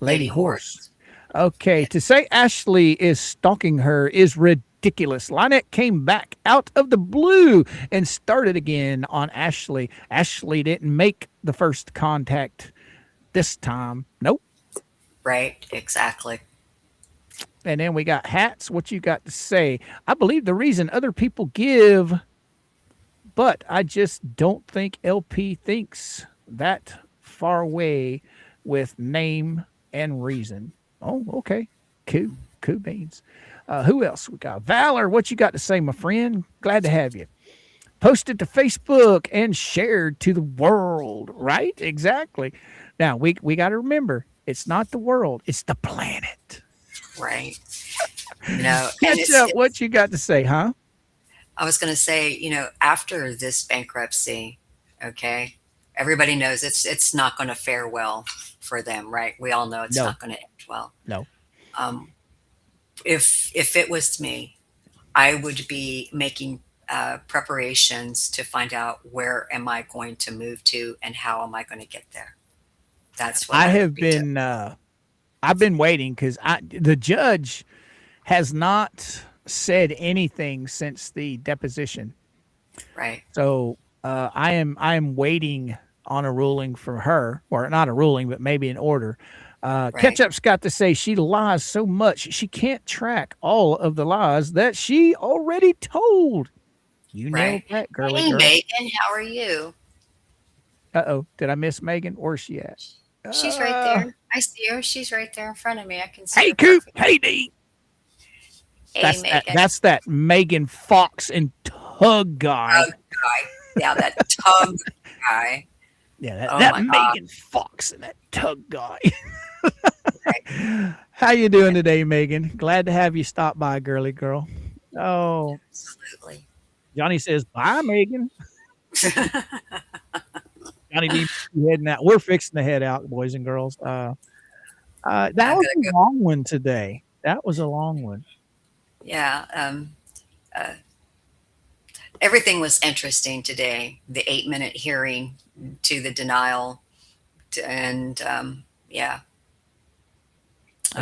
Lady Horse. Okay, yeah. To say Ashley is stalking her is ridiculous. Lynette came back out of the blue and started again on Ashley. Ashley didn't make the first contact this time. Nope. Right, exactly. And then we got Hats. What you got to say? I believe the reason other people give, but I just don't think LP thinks that far away with name and reason. Oh, okay. Cool beans. Who else we got? Valor, what you got to say, my friend? Glad to have you. Posted to Facebook and shared to the world, right? Exactly. Now, we got to remember, it's not the world, it's the planet. Right. Catch up, what you got to say, huh? I was going to say, after this bankruptcy, okay, everybody knows it's not going to fare well for them, right? We all know it's not going to end well. No. If it was me, I would be making preparations to find out where am I going to move to and how am I going to get there. That's what I've been waiting, because the judge has not said anything since the deposition. Right. So I am waiting on a ruling from her, or not a ruling, but maybe an order. Right. Ketchup's got to say she lies so much she can't track all of the lies that she already told. You nailed that, girly girl. Hey, Megan, how are you? Uh-oh, did I miss Megan? Where's she at? She's right there. I see her. She's right there in front of me. I can see her. Hey, Coop. Hey, D. Hey, that's that Megan Fox and Tug guy. Tug guy. Yeah, that Tug guy. Yeah, that Megan Fox and that Tug guy. How you doing today, Megan? Glad to have you stop by, girly girl. Oh, Absolutely. Johnny says, bye, Megan. Johnny D heading out. We're fixing to head out, boys and girls. That I'm was gonna a go. long one today. That was a long one. Yeah. Uh, Everything was interesting today. The 8-minute hearing to the denial, and yeah.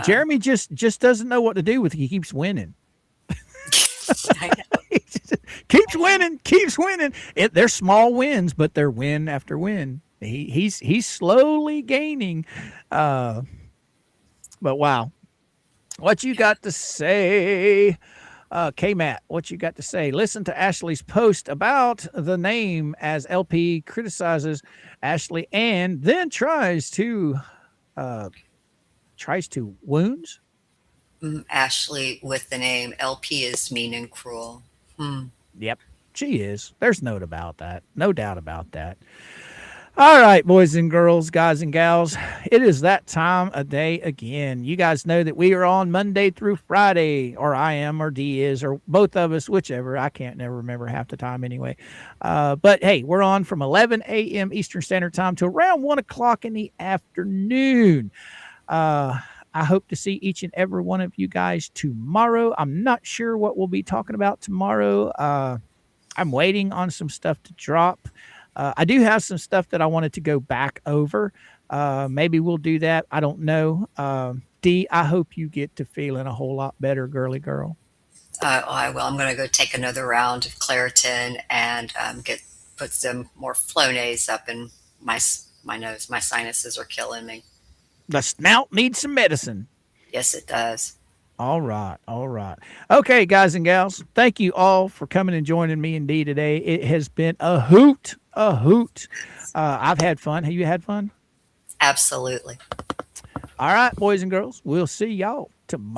Jeremy just doesn't know what to do with it. He keeps winning. I know. Keeps winning, keeps winning. They're small wins, but they're win after win. He's slowly gaining. But wow, what you got to say? K-Matt, what you got to say? Listen to Ashley's post about the name as LP criticizes Ashley and then tries to wounds. Ashley with the name LP is mean and cruel. Yep, she is. There's no doubt about that. No doubt about that. All right, boys and girls, guys and gals, it is that time of day again. You guys know that we are on Monday through Friday, or I am, or D is, or both of us, whichever. I can't never remember half the time anyway. But hey, we're on from 11 a.m. Eastern Standard Time to around 1 o'clock in the afternoon. I hope to see each and every one of you guys tomorrow. I'm not sure what we'll be talking about tomorrow. I'm waiting on some stuff to drop. I do have some stuff that I wanted to go back over. Maybe we'll do that. I don't know. D, I hope you get to feeling a whole lot better, girly girl. I will. I'm going to go take another round of Claritin and put some more Flonase up in my nose. My sinuses are killing me. The snout needs some medicine. Yes, it does. All right. All right. Okay, guys and gals, thank you all for coming and joining me and D today. It has been a hoot, a hoot. I've had fun. Have you had fun? Absolutely. All right, boys and girls, we'll see y'all tomorrow.